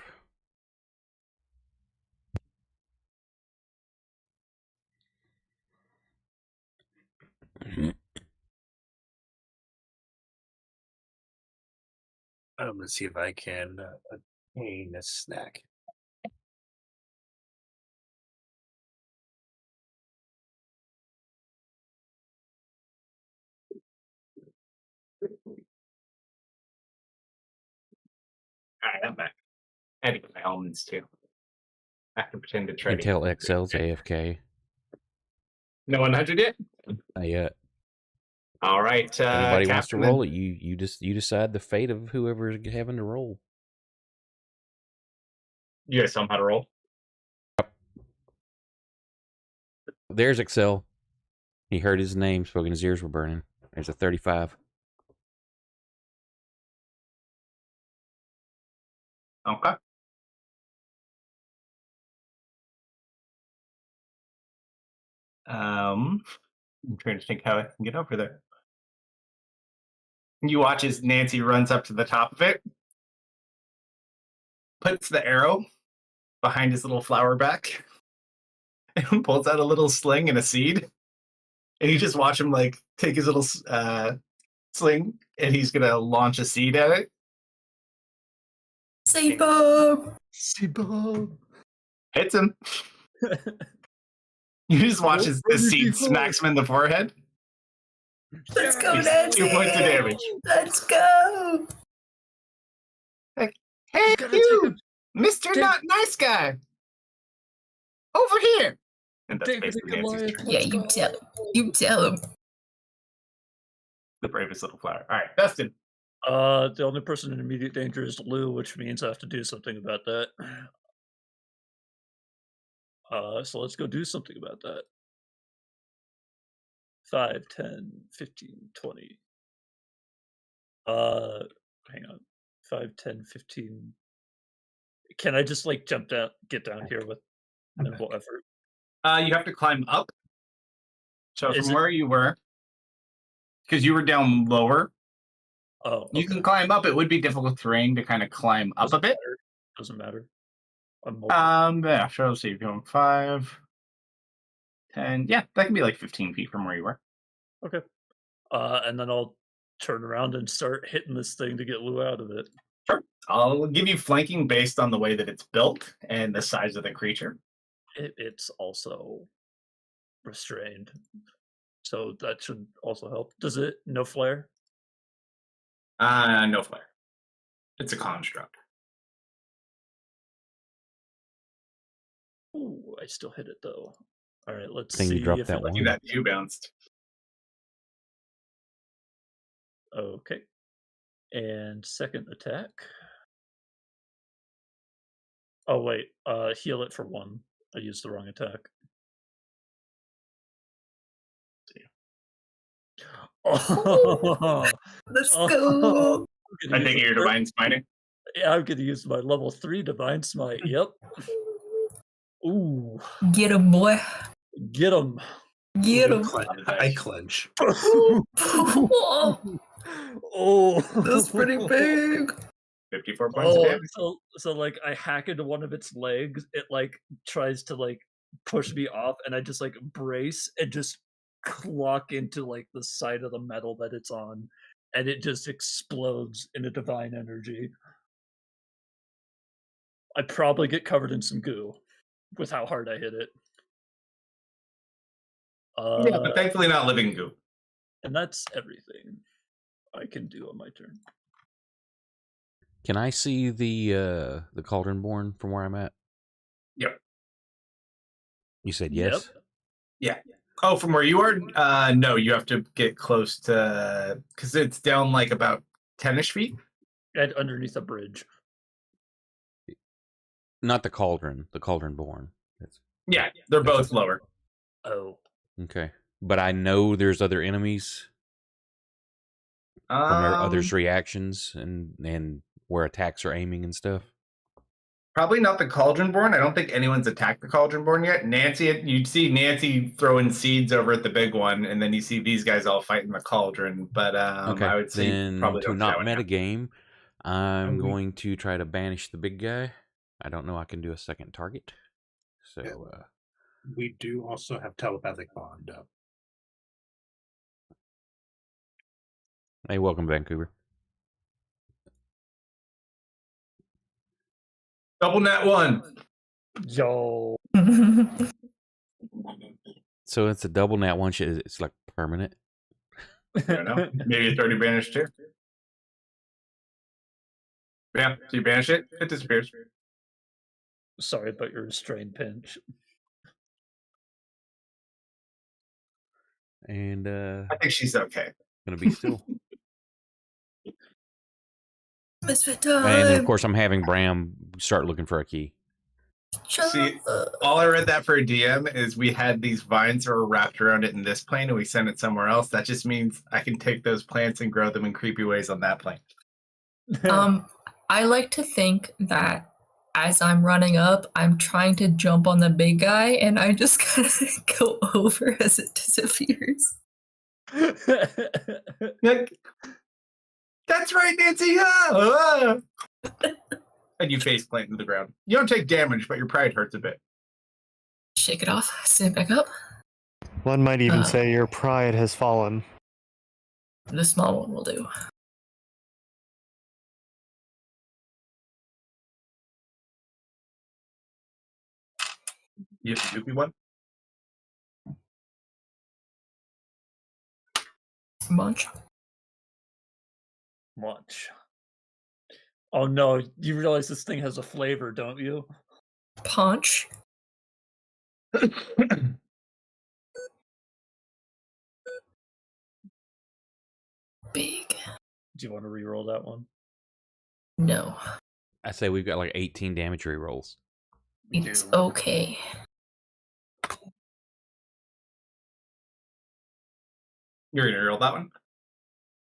[SPEAKER 1] I'm gonna see if I can obtain a snack.
[SPEAKER 3] Alright, I'm back. I had to get my almonds too. I can pretend to
[SPEAKER 6] You
[SPEAKER 3] try
[SPEAKER 6] can
[SPEAKER 3] to
[SPEAKER 6] tell
[SPEAKER 3] eat
[SPEAKER 6] Excel's
[SPEAKER 3] something.
[SPEAKER 6] AFK.
[SPEAKER 3] No 100 yet?
[SPEAKER 6] Not yet.
[SPEAKER 3] All right,
[SPEAKER 6] Everybody wants to
[SPEAKER 3] Captain.
[SPEAKER 6] roll it. You decide the fate of whoever's having to roll.
[SPEAKER 3] You guys tell him how to roll.
[SPEAKER 6] There's Excel. He heard his name spoken. His ears were burning. There's a 35.
[SPEAKER 3] Okay. I'm trying to think how I can get over there. You watch as Nancy runs up to the top of it, puts the arrow behind his little flower back, and pulls out a little sling and a seed. And you just watch him like take his little sling, and he's gonna launch a seed at it.
[SPEAKER 5] Say Bob.
[SPEAKER 3] Hits him. You just watch as the
[SPEAKER 4] Roll
[SPEAKER 3] seed
[SPEAKER 4] your D4.
[SPEAKER 3] smacks him in the forehead.
[SPEAKER 5] Let's go,
[SPEAKER 3] He's
[SPEAKER 5] Nancy.
[SPEAKER 3] 2 points of damage.
[SPEAKER 5] Let's go.
[SPEAKER 3] Hey,
[SPEAKER 4] gotta take
[SPEAKER 3] you,
[SPEAKER 4] him.
[SPEAKER 3] Mr.
[SPEAKER 4] Take-
[SPEAKER 3] Not Nice Guy. Over here. And that's
[SPEAKER 4] David
[SPEAKER 3] basically
[SPEAKER 4] and
[SPEAKER 3] Nancy's
[SPEAKER 4] Goliath.
[SPEAKER 3] turn.
[SPEAKER 5] Yeah, you tell him. You tell him.
[SPEAKER 3] The bravest little flower. All right, Dustin.
[SPEAKER 4] The only person in immediate danger is Lou, which means I have to do something about that. So let's go do something about that. 5, 10, 15, 20. Hang on. 5, 10, 15. Can I just like jump down, get down here with minimal effort?
[SPEAKER 3] You have to climb up. So
[SPEAKER 4] Is
[SPEAKER 3] from
[SPEAKER 4] it-
[SPEAKER 3] where you were, because you were down lower,
[SPEAKER 4] Oh,
[SPEAKER 3] you
[SPEAKER 4] okay.
[SPEAKER 3] can climb up. It would be difficult terrain to kind of climb up a bit.
[SPEAKER 4] Doesn't matter. I'm mobile.
[SPEAKER 3] Yeah, sure. Let's see. You're going 5, 10. Yeah, that can be like 15 feet from where you were.
[SPEAKER 4] Okay. And then I'll turn around and start hitting this thing to get Lou out of it.
[SPEAKER 3] Sure. I'll give you flanking based on the way that it's built and the size of the creature.
[SPEAKER 4] It's also restrained, so that should also help. Does it? No flare?
[SPEAKER 3] No flare. It's a construct.
[SPEAKER 4] Ooh, I still hit it though. All right, let's
[SPEAKER 6] Think you
[SPEAKER 4] see
[SPEAKER 6] dropped
[SPEAKER 4] if
[SPEAKER 6] that
[SPEAKER 4] it,
[SPEAKER 6] one.
[SPEAKER 3] You got 2 bounced.
[SPEAKER 4] Okay. And second attack. Oh wait, heal it for 1. I used the wrong attack. Oh,
[SPEAKER 5] Let's go.
[SPEAKER 3] I think you're divine smiting.
[SPEAKER 4] Yeah, I'm gonna use my level 3 divine smite. Yep. Ooh,
[SPEAKER 5] Get him, boy.
[SPEAKER 4] get him.
[SPEAKER 5] Get him.
[SPEAKER 1] I clench.
[SPEAKER 5] Whoa,
[SPEAKER 4] Oh,
[SPEAKER 5] that's pretty big.
[SPEAKER 3] 54 points of damage.
[SPEAKER 4] so like I hack into one of its legs. It like tries to like push me off, and I just like brace and just clock into like the side of the metal that it's on, and it just explodes in a divine energy. I'd probably get covered in some goo with how hard I hit it.
[SPEAKER 3] Yeah, but thankfully not living goo.
[SPEAKER 4] And that's everything I can do on my turn.
[SPEAKER 6] Can I see the Cauldronborn from where I'm at?
[SPEAKER 3] Yep.
[SPEAKER 6] You said
[SPEAKER 4] Yep.
[SPEAKER 6] yes?
[SPEAKER 3] Yeah. Oh, from where you are? No, you have to get close to, because it's down like about 10-ish feet.
[SPEAKER 4] And underneath a bridge.
[SPEAKER 6] Not the Cauldron, the Cauldronborn.
[SPEAKER 3] Yeah, they're both lower.
[SPEAKER 4] Oh.
[SPEAKER 6] Okay. But I know there's other enemies from others' reactions and where attacks are aiming and stuff.
[SPEAKER 3] Probably not the Cauldronborn. I don't think anyone's attacked the Cauldronborn yet. Nancy, you'd see Nancy throwing seeds over at the big one, and then you see these guys all fighting the Cauldron. But
[SPEAKER 6] Okay.
[SPEAKER 3] I would say
[SPEAKER 6] then
[SPEAKER 3] probably
[SPEAKER 6] to
[SPEAKER 3] don't
[SPEAKER 6] not
[SPEAKER 3] see that one
[SPEAKER 6] metagame, I'm
[SPEAKER 1] we-
[SPEAKER 6] going to try to banish the big guy. I don't know I can do a second target. So
[SPEAKER 1] We do also have telepathic bond up.
[SPEAKER 6] hey, welcome Vancouver.
[SPEAKER 3] Double net one.
[SPEAKER 4] Yo.
[SPEAKER 6] So it's a double nat one shit. It's like permanent.
[SPEAKER 3] I don't know. Maybe it's already banished too. Yeah, so you banish it, it disappears.
[SPEAKER 4] Sorry about your restrained pinch.
[SPEAKER 6] And
[SPEAKER 3] I think she's okay.
[SPEAKER 6] gonna be still.
[SPEAKER 5] Misfit
[SPEAKER 6] And then of
[SPEAKER 5] time.
[SPEAKER 6] course I'm having Bram start looking for a key.
[SPEAKER 3] See, all I read that for a DM is we had these vines that were wrapped around it in this plane and we sent it somewhere else. That just means I can take those plants and grow them in creepy ways on that plane.
[SPEAKER 5] I like to think that as I'm running up, I'm trying to jump on the big guy, and I just kind of go over as it disappears.
[SPEAKER 3] Like, that's right, Nancy. Ah! And you face plant into the ground. You don't take damage, but your pride hurts a bit.
[SPEAKER 5] Shake it off, stand back up.
[SPEAKER 2] One might even say your pride has fallen.
[SPEAKER 5] The small one will do.
[SPEAKER 3] You have the goopy one?
[SPEAKER 5] Munch.
[SPEAKER 4] Munch. Oh no, you realize this thing has a flavor, don't you?
[SPEAKER 5] Punch. Big.
[SPEAKER 4] Do you want to re-roll that one?
[SPEAKER 5] No.
[SPEAKER 6] I say we've got like 18 damage rerolls.
[SPEAKER 5] It's okay.
[SPEAKER 3] You're gonna roll that one?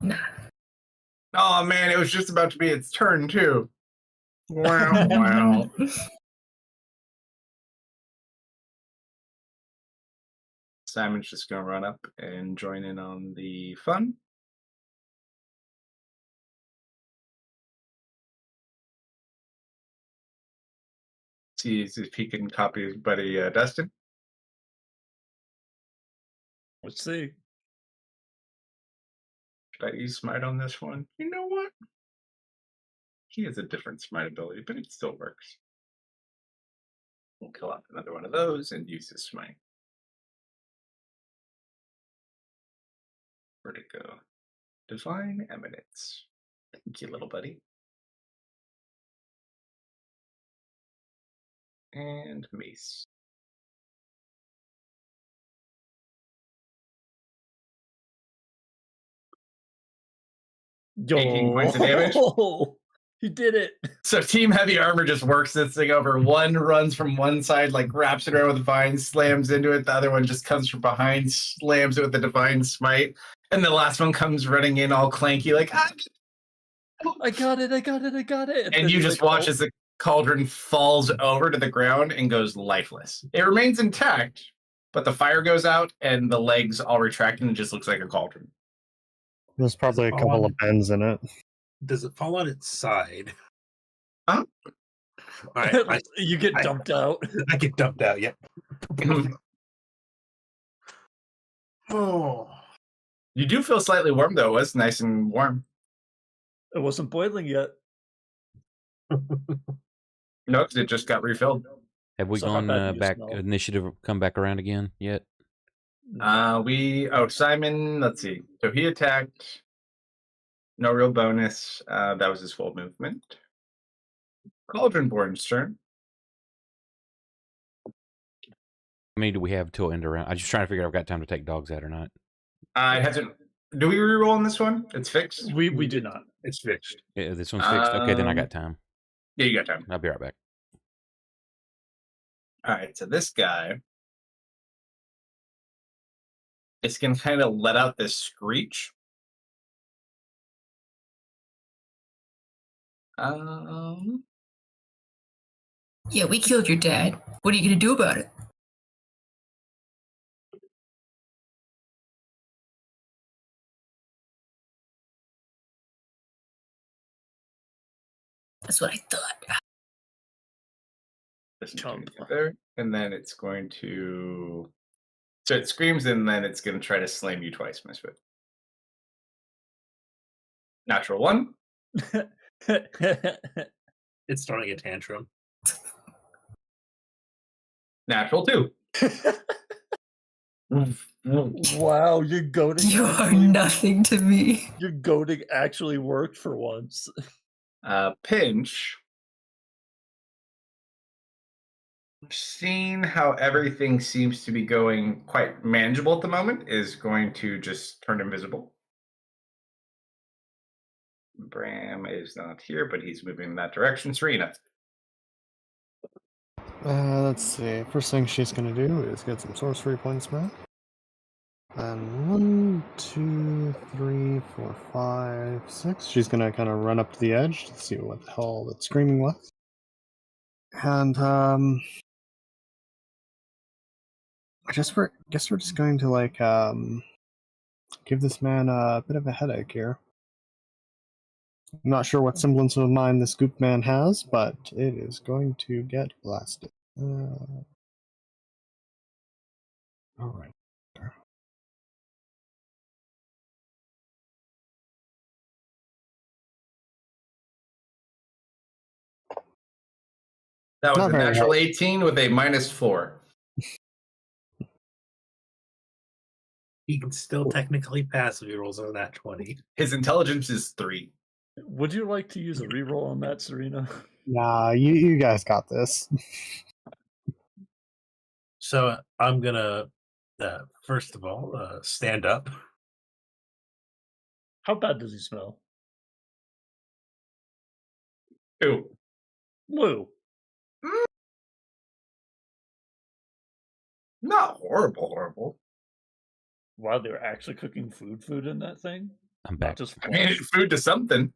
[SPEAKER 5] Nah.
[SPEAKER 3] Oh man, it was just about to be its turn too. Wow, wow. Simon's just gonna run up and join in on the fun. See if he can copy his buddy Dustin.
[SPEAKER 4] Let's see.
[SPEAKER 3] Should I use smite on this one? You know what? He has a different smite ability, but it still works. We'll kill off another one of those and use his smite. Where'd it go? Divine Eminence. Thank you, little buddy. And mace.
[SPEAKER 4] Yo.
[SPEAKER 3] 18 points of damage.
[SPEAKER 4] He did it.
[SPEAKER 3] So Team Heavy Armor just works this thing over. One runs from one side, like wraps it around with the vine, slams into it. The other one just comes from behind, slams it with the divine smite. And the last one comes running in all clanky, like, ah!
[SPEAKER 4] I got it.
[SPEAKER 3] And you just watch as the cauldron falls over to the ground and goes lifeless. It remains intact, but the fire goes out and the legs all retract and it just looks like a cauldron.
[SPEAKER 2] There's probably a couple of bends in it.
[SPEAKER 1] Does it fall on its side?
[SPEAKER 3] Huh?
[SPEAKER 4] You get dumped out.
[SPEAKER 1] I get dumped out, yep. Oh.
[SPEAKER 3] You do feel slightly warm, though. It was nice and warm.
[SPEAKER 4] It wasn't boiling yet.
[SPEAKER 3] No, 'cause it just got refilled.
[SPEAKER 6] Have we
[SPEAKER 4] So how
[SPEAKER 6] gone
[SPEAKER 4] bad do you
[SPEAKER 6] back,
[SPEAKER 4] smell?
[SPEAKER 6] initiative come back around again yet?
[SPEAKER 3] Simon, let's see. So he attacked. No real bonus. That was his full movement. Cauldronborn's turn.
[SPEAKER 6] How many do we have till end around? I'm just trying to figure out if I've got time to take dogs out or not.
[SPEAKER 3] It hasn't. Do we reroll on this one? It's fixed.
[SPEAKER 4] We do not.
[SPEAKER 1] It's fixed.
[SPEAKER 6] Yeah, this one's fixed. Okay, then I got time.
[SPEAKER 3] Yeah, you got time.
[SPEAKER 6] I'll be right back.
[SPEAKER 3] All right, so this guy is going to kind of let out this screech.
[SPEAKER 5] Yeah, we killed your dad. What are you gonna do about it? That's what I thought.
[SPEAKER 3] This
[SPEAKER 4] Chomp.
[SPEAKER 3] there, and then it's going to. So it screams, and then it's going to try to slam you twice, Misfit. Natural 1.
[SPEAKER 1] It's throwing a tantrum.
[SPEAKER 3] Natural 2.
[SPEAKER 4] Wow, your goading
[SPEAKER 5] You are
[SPEAKER 4] actually,
[SPEAKER 5] nothing to me.
[SPEAKER 4] your goading actually worked for once.
[SPEAKER 3] Pinch. Seeing how everything seems to be going quite manageable at the moment, is going to just turn invisible. Bram is not here, but he's moving in that direction. Serena.
[SPEAKER 2] Let's see. First thing she's gonna do is get some sorcery points back. And 1, 2, 3, 4, 5, 6. She's gonna kind of run up to the edge to see what the hell that screaming was. And I guess we're just going to like give this man a bit of a headache here. I'm not sure what semblance of mind this goop man has, but it is going to get blasted. Alright.
[SPEAKER 3] That was
[SPEAKER 2] Not
[SPEAKER 3] a
[SPEAKER 2] very
[SPEAKER 3] natural 18 with a -4.
[SPEAKER 1] He can still technically pass if he rolls on that 20.
[SPEAKER 3] His intelligence is 3.
[SPEAKER 4] Would you like to use a reroll on that, Serena?
[SPEAKER 2] Nah, you guys got this.
[SPEAKER 1] So I'm gonna, first of all, stand up.
[SPEAKER 4] How bad does he smell?
[SPEAKER 3] 2.
[SPEAKER 4] Woo.
[SPEAKER 3] Not horrible.
[SPEAKER 4] Wow, they were actually cooking food in that thing?
[SPEAKER 6] I'm
[SPEAKER 4] Not
[SPEAKER 6] back.
[SPEAKER 4] just
[SPEAKER 3] I mean,
[SPEAKER 4] flesh.
[SPEAKER 3] it's food to something.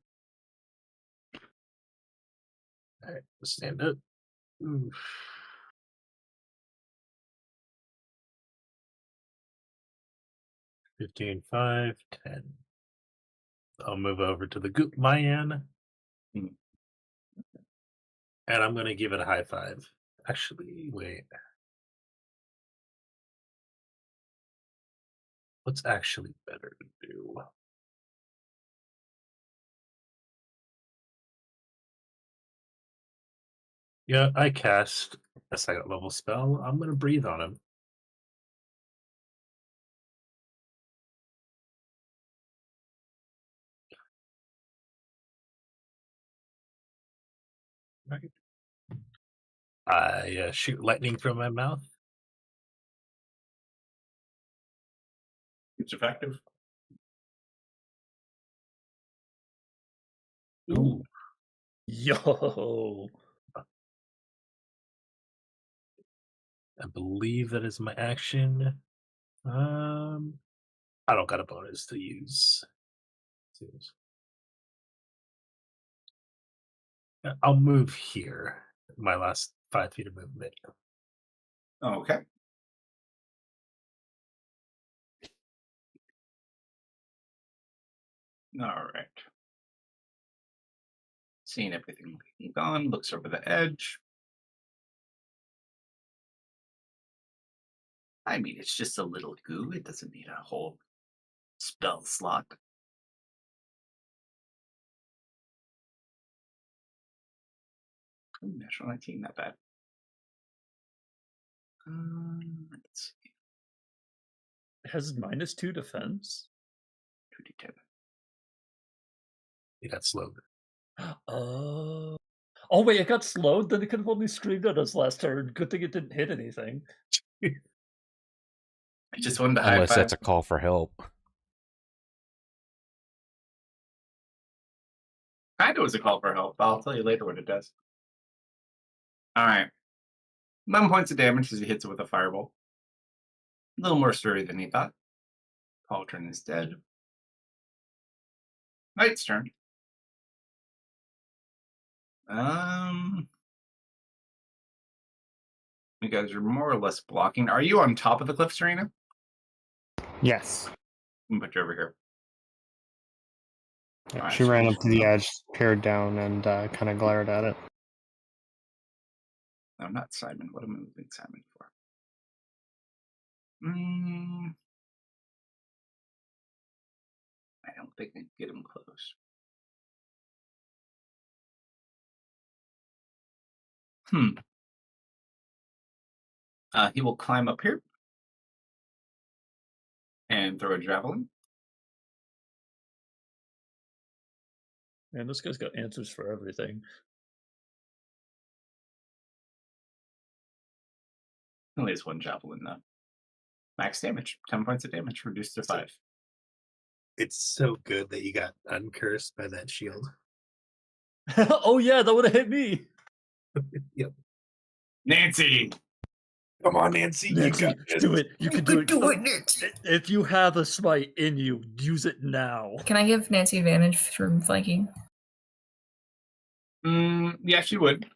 [SPEAKER 1] All right, stand up. Oof. $15, $5, $10. I'll move over to the Goop Mayan.
[SPEAKER 3] Hmm.
[SPEAKER 1] And I'm gonna give it a high five. Actually, wait. What's actually better to do? Yeah, I cast a second level spell. I'm gonna breathe on him. Right. I shoot lightning from my mouth.
[SPEAKER 3] It's effective.
[SPEAKER 1] Ooh.
[SPEAKER 4] Yo.
[SPEAKER 1] I believe that is my action. I don't got a bonus to use. I'll move here. My last 5 feet of movement.
[SPEAKER 3] Okay. All right. Seeing everything gone, looks over the edge. I mean, it's just a little goo. It doesn't need a whole spell slot. Ooh, natural 19, not bad. Let's see.
[SPEAKER 4] It has -2 defense.
[SPEAKER 3] 2d10.
[SPEAKER 1] He got slowed.
[SPEAKER 4] Oh. Oh wait, it got slowed. Then it could have only screamed at us last turn. Good thing it didn't hit anything.
[SPEAKER 3] I just wanted to high
[SPEAKER 6] Unless
[SPEAKER 3] five.
[SPEAKER 6] that's a call for help.
[SPEAKER 3] Kind of was a call for help. I'll tell you later what it does. All right. 11 points of damage as he hits it with a fireball. A little more sturdy than he thought. Cauldron is dead. Knight's turn. You guys are more or less blocking. Are you on top of the cliff, Serena?
[SPEAKER 2] Yes.
[SPEAKER 3] I'm gonna put you over here.
[SPEAKER 2] Yeah,
[SPEAKER 3] Alright,
[SPEAKER 2] she
[SPEAKER 3] so
[SPEAKER 2] ran
[SPEAKER 3] you
[SPEAKER 2] up to the edge, peered down, and kind of glared at it.
[SPEAKER 3] No, not Simon. What am I moving Simon for? I don't think I can get him close. He will climb up here and throw a javelin.
[SPEAKER 4] Man, this guy's got answers for everything.
[SPEAKER 3] Only has one javelin though. Max damage. 10 points of damage, reduced to 5.
[SPEAKER 1] It's so good that you got uncursed by that shield.
[SPEAKER 4] Oh yeah, that would have hit me.
[SPEAKER 1] Yep.
[SPEAKER 3] Nancy!
[SPEAKER 1] Come on, Nancy.
[SPEAKER 4] Nancy,
[SPEAKER 1] You got this.
[SPEAKER 4] do it. You can do it.
[SPEAKER 5] Do it, Nancy.
[SPEAKER 4] If you have a smite in you, use it now.
[SPEAKER 5] Can I give Nancy advantage from flanking?
[SPEAKER 3] Yeah, she would.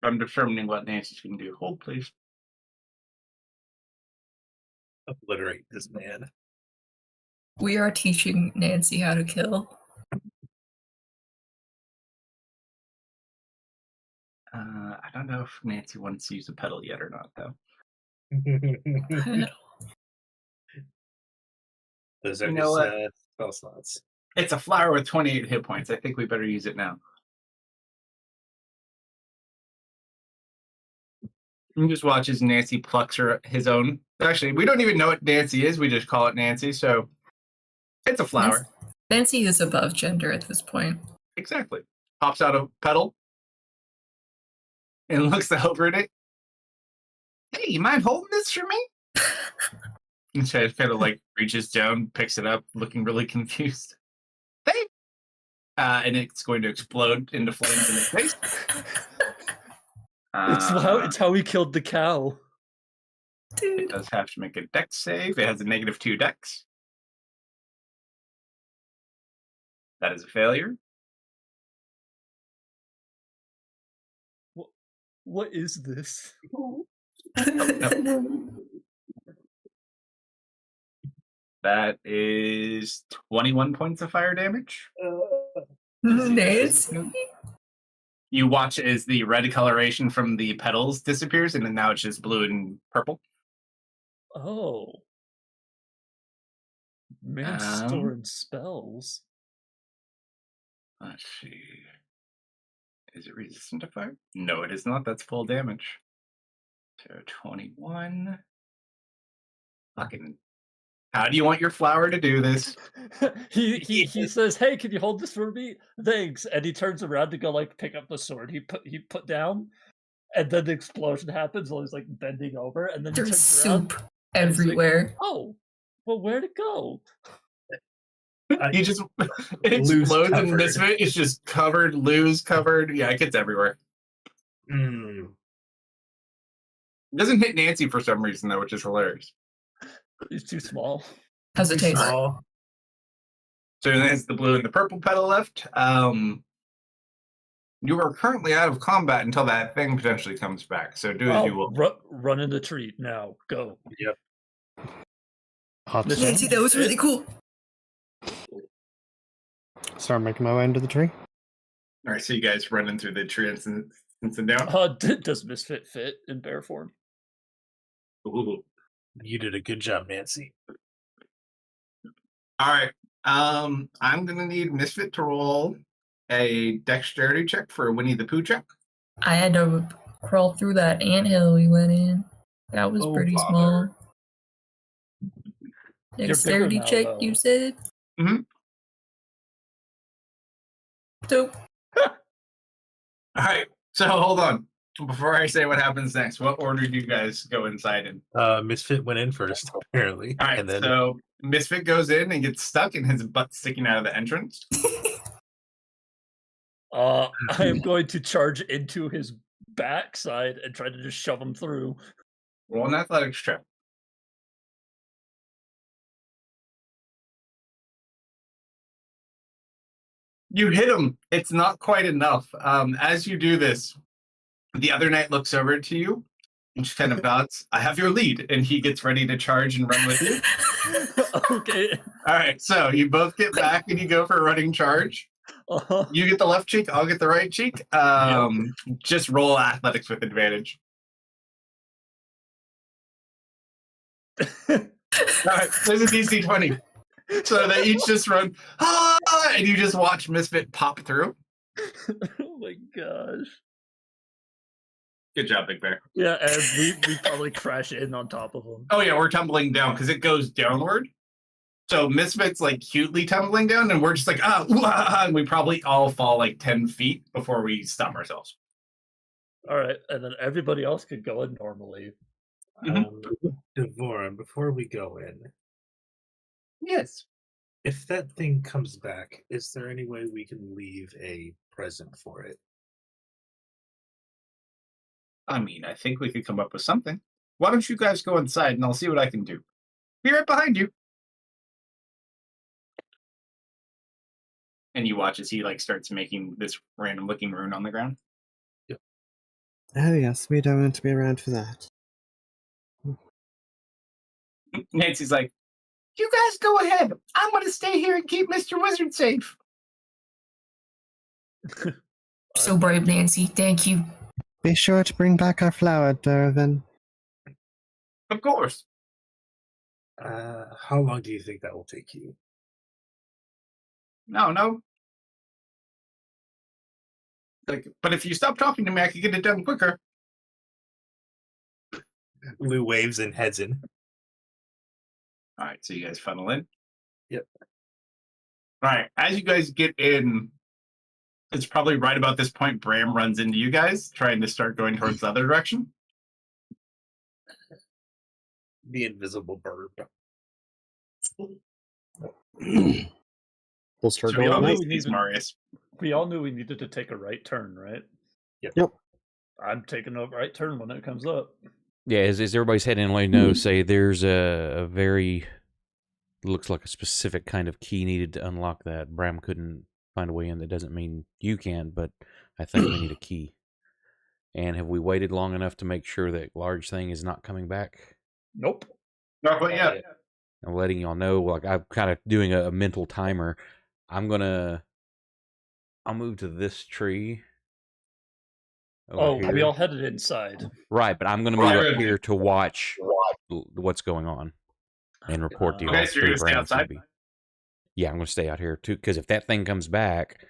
[SPEAKER 3] I'm determining what Nancy's going to do. Hold, please.
[SPEAKER 1] Obliterate this man.
[SPEAKER 5] We are teaching Nancy how to kill.
[SPEAKER 3] I don't know if Nancy wants to use a pedal yet or not, though.
[SPEAKER 1] Those are
[SPEAKER 3] You know
[SPEAKER 1] his spell slots.
[SPEAKER 3] It's a flower with 28 hit points. I think we better use it now. You just watch as Nancy plucks his own. Actually, we don't even know what Nancy is. We just call it Nancy, so it's a flower.
[SPEAKER 5] Nancy is above gender at this point.
[SPEAKER 3] Exactly. Pops out a petal and looks over at it. Hey, you mind holding this for me? And she kind of like reaches down, picks it up, looking really confused. Hey! And it's going to explode into flames in its face.
[SPEAKER 4] It's how he killed the cow.
[SPEAKER 3] It
[SPEAKER 5] Dude.
[SPEAKER 3] does have to make a dex save. It has a -2 dex. That is a failure.
[SPEAKER 4] What is this?
[SPEAKER 3] That is 21 points of fire damage.
[SPEAKER 5] Nancy?
[SPEAKER 3] You watch as the red coloration from the petals disappears, and then now it's just blue and purple.
[SPEAKER 4] Oh. Man storing spells.
[SPEAKER 3] Let's see. Is it resistant to fire? No, it is not. That's full damage. So 21. Fucking. How do you want your flower to do this?
[SPEAKER 4] he says, "Hey, can you hold this for me? Thanks." And he turns around to go like pick up the sword he put down, and then the explosion happens while he's like bending over, and then he
[SPEAKER 5] There's
[SPEAKER 4] turns around
[SPEAKER 5] soup
[SPEAKER 4] and he's like,
[SPEAKER 5] everywhere.
[SPEAKER 4] oh, well, where'd it go?
[SPEAKER 3] He just it explodes and
[SPEAKER 1] covered.
[SPEAKER 3] Misfit is just covered, Lou's covered. Yeah, it gets everywhere.
[SPEAKER 1] Mm.
[SPEAKER 3] It doesn't hit Nancy for some reason though, which is hilarious.
[SPEAKER 4] He's too small.
[SPEAKER 5] How's it taste?
[SPEAKER 1] Oh,
[SPEAKER 3] So then it's the blue and the purple petal left. You are currently out of combat until that thing potentially comes back. So do as you will.
[SPEAKER 4] Run in the tree now. Go.
[SPEAKER 1] yep.
[SPEAKER 5] Nancy, that was really cool.
[SPEAKER 2] Start making my way into the tree.
[SPEAKER 3] All right, so you guys running through the tree and down.
[SPEAKER 4] Does Misfit fit in bear form?
[SPEAKER 3] Ooh.
[SPEAKER 1] You did a good job, Nancy.
[SPEAKER 3] All right. I'm gonna need Misfit to roll a dexterity check for a Winnie the Pooh check.
[SPEAKER 5] I had to crawl through that anthill we went in. That was
[SPEAKER 1] Oh,
[SPEAKER 5] pretty
[SPEAKER 1] bother.
[SPEAKER 5] small.
[SPEAKER 4] You're bigger
[SPEAKER 5] Dexterity
[SPEAKER 4] now,
[SPEAKER 5] check,
[SPEAKER 4] though.
[SPEAKER 5] you said?
[SPEAKER 3] Mhm.
[SPEAKER 5] So,
[SPEAKER 3] All right. So hold on. Before I say what happens next, what order do you guys go inside in?
[SPEAKER 1] Misfit went in first, apparently.
[SPEAKER 3] All right.
[SPEAKER 1] And then
[SPEAKER 3] So Misfit goes in and gets stuck and his butt sticking out of the entrance.
[SPEAKER 4] I am going to charge into his backside and try to just shove him through.
[SPEAKER 3] Roll an athletics check. You hit him. It's not quite enough. As you do this, the other knight looks over to you and just kind of nods. I have your lead, and he gets ready to charge and run with you.
[SPEAKER 4] Okay.
[SPEAKER 3] All right, so you both get back and you go for a running charge.
[SPEAKER 4] Uh-huh.
[SPEAKER 3] You get the left cheek, I'll get the right cheek. Just roll athletics with advantage. All right, there's a DC 20. So they each just run, and you just watch Misfit pop through.
[SPEAKER 4] Oh my gosh.
[SPEAKER 3] Good job, Big Bear.
[SPEAKER 4] Yeah, and we probably crash in on top of him.
[SPEAKER 3] Oh yeah, we're tumbling down because it goes downward. So Misfit's like cutely tumbling down, and we're just like, and we probably all fall like 10 feet before we stop ourselves.
[SPEAKER 4] All right, and then everybody else could go in normally.
[SPEAKER 1] Devoran, before we go in,
[SPEAKER 3] Yes.
[SPEAKER 1] if that thing comes back, is there any way we can leave a present for it?
[SPEAKER 3] I mean, I think we could come up with something. Why don't you guys go inside and I'll see what I can do. Be right behind you. And you watch as he like starts making this random looking rune on the ground.
[SPEAKER 2] Oh yes, we don't want to be around for that.
[SPEAKER 3] Nancy's like, you guys go ahead. I'm going to stay here and keep Mr. Wizard safe.
[SPEAKER 5] so brave, Nancy. Thank you.
[SPEAKER 2] Be sure to bring back our flower, Durvin.
[SPEAKER 3] Of course.
[SPEAKER 1] How long do you think that will take you?
[SPEAKER 3] No. Like, but if you stop talking to me, I can get it done quicker.
[SPEAKER 1] Lou waves and heads in.
[SPEAKER 3] All right, so you guys funnel in.
[SPEAKER 1] Yep.
[SPEAKER 3] All right, as you guys get in, it's probably right about this point Bram runs into you guys, trying to start going towards the other direction.
[SPEAKER 1] The invisible bird.
[SPEAKER 2] We'll start
[SPEAKER 3] So we
[SPEAKER 2] going
[SPEAKER 3] all
[SPEAKER 2] right.
[SPEAKER 3] know these Marius.
[SPEAKER 4] We all knew we needed to take a right turn, right?
[SPEAKER 2] Yep.
[SPEAKER 4] I'm taking a right turn when it comes up.
[SPEAKER 6] Yeah, as everybody's heading in, let me know, say there's a very, looks like a specific kind of key needed to unlock that. Bram couldn't find a way in. That doesn't mean you can, but I think we need a key. And have we waited long enough to make sure that large thing is not coming back?
[SPEAKER 4] Nope.
[SPEAKER 3] Not quite yet.
[SPEAKER 6] I'm letting y'all know, like I'm kind of doing a mental timer. I'll move to this tree.
[SPEAKER 4] We all headed inside.
[SPEAKER 6] Right, but I'm going to move up here to watch what's going on and report to you.
[SPEAKER 3] Okay, so you're going to stay outside?
[SPEAKER 6] Yeah, I'm going to stay out here too, because if that thing comes back...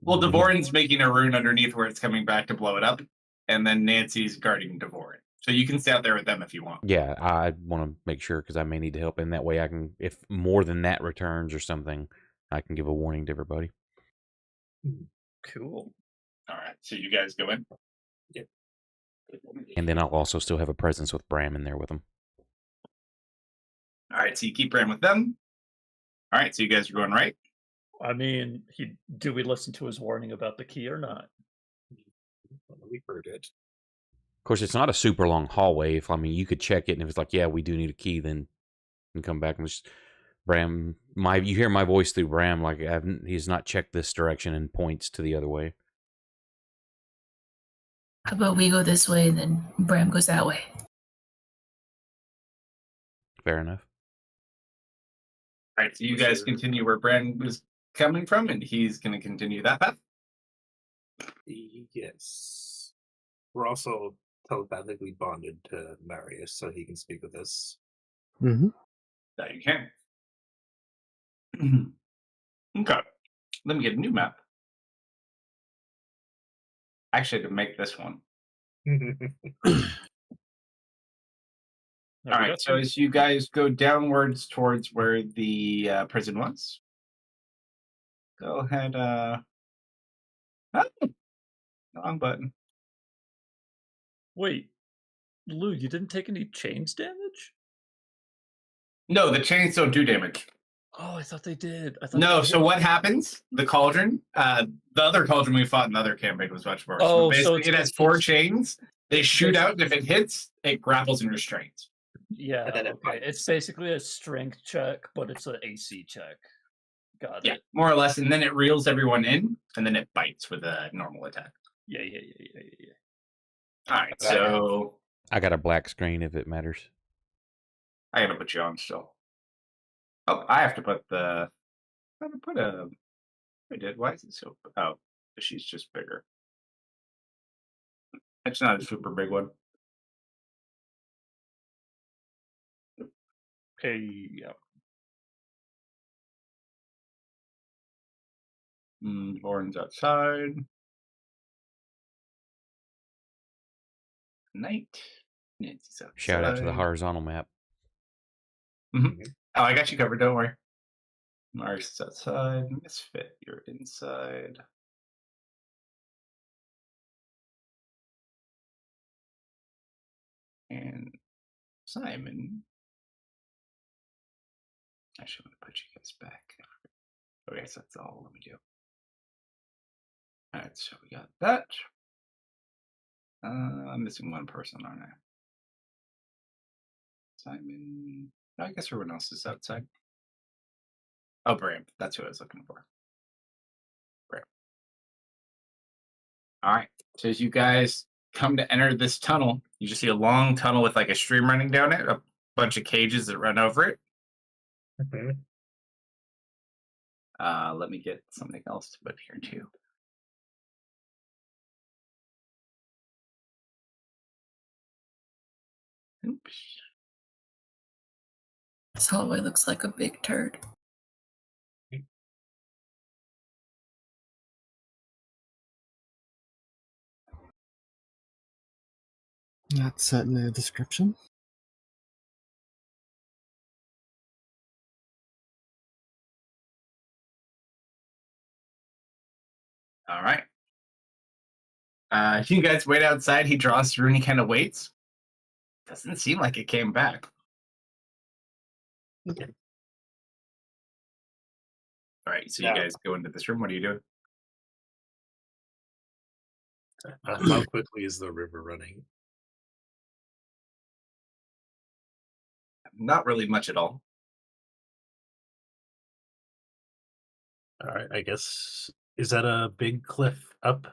[SPEAKER 3] Well, Devoran's making a rune underneath where it's coming back to blow it up, and then Nancy's guarding Devoran. So you can stay out there with them if you want.
[SPEAKER 6] Yeah, I want to make sure, because I may need to help, and that way I can, if more than that returns or something, I can give a warning to everybody.
[SPEAKER 4] Cool.
[SPEAKER 3] All right, so you guys go in?
[SPEAKER 1] Yep.
[SPEAKER 6] And then I'll also still have a presence with Bram in there with him.
[SPEAKER 3] All right, so you keep Bram with them. All right, so you guys are going right?
[SPEAKER 4] I mean, do we listen to his warning about the key or not?
[SPEAKER 1] We heard it.
[SPEAKER 6] Of course, it's not a super long hallway. You could check it, and if it's like, yeah, we do need a key, then you can come back and just... Bram, you hear my voice through Bram, like he's not checked this direction and points to the other way.
[SPEAKER 5] How about we go this way and then Bram goes that way?
[SPEAKER 6] Fair enough.
[SPEAKER 3] All right, so you guys continue where Bram was coming from, and he's going to continue that path?
[SPEAKER 1] Yes. We're also telepathically bonded to Marius, so he can speak with us.
[SPEAKER 2] Mm-hmm.
[SPEAKER 3] That you can. Okay. Let me get a new map. Actually, to make this one.
[SPEAKER 4] Now,
[SPEAKER 3] All
[SPEAKER 4] we
[SPEAKER 3] right.
[SPEAKER 4] got
[SPEAKER 3] So as you guys go downwards towards where the prison was, go ahead. Wrong button.
[SPEAKER 4] Wait, Lou, you didn't take any chains damage?
[SPEAKER 3] No, the chains don't do damage.
[SPEAKER 4] Oh, I thought they did. I thought
[SPEAKER 3] No.
[SPEAKER 4] they
[SPEAKER 3] So what happens? The cauldron. The other cauldron we fought in the other campaign was much worse.
[SPEAKER 4] Oh,
[SPEAKER 3] But
[SPEAKER 4] so
[SPEAKER 3] basically, it has 4 chains. They shoot out, and if
[SPEAKER 4] basically-
[SPEAKER 3] it hits, it grapples and restrains.
[SPEAKER 4] Yeah,
[SPEAKER 1] And then it
[SPEAKER 4] okay. It's
[SPEAKER 1] bites.
[SPEAKER 4] basically a strength check, but it's an AC check. Got
[SPEAKER 3] Yeah,
[SPEAKER 4] it.
[SPEAKER 3] more or less. And then it reels everyone in, and then it bites with a normal attack.
[SPEAKER 4] Yeah.
[SPEAKER 3] All right. So
[SPEAKER 6] I got a black screen if it matters.
[SPEAKER 3] I gotta put you on still. Oh, I have to put the. I have to put a. I did. Why is it so? Oh, she's just bigger. It's not a super big one.
[SPEAKER 4] Okay, yeah.
[SPEAKER 3] Lauren's outside. Night. Nancy's outside.
[SPEAKER 6] Shout out to the horizontal map.
[SPEAKER 3] Oh, I got you covered. Don't worry. Mars is outside. Misfit, you're inside. And Simon. Actually, I'm going to put you guys back. Okay, so that's all. Let me do. All right, so we got that. I'm missing one person, aren't I? Simon. No, I guess everyone else is outside. Oh, Bram. That's who I was looking for. Bram. All right. So as you guys come to enter this tunnel, you just see a long tunnel with like a stream running down it, a bunch of cages that run over it. Let me get something else to put here too. Oops.
[SPEAKER 5] This hallway looks like a big turd.
[SPEAKER 2] That's set in the description.
[SPEAKER 3] All right. You guys wait outside. He draws through and he kind of waits. Doesn't seem like it came back.
[SPEAKER 1] Okay.
[SPEAKER 3] All right. So
[SPEAKER 1] Yeah.
[SPEAKER 3] you guys go into this room. What are you doing?
[SPEAKER 1] How quickly is the river running?
[SPEAKER 3] Not really much at all.
[SPEAKER 1] All right, I guess. Is that a big cliff up?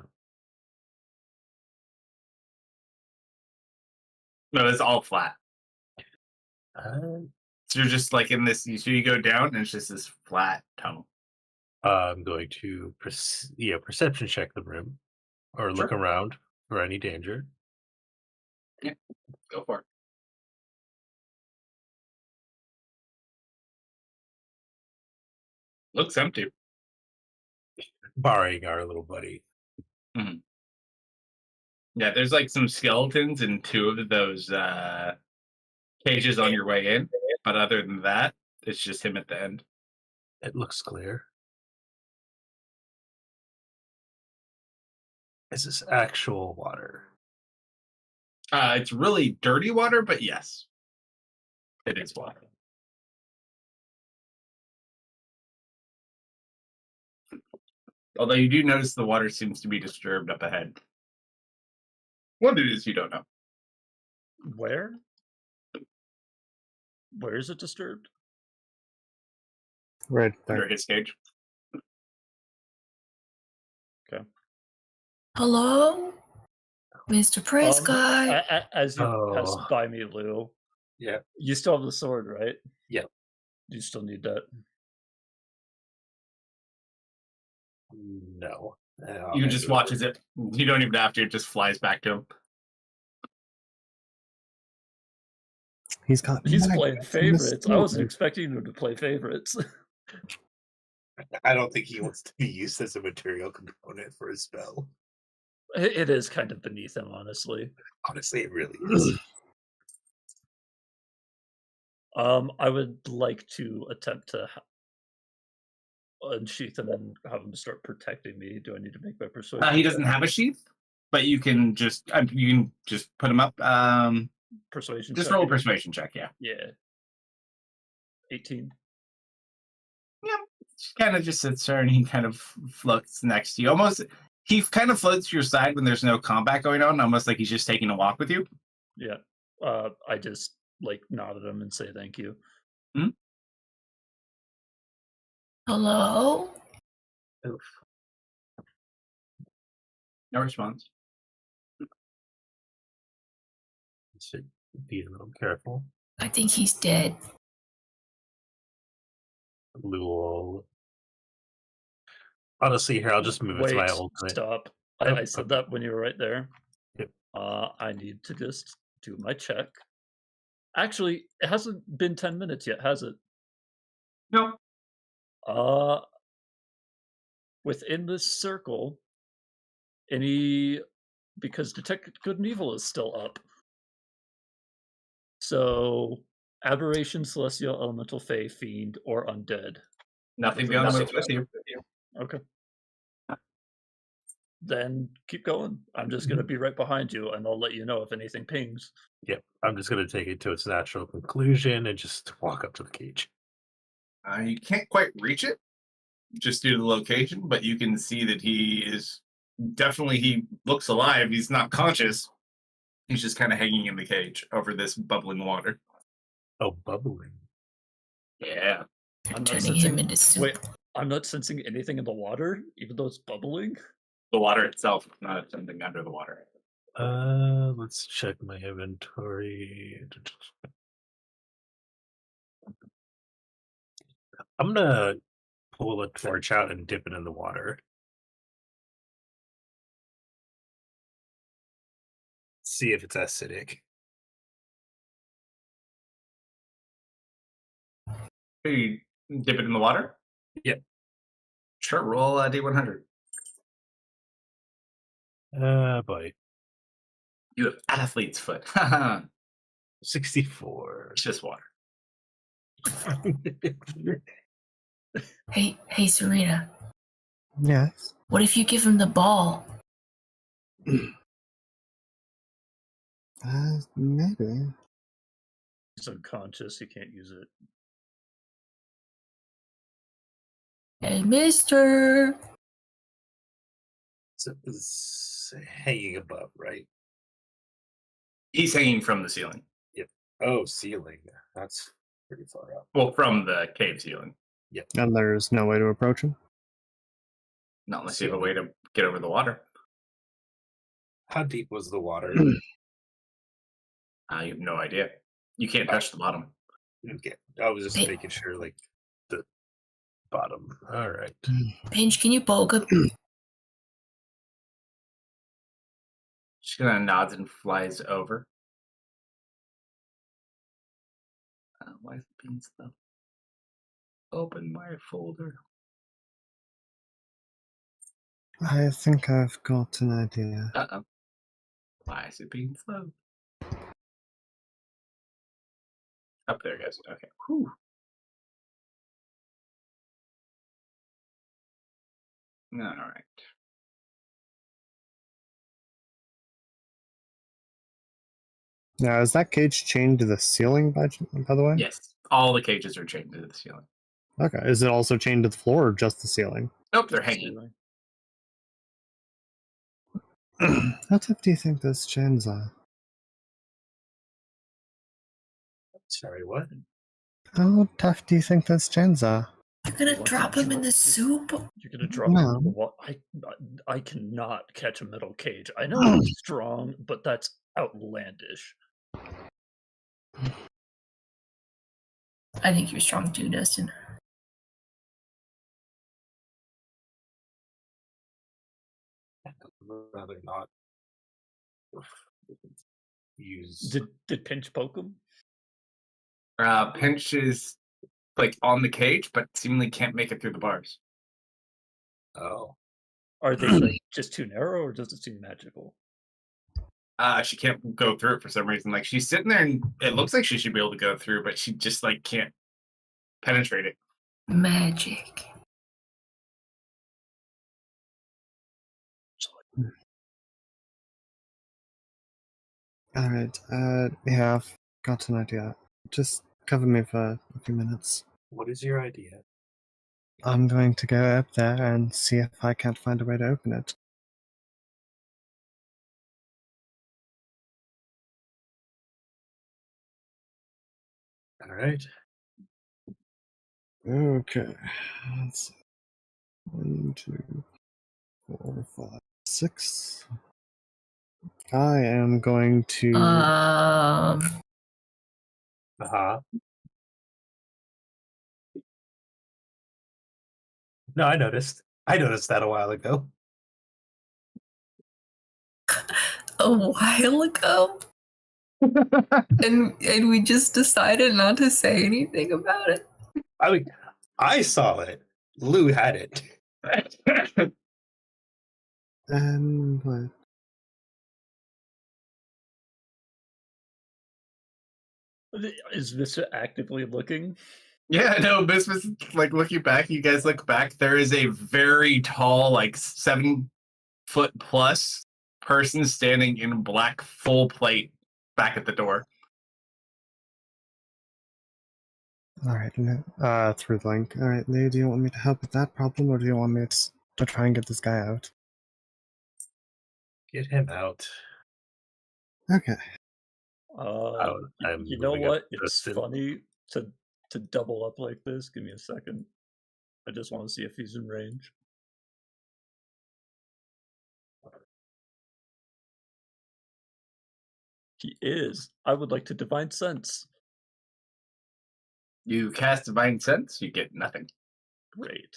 [SPEAKER 3] No, it's all flat.
[SPEAKER 1] Uh,
[SPEAKER 3] So you're just like in this. So you go down and it's just this flat tunnel.
[SPEAKER 1] I'm going to perception check the room or look
[SPEAKER 3] Sure.
[SPEAKER 1] around for any danger.
[SPEAKER 3] Go for it. Looks empty.
[SPEAKER 1] Barring our little buddy.
[SPEAKER 3] Yeah, there's like some skeletons in 2 of those cages on your way in, but other than that, it's just him at the end.
[SPEAKER 1] It looks clear. Is this actual water?
[SPEAKER 3] It's really dirty water, but yes, it is water. Although you do notice the water seems to be disturbed up ahead. What it is, you don't know.
[SPEAKER 4] Where? Where is it disturbed?
[SPEAKER 2] Right
[SPEAKER 3] Under
[SPEAKER 2] there.
[SPEAKER 3] his cage.
[SPEAKER 5] Hello? Mr. Prince Guy?
[SPEAKER 4] As you pass
[SPEAKER 1] Oh.
[SPEAKER 4] by me, Lou,
[SPEAKER 1] Yeah.
[SPEAKER 4] you still have the sword, right?
[SPEAKER 1] Yeah.
[SPEAKER 4] You still need that.
[SPEAKER 1] No.
[SPEAKER 3] You can just watch as it. You don't even have to. It just flies back to him.
[SPEAKER 2] He's got.
[SPEAKER 4] He's
[SPEAKER 2] magnets
[SPEAKER 4] playing
[SPEAKER 2] in his
[SPEAKER 4] favorites. I wasn't
[SPEAKER 2] sword.
[SPEAKER 4] expecting him to play favorites.
[SPEAKER 1] I don't think he wants to be used as a material component for a spell.
[SPEAKER 4] It is kind of beneath him, honestly.
[SPEAKER 1] Honestly, it really is.
[SPEAKER 4] I would like to attempt to unsheath him and have him start protecting me. Do I need to make my persuasion?
[SPEAKER 3] He doesn't have a sheath, but you can just put him up.
[SPEAKER 4] Persuasion.
[SPEAKER 3] Just
[SPEAKER 4] check
[SPEAKER 3] roll a
[SPEAKER 4] again?
[SPEAKER 3] persuasion check. Yeah.
[SPEAKER 4] Yeah. 18.
[SPEAKER 3] Yeah. He kind of just sits there and he kind of floats next to you. Almost, he kind of floats to your side when there's no combat going on, almost like he's just taking a walk with you.
[SPEAKER 4] Yeah. I just nod at him and say thank you.
[SPEAKER 5] Hello?
[SPEAKER 1] Oof.
[SPEAKER 3] No response.
[SPEAKER 1] Should be a little careful.
[SPEAKER 5] I think he's dead.
[SPEAKER 1] Lul. Honestly, here, I'll just move it to my ultimate.
[SPEAKER 4] Stop.
[SPEAKER 1] Oh,
[SPEAKER 4] I said
[SPEAKER 1] okay.
[SPEAKER 4] that when you were right there.
[SPEAKER 1] Yep.
[SPEAKER 4] I need to just do my check. Actually, it hasn't been 10 minutes yet, has it?
[SPEAKER 3] No.
[SPEAKER 4] Within this circle, because Detect Good and Evil is still up. So, Aberration, Celestial, Elemental, Fey, Fiend, or Undead.
[SPEAKER 3] Nothing beyond what's with you.
[SPEAKER 4] Okay. Then keep going. I'm just going to be right behind you, and I'll let you know if anything pings.
[SPEAKER 1] Yep. I'm just going to take it to its natural conclusion and just walk up to the cage.
[SPEAKER 3] You can't quite reach it just due to the location, but you can see that he looks alive. He's not conscious. He's just kind of hanging in the cage over this bubbling water.
[SPEAKER 1] Oh, bubbling.
[SPEAKER 3] Yeah.
[SPEAKER 4] I'm not
[SPEAKER 5] Turning him into soup.
[SPEAKER 4] Wait, I'm not sensing anything in the water, even though it's bubbling?
[SPEAKER 3] The water itself, not something under the water.
[SPEAKER 1] Let's check my inventory. I'm gonna pull a torch out and dip it in the water. See if it's acidic.
[SPEAKER 3] You dip it in the water?
[SPEAKER 1] Yep.
[SPEAKER 3] Sure, roll a D100.
[SPEAKER 1] Boy.
[SPEAKER 3] You have athlete's foot.
[SPEAKER 1] 64.
[SPEAKER 3] It's just water.
[SPEAKER 5] Hey, Serena.
[SPEAKER 2] Yes.
[SPEAKER 5] What if you give him the ball?
[SPEAKER 2] Maybe.
[SPEAKER 4] He's unconscious, he can't use it.
[SPEAKER 5] Hey, mister.
[SPEAKER 1] So it's hanging above, right?
[SPEAKER 3] He's hanging from the ceiling.
[SPEAKER 1] Yep. Oh, ceiling. That's pretty far up.
[SPEAKER 3] Well, from the cave ceiling.
[SPEAKER 2] And there's no way to approach him?
[SPEAKER 3] Not unless you have a way to get over the water.
[SPEAKER 1] How deep was the water?
[SPEAKER 3] You have no idea. You can't touch the bottom.
[SPEAKER 1] Okay. I was just making sure, like, the bottom. All right.
[SPEAKER 5] Pinch, can you poke him?
[SPEAKER 3] She kind of nods and flies over. Why is it being stuff? Open my folder.
[SPEAKER 2] I think I've got an idea.
[SPEAKER 3] Uh-oh. Why is it being slow? Up there, guys. Okay. Whew. All right.
[SPEAKER 2] Now, is that cage chained to the ceiling, by the way?
[SPEAKER 3] Yes. All the cages are chained to the ceiling.
[SPEAKER 2] Okay. Is it also chained to the floor or just the ceiling?
[SPEAKER 3] Nope, they're hanging.
[SPEAKER 2] How tough do you think those chains are?
[SPEAKER 1] Sorry, what?
[SPEAKER 2] How tough do you think those chains are?
[SPEAKER 5] You're gonna
[SPEAKER 4] Want
[SPEAKER 5] drop
[SPEAKER 4] to
[SPEAKER 5] him in the soup?
[SPEAKER 4] You're gonna drop him in the
[SPEAKER 2] No.
[SPEAKER 4] water. I cannot catch a metal cage. I know I'm strong, but that's outlandish.
[SPEAKER 5] I think you're strong too, Dustin.
[SPEAKER 1] I'd rather not use.
[SPEAKER 4] Did Pinch poke him?
[SPEAKER 3] Pinch is like on the cage, but seemingly can't make it through the bars.
[SPEAKER 1] Oh.
[SPEAKER 4] Are they like just too narrow, or does it seem magical?
[SPEAKER 3] She can't go through it for some reason. Like she's sitting there, and it looks like she should be able to go through, but she just like can't penetrate it.
[SPEAKER 5] Magic.
[SPEAKER 2] Alright, yeah, I've got an idea. Just cover me for a few minutes.
[SPEAKER 1] What is your idea?
[SPEAKER 2] I'm going to go up there and see if I can't find a way to open it.
[SPEAKER 1] All right.
[SPEAKER 2] Okay. Let's see. 1, 2, 4, 5, 6. I am going to.
[SPEAKER 1] Uh-huh. No, I noticed. I noticed that a while ago.
[SPEAKER 5] A while ago? and we just decided not to say anything about it.
[SPEAKER 1] I mean, I saw it. Lou had it.
[SPEAKER 2] What?
[SPEAKER 4] Is Vista actively looking?
[SPEAKER 3] Yeah, no, Bismuth, like looking back, you guys look back, there is a very tall, like 7-foot plus person standing in black full plate back at the door.
[SPEAKER 2] Alright, through the link. Alright, Lou, do you want me to help with that problem, or do you want me to try and get this guy out?
[SPEAKER 1] Get him out.
[SPEAKER 2] Okay.
[SPEAKER 1] I'm
[SPEAKER 4] You know
[SPEAKER 1] moving up
[SPEAKER 4] what? It's
[SPEAKER 1] Justin.
[SPEAKER 4] funny to double up like this. Give me a second. I just want to see if he's in range. He is. I would like to divine sense.
[SPEAKER 3] You cast Divine Sense, you get nothing.
[SPEAKER 4] Great.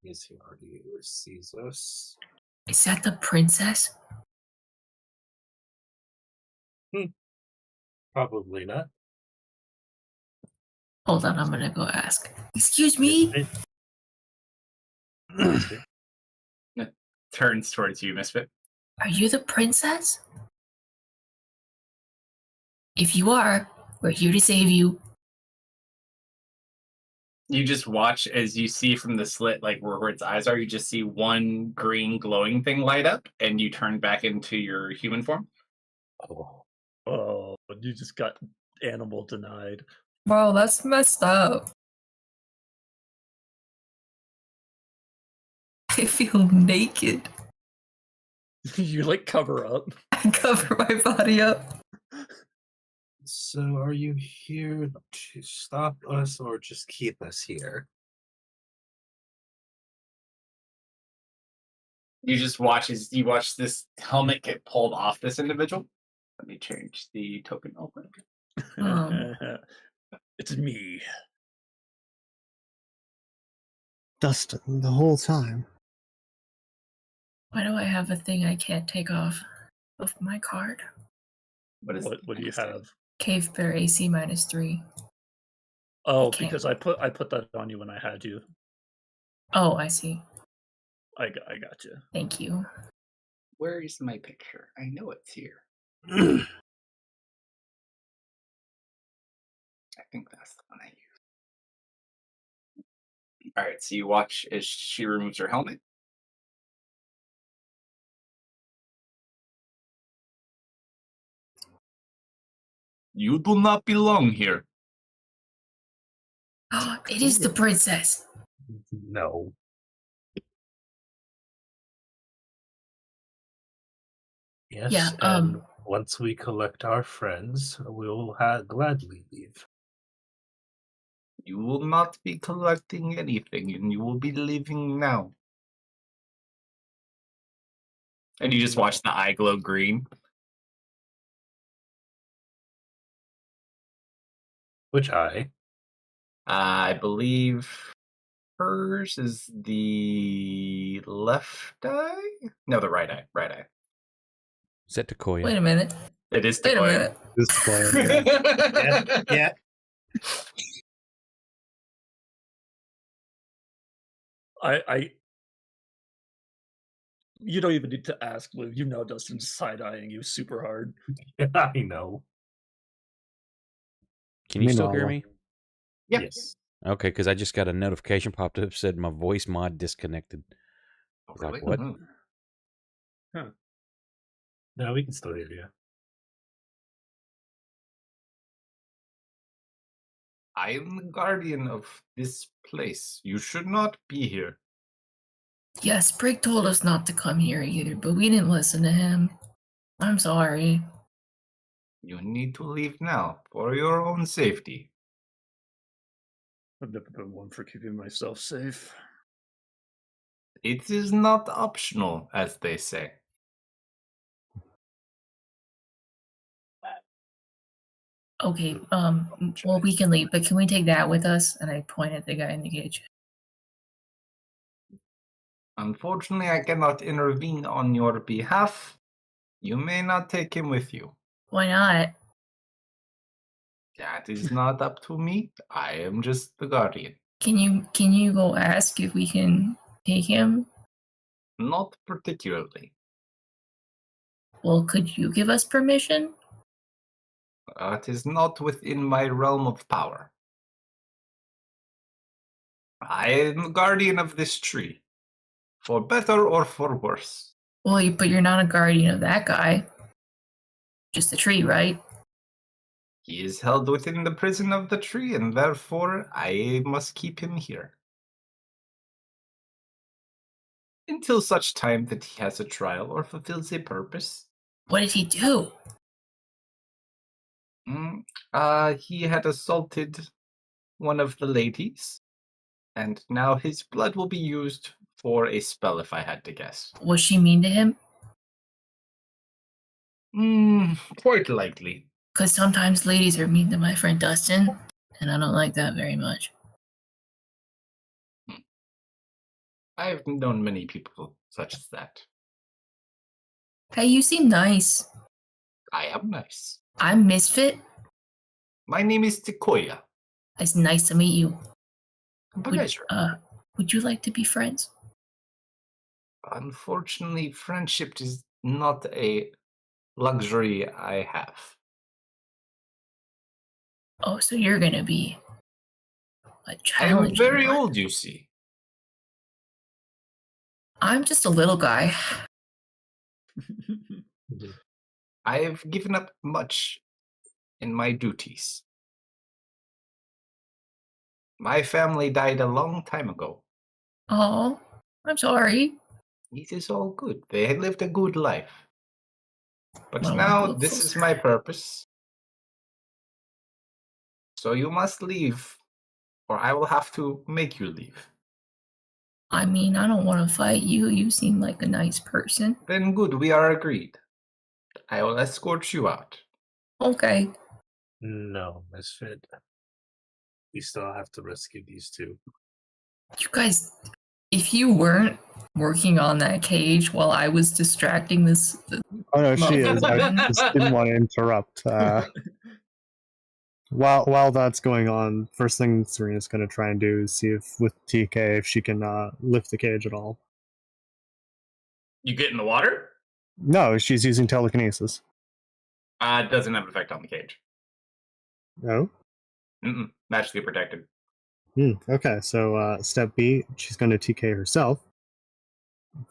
[SPEAKER 1] Is he already sees us?
[SPEAKER 5] Is that the princess?
[SPEAKER 1] Probably not.
[SPEAKER 5] Hold on, I'm gonna go ask. Excuse me?
[SPEAKER 1] Misfit.
[SPEAKER 3] Turns towards you, Misfit.
[SPEAKER 5] Are you the princess? If you are, we're here to save you.
[SPEAKER 3] You just watch as you see from the slit, like where its eyes are, you just see one green glowing thing light up, and you turn back into your human form.
[SPEAKER 4] Oh, you just got animal denied.
[SPEAKER 5] Bro, that's messed up. I feel naked.
[SPEAKER 4] You like cover up.
[SPEAKER 5] I cover my body up.
[SPEAKER 1] So are you here to stop us or just keep us here?
[SPEAKER 3] You just watch as you watch this helmet get pulled off this individual. Let me change the token real quick.
[SPEAKER 4] It's me.
[SPEAKER 2] Dustin, the whole time.
[SPEAKER 5] Why do I have a thing I can't take off of my card?
[SPEAKER 3] What
[SPEAKER 4] do you have?
[SPEAKER 5] Cave Bear AC -3.
[SPEAKER 4] Oh,
[SPEAKER 5] can't.
[SPEAKER 4] because I put that on you when I had you.
[SPEAKER 5] Oh, I see.
[SPEAKER 4] I got you.
[SPEAKER 5] Thank you.
[SPEAKER 3] Where is my picture? I know it's here. I think that's the one I use. All right, so you watch as she removes her helmet. You do not belong here.
[SPEAKER 5] It is the princess.
[SPEAKER 1] No. Yes,
[SPEAKER 5] Yeah,
[SPEAKER 1] and once we collect our friends, we'll gladly leave.
[SPEAKER 3] You will not be collecting anything, and you will be leaving now. And you just watch the eye glow green.
[SPEAKER 1] Which eye?
[SPEAKER 3] I believe hers is the left eye? No, the right eye. Right eye.
[SPEAKER 6] Is that Takoya?
[SPEAKER 5] Wait a minute.
[SPEAKER 3] It is
[SPEAKER 5] Wait a
[SPEAKER 3] Takoya.
[SPEAKER 5] minute.
[SPEAKER 2] This player.
[SPEAKER 1] Yeah.
[SPEAKER 4] I you don't even need to ask, Lou. You know Dustin's side-eyeing you super hard.
[SPEAKER 1] I know.
[SPEAKER 6] Can you still
[SPEAKER 2] Meanwhile,
[SPEAKER 6] hear me?
[SPEAKER 3] Yeah.
[SPEAKER 1] Yes.
[SPEAKER 6] Okay, because I just got a notification popped up said my voice mod disconnected. I was like, what?
[SPEAKER 4] Mhm.
[SPEAKER 1] No, we can still hear you.
[SPEAKER 3] I am the guardian of this place. You should not be here.
[SPEAKER 5] Yes, Brig told us not to come here either, but we didn't listen to him. I'm sorry.
[SPEAKER 3] You need to leave now for your own safety.
[SPEAKER 4] I've never been one for keeping myself safe.
[SPEAKER 3] It is not optional, as they say.
[SPEAKER 5] Okay, well, we can leave, but can we take that with us? And I point at the guy in the cage.
[SPEAKER 3] Unfortunately, I cannot intervene on your behalf. You may not take him with you.
[SPEAKER 5] Why not?
[SPEAKER 3] That is not up to me. I am just the guardian.
[SPEAKER 5] Can you go ask if we can take him?
[SPEAKER 3] Not particularly.
[SPEAKER 5] Well, could you give us permission?
[SPEAKER 3] It is not within my realm of power. I am the guardian of this tree, for better or for worse.
[SPEAKER 5] Well, but you're not a guardian of that guy. Just the tree, right?
[SPEAKER 3] He is held within the prison of the tree, and therefore I must keep him here. Until such time that he has a trial or fulfills a purpose.
[SPEAKER 5] What did he do?
[SPEAKER 3] He had assaulted one of the ladies, and now his blood will be used for a spell, if I had to guess.
[SPEAKER 5] Was she mean to him?
[SPEAKER 3] Quite likely.
[SPEAKER 5] Because sometimes ladies are mean to my friend Dustin, and I don't like that very much.
[SPEAKER 3] I've known many people such as that.
[SPEAKER 5] Hey, you seem nice.
[SPEAKER 3] I am nice.
[SPEAKER 5] I'm Misfit.
[SPEAKER 3] My name is Takoya.
[SPEAKER 5] It's nice to meet you.
[SPEAKER 3] Pleasure.
[SPEAKER 5] Would you like to be friends?
[SPEAKER 3] Unfortunately, friendship is not a luxury I have.
[SPEAKER 5] Oh, so you're gonna be a
[SPEAKER 3] I am
[SPEAKER 5] challenge.
[SPEAKER 3] very old, you see.
[SPEAKER 5] I'm just a little guy.
[SPEAKER 3] I have given up much in my duties. My family died a long time ago.
[SPEAKER 5] Oh, I'm sorry.
[SPEAKER 3] It is all good. They had lived a good life. But
[SPEAKER 5] Well,
[SPEAKER 3] now
[SPEAKER 5] look
[SPEAKER 3] this is
[SPEAKER 5] closer.
[SPEAKER 3] my purpose. So you must leave, or I will have to make you leave.
[SPEAKER 5] I mean, I don't want to fight you. You seem like a nice person.
[SPEAKER 3] Then good, we are agreed. I will escort you out.
[SPEAKER 5] Okay.
[SPEAKER 1] No, Misfit. We still have to rescue these two.
[SPEAKER 5] You guys, if you weren't working on that cage while I was distracting this.
[SPEAKER 2] Oh no, she
[SPEAKER 5] Well,
[SPEAKER 2] is. I just didn't want to interrupt. While that's going on, first thing Serena's going to try and do is see if with TK if she can lift the cage at all.
[SPEAKER 3] You get in the water?
[SPEAKER 2] No, she's using telekinesis.
[SPEAKER 3] It doesn't have an effect on the cage.
[SPEAKER 2] No.
[SPEAKER 3] Magically protected.
[SPEAKER 2] Okay, so step B, she's going to TK herself.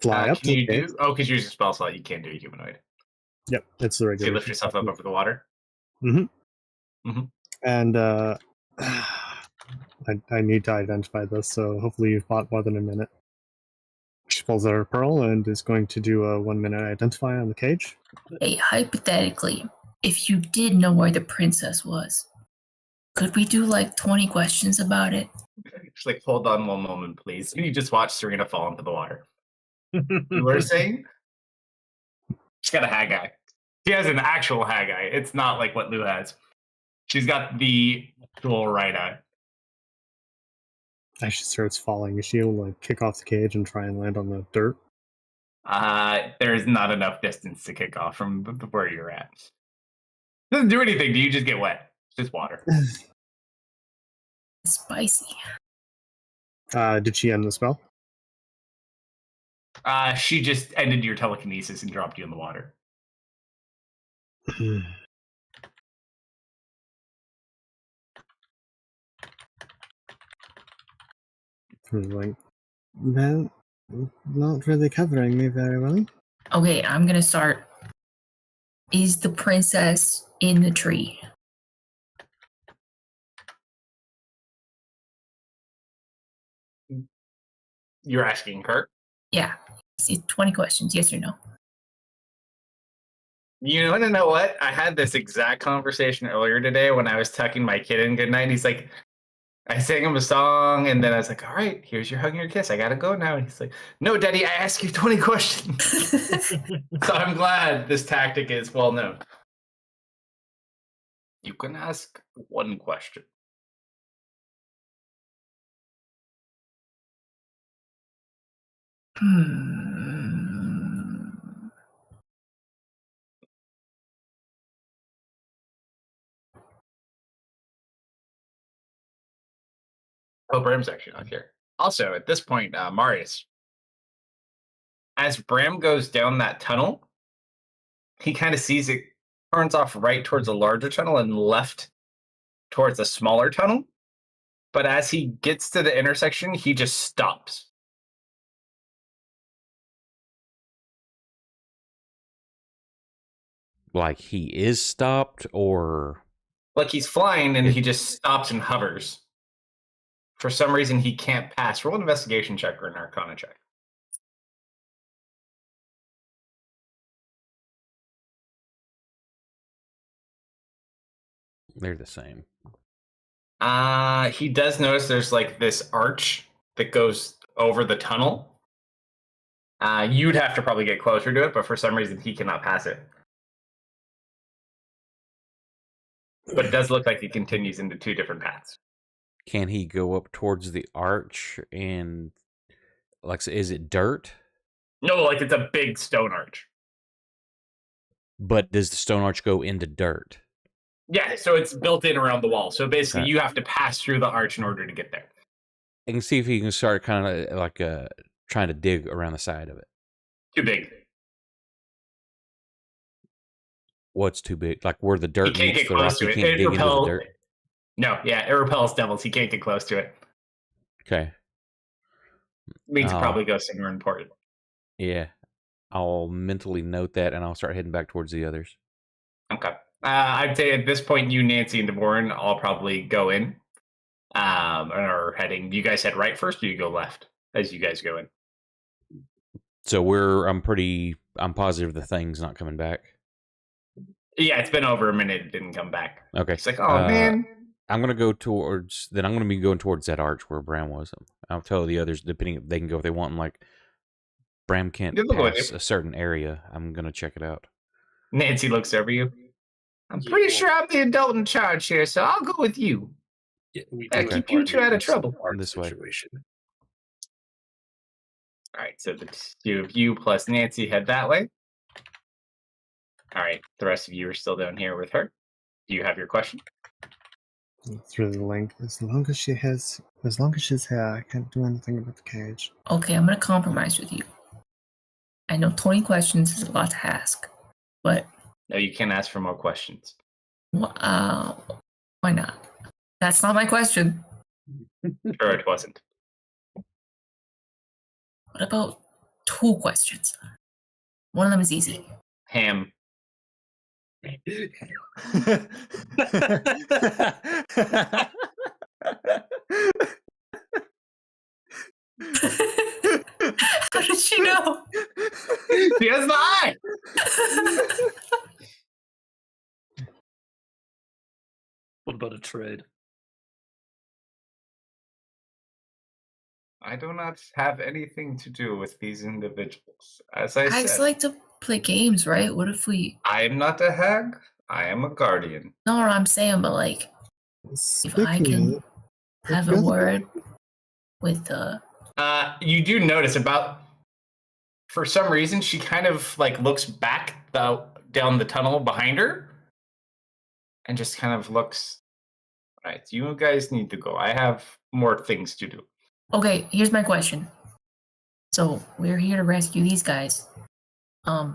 [SPEAKER 2] Fly up to
[SPEAKER 3] Can
[SPEAKER 2] the
[SPEAKER 3] you
[SPEAKER 2] cage.
[SPEAKER 3] do? Oh, because you use a spell slot, you can't do a humanoid.
[SPEAKER 2] Yep, it's the
[SPEAKER 3] So
[SPEAKER 2] regular.
[SPEAKER 3] you lift yourself up over the water.
[SPEAKER 2] And I need to identify this, so hopefully you've bought more than a minute. She pulls out her pearl and is going to do a 1 minute identify on the cage.
[SPEAKER 5] Hey, hypothetically, if you did know where the princess was, could we do like 20 questions about it?
[SPEAKER 3] Just like, hold on one moment, please. Can you just watch Serena fall into the water? You were saying? She's got a hag eye. She has an actual hag eye. It's not like what Lou has. She's got the actual right eye.
[SPEAKER 2] As she starts falling, is she able to like, kick off the cage and try and land on the dirt?
[SPEAKER 3] There is not enough distance to kick off from where you're at. Doesn't do anything. Do you just get wet? It's just water.
[SPEAKER 5] Spicy.
[SPEAKER 2] Did she end the spell?
[SPEAKER 3] She just ended your telekinesis and dropped you in the water.
[SPEAKER 2] Like, well, not really covering me very well.
[SPEAKER 5] Okay, I'm gonna start. Is the princess in the tree?
[SPEAKER 3] You're asking Kurt?
[SPEAKER 5] Yeah. See, 20 questions, yes or no?
[SPEAKER 3] You want to know what? I had this exact conversation earlier today when I was tucking my kid in goodnight. He's like, I sang him a song, and then I was like, all right, here's your hug and your kiss. I got to go now. And he's like, no, Daddy, I asked you 20 questions. So I'm glad this tactic is well known. You can ask one question. Oh, Bram's actually not here. Also, at this point, Marius, as Bram goes down that tunnel, he kind of sees it turns off right towards a larger tunnel and left towards a smaller tunnel. But as he gets to the intersection, he just stops.
[SPEAKER 6] Like he is stopped, or
[SPEAKER 3] Like he's flying and he just stops and hovers. For some reason, he can't pass. Roll an investigation check or an arcana check.
[SPEAKER 6] they're the same.
[SPEAKER 3] He does notice there's like this arch that goes over the tunnel. You'd have to probably get closer to it, but for some reason he cannot pass it. But it does look like it continues into two different paths.
[SPEAKER 6] Can he go up towards the arch and, like, is it dirt?
[SPEAKER 3] No, like it's a big stone arch.
[SPEAKER 6] But does the stone arch go into dirt?
[SPEAKER 3] Yeah, so it's built in around the wall. So basically,
[SPEAKER 6] Okay.
[SPEAKER 3] you have to pass through the arch in order to get there.
[SPEAKER 6] I can see if he can start kind of like trying to dig around the side of it.
[SPEAKER 3] Too big.
[SPEAKER 6] What's too big? Like where the dirt
[SPEAKER 3] can't
[SPEAKER 6] meets
[SPEAKER 3] get
[SPEAKER 6] the rock,
[SPEAKER 3] close to
[SPEAKER 6] you
[SPEAKER 3] it.
[SPEAKER 6] can't
[SPEAKER 3] It
[SPEAKER 6] dig into the
[SPEAKER 3] repel-
[SPEAKER 6] dirt.
[SPEAKER 3] No, yeah, it repels devils. He can't get close to it.
[SPEAKER 6] Okay.
[SPEAKER 3] Means it
[SPEAKER 6] Oh.
[SPEAKER 3] probably goes somewhere important.
[SPEAKER 6] Yeah. I'll mentally note that, and I'll start heading back towards the others.
[SPEAKER 3] Okay. I'd say at this point, you, Nancy, and DeVorin all probably go in. And are heading. Do you guys head right first, or do you go left as you guys go in?
[SPEAKER 6] So I'm positive the thing's not coming back.
[SPEAKER 3] Yeah, it's been over a minute. It didn't come back.
[SPEAKER 6] Okay.
[SPEAKER 3] It's like, oh man.
[SPEAKER 6] I'm gonna go towards. Then I'm gonna be going towards that arch where Bram was. I'll tell the others, depending if they can go if they want. And like, Bram can't
[SPEAKER 3] Good luck with
[SPEAKER 6] pass
[SPEAKER 3] you.
[SPEAKER 6] a certain area. I'm gonna check it out.
[SPEAKER 3] Nancy looks over you. I'm
[SPEAKER 1] Yeah,
[SPEAKER 3] pretty
[SPEAKER 1] well-
[SPEAKER 3] sure I'm the adult in charge here, so I'll go with you.
[SPEAKER 1] Yeah, we
[SPEAKER 3] I
[SPEAKER 1] do
[SPEAKER 3] keep
[SPEAKER 1] have
[SPEAKER 3] you two out of
[SPEAKER 1] this
[SPEAKER 3] trouble.
[SPEAKER 1] hard
[SPEAKER 6] This way.
[SPEAKER 1] situation.
[SPEAKER 3] All right, so the two of you plus Nancy head that way. All right, the rest of you are still down here with her. Do you have your question?
[SPEAKER 2] Through the link. As long as she's here, I can't do anything about the cage.
[SPEAKER 5] Okay, I'm gonna compromise with you. I know 20 questions is a lot to ask, but
[SPEAKER 3] No, you can't ask for more questions.
[SPEAKER 5] why not? That's not my question.
[SPEAKER 3] Sure, it wasn't.
[SPEAKER 5] What about 2 questions? One of them is easy.
[SPEAKER 3] Ham.
[SPEAKER 5] How did she know?
[SPEAKER 3] He has the eye.
[SPEAKER 4] What about a trade?
[SPEAKER 3] I do not have anything to do with these individuals. As I
[SPEAKER 5] I just
[SPEAKER 3] said,
[SPEAKER 5] like to play games, right? What if we?
[SPEAKER 3] I am not a hag. I am a guardian.
[SPEAKER 5] No, I'm saying, but like, if I
[SPEAKER 2] Speaking
[SPEAKER 5] can
[SPEAKER 2] of,
[SPEAKER 5] have a
[SPEAKER 2] you're the-
[SPEAKER 5] word with
[SPEAKER 3] You do notice for some reason, she kind of like looks back down the tunnel behind her, and just kind of looks. Right, you guys need to go. I have more things to do.
[SPEAKER 5] Okay, here's my question. So we're here to rescue these guys. Do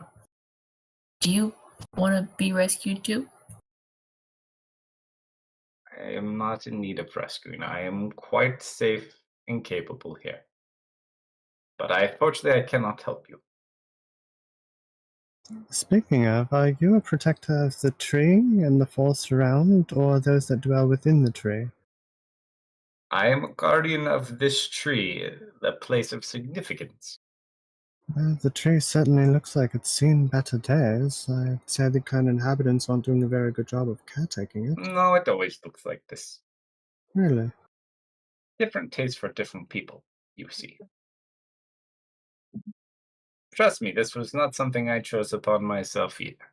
[SPEAKER 5] you want to be rescued too?
[SPEAKER 3] I am not in need of rescuing. I am quite safe and capable here. But unfortunately, I cannot help you.
[SPEAKER 2] Speaking of, are you a protector of the tree and the forest around, or those that dwell within the tree?
[SPEAKER 3] I am a guardian of this tree, the place of significance.
[SPEAKER 2] Well, the tree certainly looks like it's seen better days. I'd say the kind inhabitants aren't doing a very good job of caretaking it.
[SPEAKER 3] No, it always looks like this.
[SPEAKER 2] Really?
[SPEAKER 3] Different taste for different people, you see. Trust me, this was not something I chose upon myself either.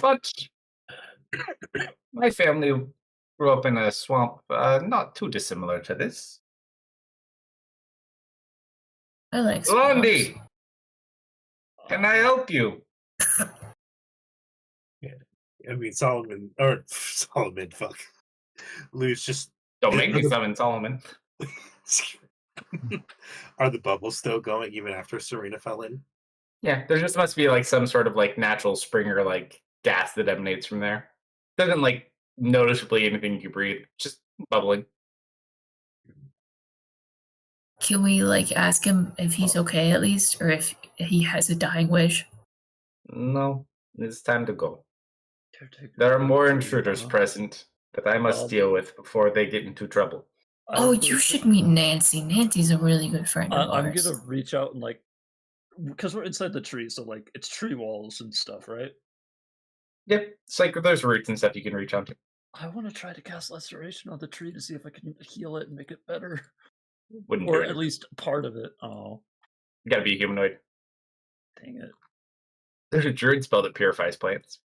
[SPEAKER 3] But my family grew up in a swamp not too dissimilar to this.
[SPEAKER 5] I like swamps.
[SPEAKER 3] Blondie, can I help you?
[SPEAKER 1] I mean, Solomon, or Solomon, fuck. Lou's just.
[SPEAKER 3] Don't make me summon Solomon.
[SPEAKER 1] Are the bubbles still going even after Serena fell in?
[SPEAKER 3] Yeah, there just must be like some sort of like natural spring or like gas that emanates from there. Doesn't like noticeably anything you breathe, just bubbling.
[SPEAKER 5] Can we like ask him if he's okay at least, or if he has a dying wish?
[SPEAKER 3] No, it's time to go.
[SPEAKER 4] Caretaker
[SPEAKER 3] There are
[SPEAKER 4] of the
[SPEAKER 3] more
[SPEAKER 4] tree,
[SPEAKER 3] intruders
[SPEAKER 4] huh?
[SPEAKER 3] present that I must
[SPEAKER 4] Well,
[SPEAKER 3] deal with before they get into trouble.
[SPEAKER 5] Oh,
[SPEAKER 4] I'm
[SPEAKER 5] you
[SPEAKER 4] gonna-
[SPEAKER 5] should meet Nancy. Nancy's a really good friend of
[SPEAKER 4] I'm
[SPEAKER 5] ours.
[SPEAKER 4] gonna reach out and like, because we're inside the tree, so like it's tree walls and stuff, right?
[SPEAKER 3] Yep, it's like there's roots and stuff you can reach onto.
[SPEAKER 4] I want to try to cast Laceration on the tree to see if I can heal it and make it better,
[SPEAKER 3] Wouldn't do
[SPEAKER 4] or
[SPEAKER 3] it.
[SPEAKER 4] at least part of it. Oh,
[SPEAKER 3] You gotta be a humanoid.
[SPEAKER 4] dang it!
[SPEAKER 3] There's a druid spell that purifies plants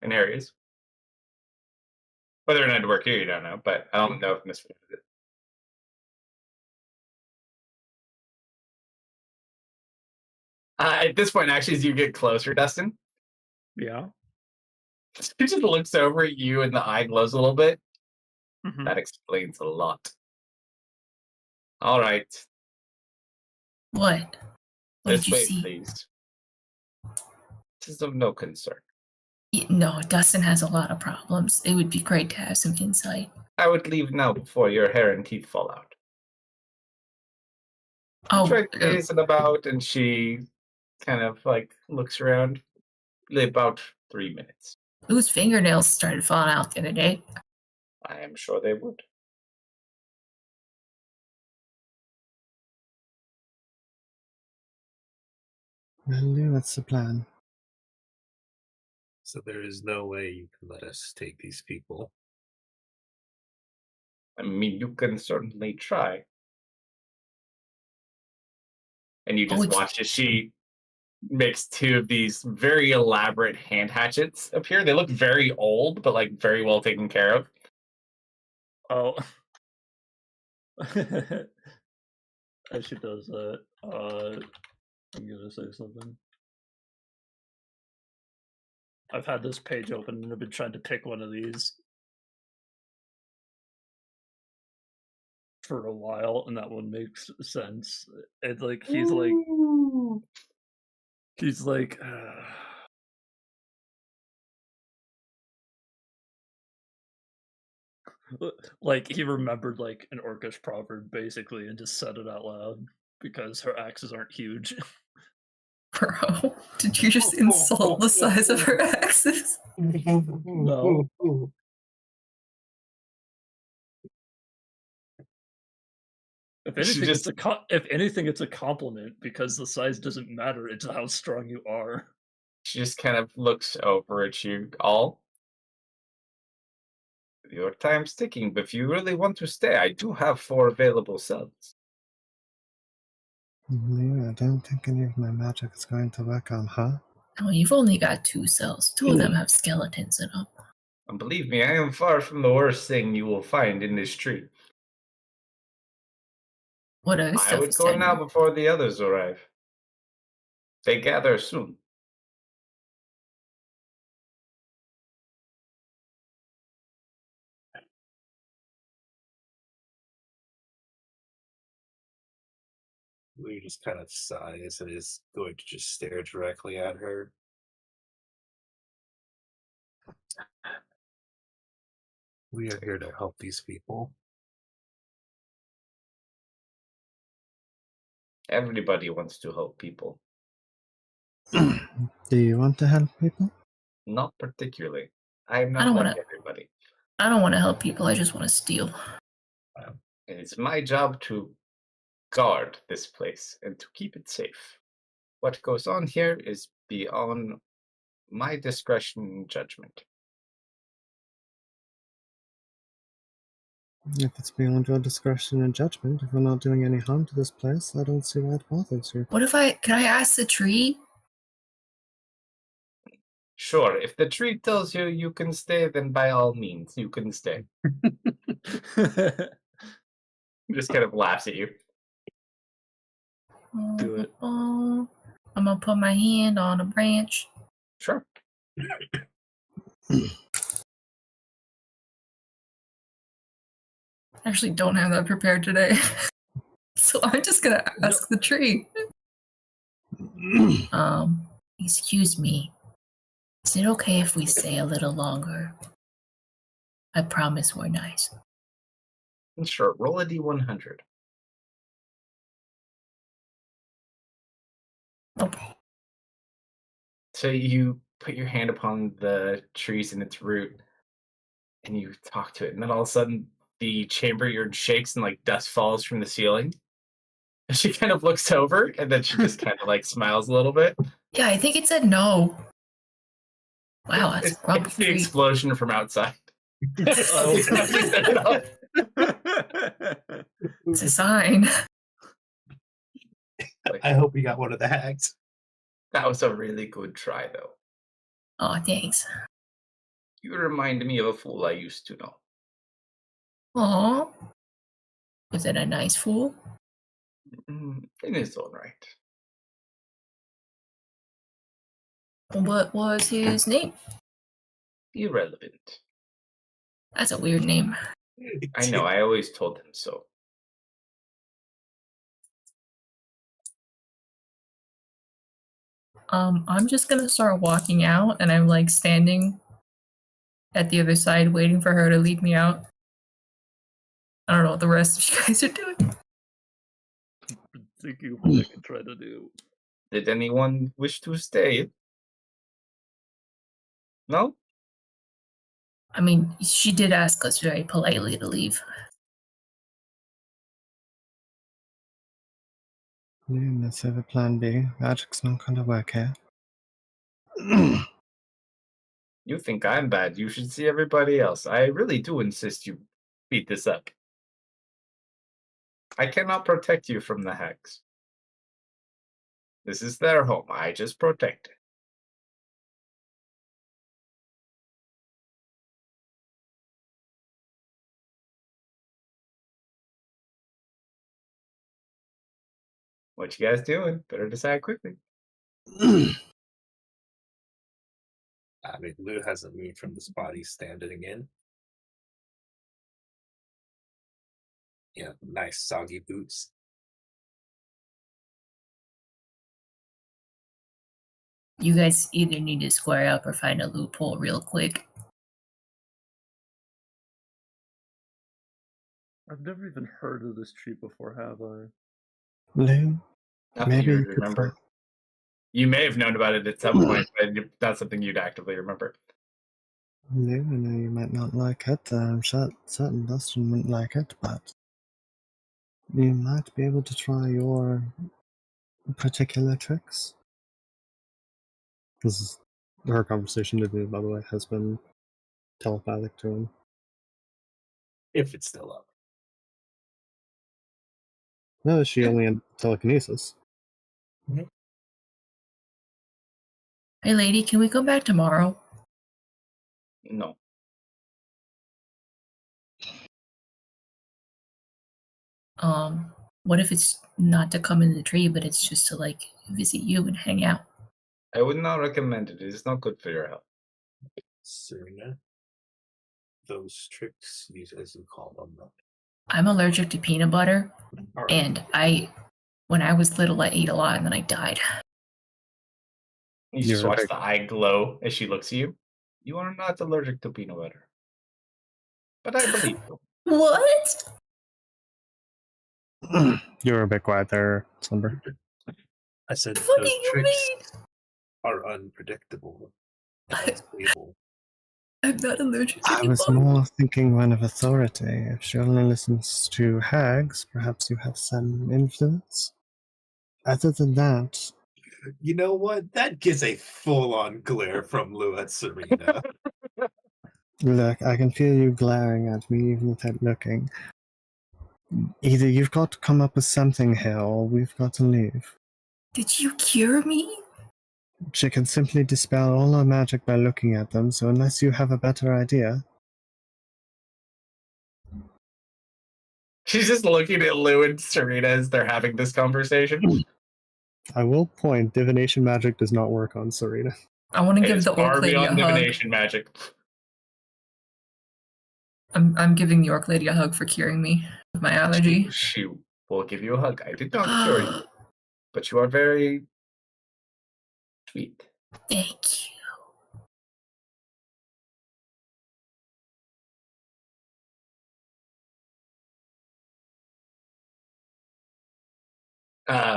[SPEAKER 3] in areas. Whether or not it work here, you don't know, but I don't know if this is it. At this point, actually, as you get closer, Dustin,
[SPEAKER 4] Yeah.
[SPEAKER 3] he just looks over at you and the eye glows a little bit.
[SPEAKER 4] Mhm.
[SPEAKER 3] That explains a lot. All right,
[SPEAKER 5] What? What
[SPEAKER 3] this
[SPEAKER 5] did you
[SPEAKER 3] way,
[SPEAKER 5] see?
[SPEAKER 3] please. This is of no concern.
[SPEAKER 5] No, Dustin has a lot of problems. It would be great to have some insight.
[SPEAKER 3] I would leave now before your hair and teeth fall out.
[SPEAKER 5] Oh,
[SPEAKER 3] Try gazing about, and she kind of like looks around. About 3 minutes.
[SPEAKER 5] whose fingernails started falling out the other day?
[SPEAKER 3] I am sure they would.
[SPEAKER 2] Well, Lou, what's the plan?
[SPEAKER 1] So there is no way you can let us take these people.
[SPEAKER 3] I mean, you can certainly try. And you just
[SPEAKER 5] it's-
[SPEAKER 3] watch as she makes two of these very elaborate hand hatchets appear. They look very old, but like very well taken care of.
[SPEAKER 4] Oh. As she does that, I'm gonna say something. I've had this page open and I've been trying to pick one of these for a while, and that one makes sense. It's like he's like like he remembered like an orcish proverb basically and just said it out loud because her axes aren't huge.
[SPEAKER 5] Bro, did you just insult the size of her axes?
[SPEAKER 4] No. If anything,
[SPEAKER 3] just-
[SPEAKER 4] if anything, it's a compliment because the size doesn't matter; it's how strong you are.
[SPEAKER 3] She just kind of looks over at you all. Your time's ticking, but if you really want to stay, I do have 4 available cells.
[SPEAKER 2] Lou, I don't think any of my magic is going to work on her.
[SPEAKER 5] Oh, you've only got 2 cells. 2 of them have skeletons in them.
[SPEAKER 3] And believe me, I am far from the worst thing you will find in this tree.
[SPEAKER 5] What other
[SPEAKER 3] I
[SPEAKER 5] stuff
[SPEAKER 3] would
[SPEAKER 5] is
[SPEAKER 3] go
[SPEAKER 5] hidden?
[SPEAKER 3] now before the others arrive. They gather soon.
[SPEAKER 1] Lou just kind of sighs and is going to just stare directly at her. We are here to help these people.
[SPEAKER 3] Everybody wants to help people.
[SPEAKER 2] Do you want to help people?
[SPEAKER 3] Not particularly. I'm
[SPEAKER 5] I
[SPEAKER 3] not
[SPEAKER 5] don't
[SPEAKER 3] like
[SPEAKER 5] wanna-
[SPEAKER 3] everybody.
[SPEAKER 5] I don't want to help people. I just want to steal.
[SPEAKER 3] It's my job to guard this place and to keep it safe. What goes on here is beyond my discretion and judgment.
[SPEAKER 2] If it's beyond your discretion and judgment, if we're not doing any harm to this place, I don't see why it bothers you.
[SPEAKER 5] Can I ask the tree?
[SPEAKER 3] Sure, if the tree tells you you can stay, then by all means, you can stay. Just kind of laughs at you.
[SPEAKER 4] Do it.
[SPEAKER 5] I'm gonna put my hand on a branch.
[SPEAKER 3] Sure.
[SPEAKER 5] I actually don't have that prepared today. So I'm just gonna ask the tree. Excuse me. Is it okay if we stay a little longer? I promise we're nice.
[SPEAKER 3] Sure, roll a d100.
[SPEAKER 5] Nope.
[SPEAKER 3] So you put your hand upon the trees and its root, and you talk to it, and then all of a sudden, the chamber you're in shakes and like dust falls from the ceiling. And she kind of looks over, and then she just kind of like smiles a little bit.
[SPEAKER 5] Yeah, I think it said no. Wow, that's a grump
[SPEAKER 3] It's the
[SPEAKER 5] tree.
[SPEAKER 3] explosion from outside.
[SPEAKER 5] It's a sign.
[SPEAKER 1] I hope we got one of the hags.
[SPEAKER 3] That was a really good try, though.
[SPEAKER 5] Oh, thanks.
[SPEAKER 3] You remind me of a fool I used to know.
[SPEAKER 5] Aw. Was it a nice fool?
[SPEAKER 3] In his own right.
[SPEAKER 5] What was his name?
[SPEAKER 3] Irrelevant.
[SPEAKER 5] That's a weird name.
[SPEAKER 3] I know, I always told him so.
[SPEAKER 5] I'm just gonna start walking out, and I'm like standing at the other side waiting for her to lead me out. I don't know what the rest of you guys are doing.
[SPEAKER 4] Thinking what I could try to do.
[SPEAKER 3] Did anyone wish to stay? No?
[SPEAKER 5] I mean, she did ask us very politely to leave.
[SPEAKER 2] Yeah, let's have a plan B. Magic's not gonna work here.
[SPEAKER 3] You think I'm bad. You should see everybody else. I really do insist you beat this up. I cannot protect you from the hags. This is their home. I just protect it. What you guys doing? Better decide quickly.
[SPEAKER 1] I mean, Lou hasn't moved from the spot he's standing in. Yeah, nice soggy boots.
[SPEAKER 5] You guys either need to square up or find a loophole real quick.
[SPEAKER 4] I've never even heard of this tree before, have I?
[SPEAKER 2] Lou,
[SPEAKER 3] Not that
[SPEAKER 2] maybe
[SPEAKER 3] you
[SPEAKER 2] you
[SPEAKER 3] would
[SPEAKER 2] could
[SPEAKER 3] remember. You may have known about it at some point, but that's something you'd actively remember.
[SPEAKER 2] Lou, I know you might not like it. I'm certain Dustin wouldn't like it, but you might be able to try your particular tricks. This is her conversation to me, by the way, has been telepathic to him.
[SPEAKER 1] If it's still up.
[SPEAKER 2] No, she only had telekinesis.
[SPEAKER 5] Hey, lady, can we come back tomorrow?
[SPEAKER 3] No.
[SPEAKER 5] What if it's not to come in the tree, but it's just to like visit you and hang out?
[SPEAKER 3] I would not recommend it. It is not good for your health.
[SPEAKER 1] Serena, those tricks, as you call them.
[SPEAKER 5] I'm allergic to peanut butter,
[SPEAKER 1] All right.
[SPEAKER 5] and When I was little, I ate a lot and then I died.
[SPEAKER 3] You just
[SPEAKER 2] You're a
[SPEAKER 3] watch
[SPEAKER 2] big-
[SPEAKER 3] the eye glow as she looks at you. You are not allergic to peanut butter. But I believe you.
[SPEAKER 5] What?
[SPEAKER 2] You're a bit quiet there, Slumber.
[SPEAKER 1] I said
[SPEAKER 5] What do
[SPEAKER 1] those
[SPEAKER 5] you
[SPEAKER 1] tricks
[SPEAKER 5] mean?
[SPEAKER 1] are unpredictable and unstable.
[SPEAKER 5] I'm not allergic
[SPEAKER 2] I was
[SPEAKER 5] anymore.
[SPEAKER 2] more thinking one of authority. If she only listens to hags, perhaps you have some influence. Other than that,
[SPEAKER 1] You know what? That gives a full-on glare from Lou at Serena.
[SPEAKER 2] look, I can feel you glaring at me even without looking. Either you've got to come up with something here, or we've got to leave.
[SPEAKER 5] Did you cure me?
[SPEAKER 2] She can simply dispel all our magic by looking at them, so unless you have a better idea.
[SPEAKER 3] She's just looking at Lou and Serena as they're having this conversation.
[SPEAKER 2] I will point, divination magic does not work on Serena.
[SPEAKER 5] I want to
[SPEAKER 3] It
[SPEAKER 5] give
[SPEAKER 3] is
[SPEAKER 5] the
[SPEAKER 3] far
[SPEAKER 5] orc lady a
[SPEAKER 3] beyond
[SPEAKER 5] hug.
[SPEAKER 3] divination magic.
[SPEAKER 5] I'm giving the orc lady a hug for curing me of my allergy.
[SPEAKER 3] She will give you a hug. I did not cure you, but you are very sweet.
[SPEAKER 5] Thank you.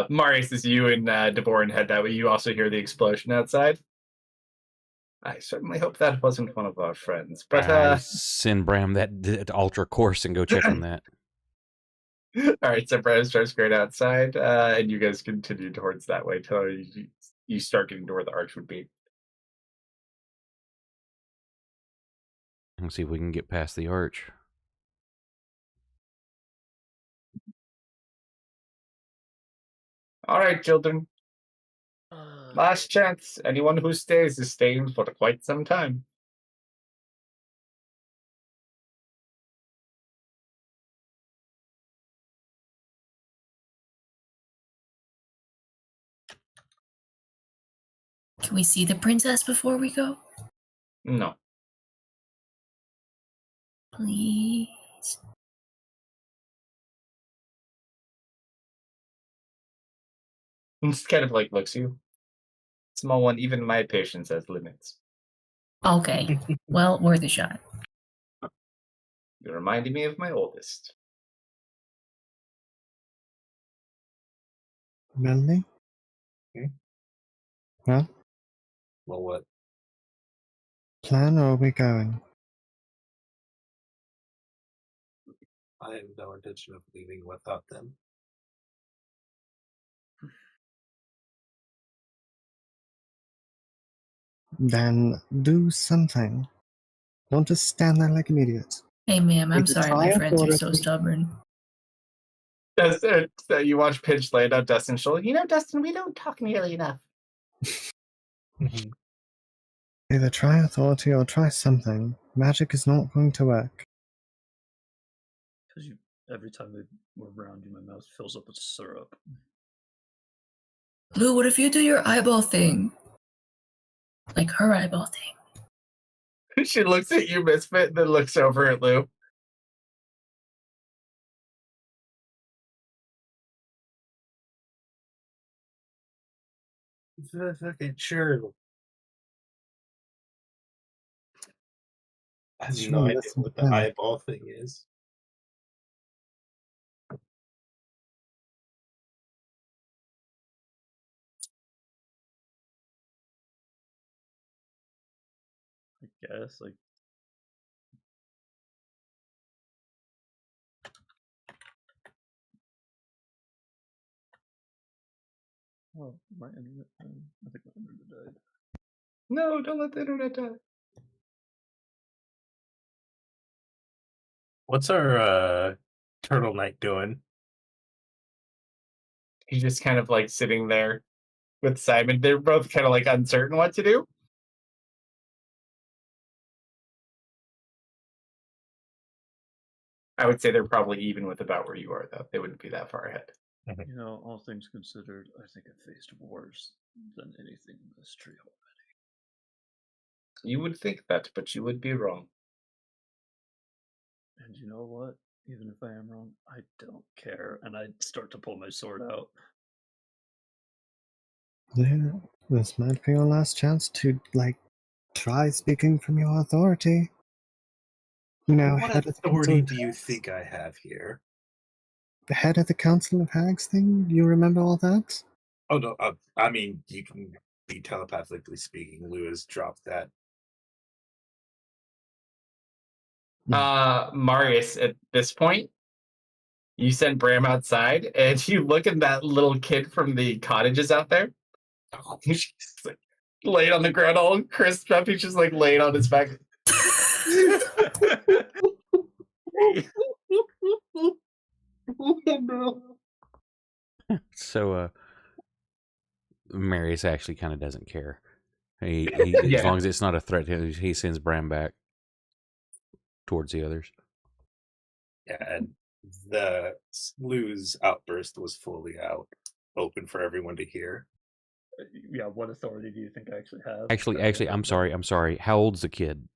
[SPEAKER 3] Marius, as you and Devorin head that way, you also hear the explosion outside. I certainly hope that wasn't one of our friends. But
[SPEAKER 6] send Bram that ultra course and go check on that.
[SPEAKER 3] all right, so Bram starts straight outside, and you guys continue towards that way till you start getting to where the arch would be.
[SPEAKER 6] And see if we can get past the arch.
[SPEAKER 3] All right, children. Last chance. Anyone who stays is staying for quite some time.
[SPEAKER 5] Can we see the princess before we go?
[SPEAKER 3] No.
[SPEAKER 5] Please.
[SPEAKER 3] And just kind of like looks at you. Small one, even my patience has limits.
[SPEAKER 5] Okay. Well, worth a shot.
[SPEAKER 3] You're reminding me of my oldest.
[SPEAKER 2] Melanie?
[SPEAKER 1] Hmm?
[SPEAKER 2] Well,
[SPEAKER 1] Well, what?
[SPEAKER 2] plan or are we going?
[SPEAKER 1] I have no intention of leaving without them.
[SPEAKER 2] Then do something. Don't just stand there like an idiot.
[SPEAKER 5] Hey, ma'am, I'm
[SPEAKER 2] Either
[SPEAKER 5] sorry
[SPEAKER 2] try
[SPEAKER 5] my friends are so
[SPEAKER 2] authority-
[SPEAKER 5] stubborn.
[SPEAKER 3] So you watch Pinch lay down Dustin's shoulder. You know, Dustin, we don't talk nearly enough.
[SPEAKER 2] Either try authority or try something. Magic is not going to work.
[SPEAKER 4] Because every time we're around you, my mouth fills up with syrup.
[SPEAKER 5] Lou, what if you do your eyeball thing? Like her eyeball thing.
[SPEAKER 3] She looks at you, Misfit, and then looks over at Lou.
[SPEAKER 1] Okay, sure. I have
[SPEAKER 2] Sure,
[SPEAKER 1] no idea
[SPEAKER 2] listen
[SPEAKER 1] what
[SPEAKER 2] to
[SPEAKER 1] the
[SPEAKER 2] him.
[SPEAKER 1] eyeball thing is.
[SPEAKER 4] I guess, like, oh, my internet. I think my internet died.
[SPEAKER 3] No, don't let the internet die.
[SPEAKER 1] What's our turtle knight doing?
[SPEAKER 3] He's just kind of like sitting there with Simon. They're both kind of like uncertain what to do. I would say they're probably even with about where you are, though. They wouldn't be that far ahead.
[SPEAKER 4] You know, all things considered, I think I faced worse than anything in this tree.
[SPEAKER 3] You would think that, but you would be wrong.
[SPEAKER 4] And you know what? Even if I am wrong, I don't care. And I start to pull my sword out.
[SPEAKER 2] Yeah, this might be your last chance to, try speaking from your authority.
[SPEAKER 1] What
[SPEAKER 2] Head of the Council
[SPEAKER 1] authority
[SPEAKER 2] of
[SPEAKER 1] do you
[SPEAKER 2] Hags.
[SPEAKER 1] think I have here?
[SPEAKER 2] The head of the Council of Hags thing? You remember all that?
[SPEAKER 1] Oh no, I mean you can be telepathically speaking. Lewis dropped that.
[SPEAKER 3] Marius, at this point, you send Bram outside, and you look at that little kid from the cottages out there.
[SPEAKER 1] Oh,
[SPEAKER 3] He's just like laid on the ground, all crisped up. He's just like laid on his back.
[SPEAKER 1] no.
[SPEAKER 6] So, Marius actually kind of doesn't care. He as
[SPEAKER 3] Yeah.
[SPEAKER 6] long as it's not a threat to him, he sends Bram back towards the others.
[SPEAKER 1] Yeah, and the Lou's outburst was fully out, open for everyone to hear.
[SPEAKER 4] Yeah, what authority do you think I actually have?
[SPEAKER 6] Actually, I'm sorry. How old's the kid?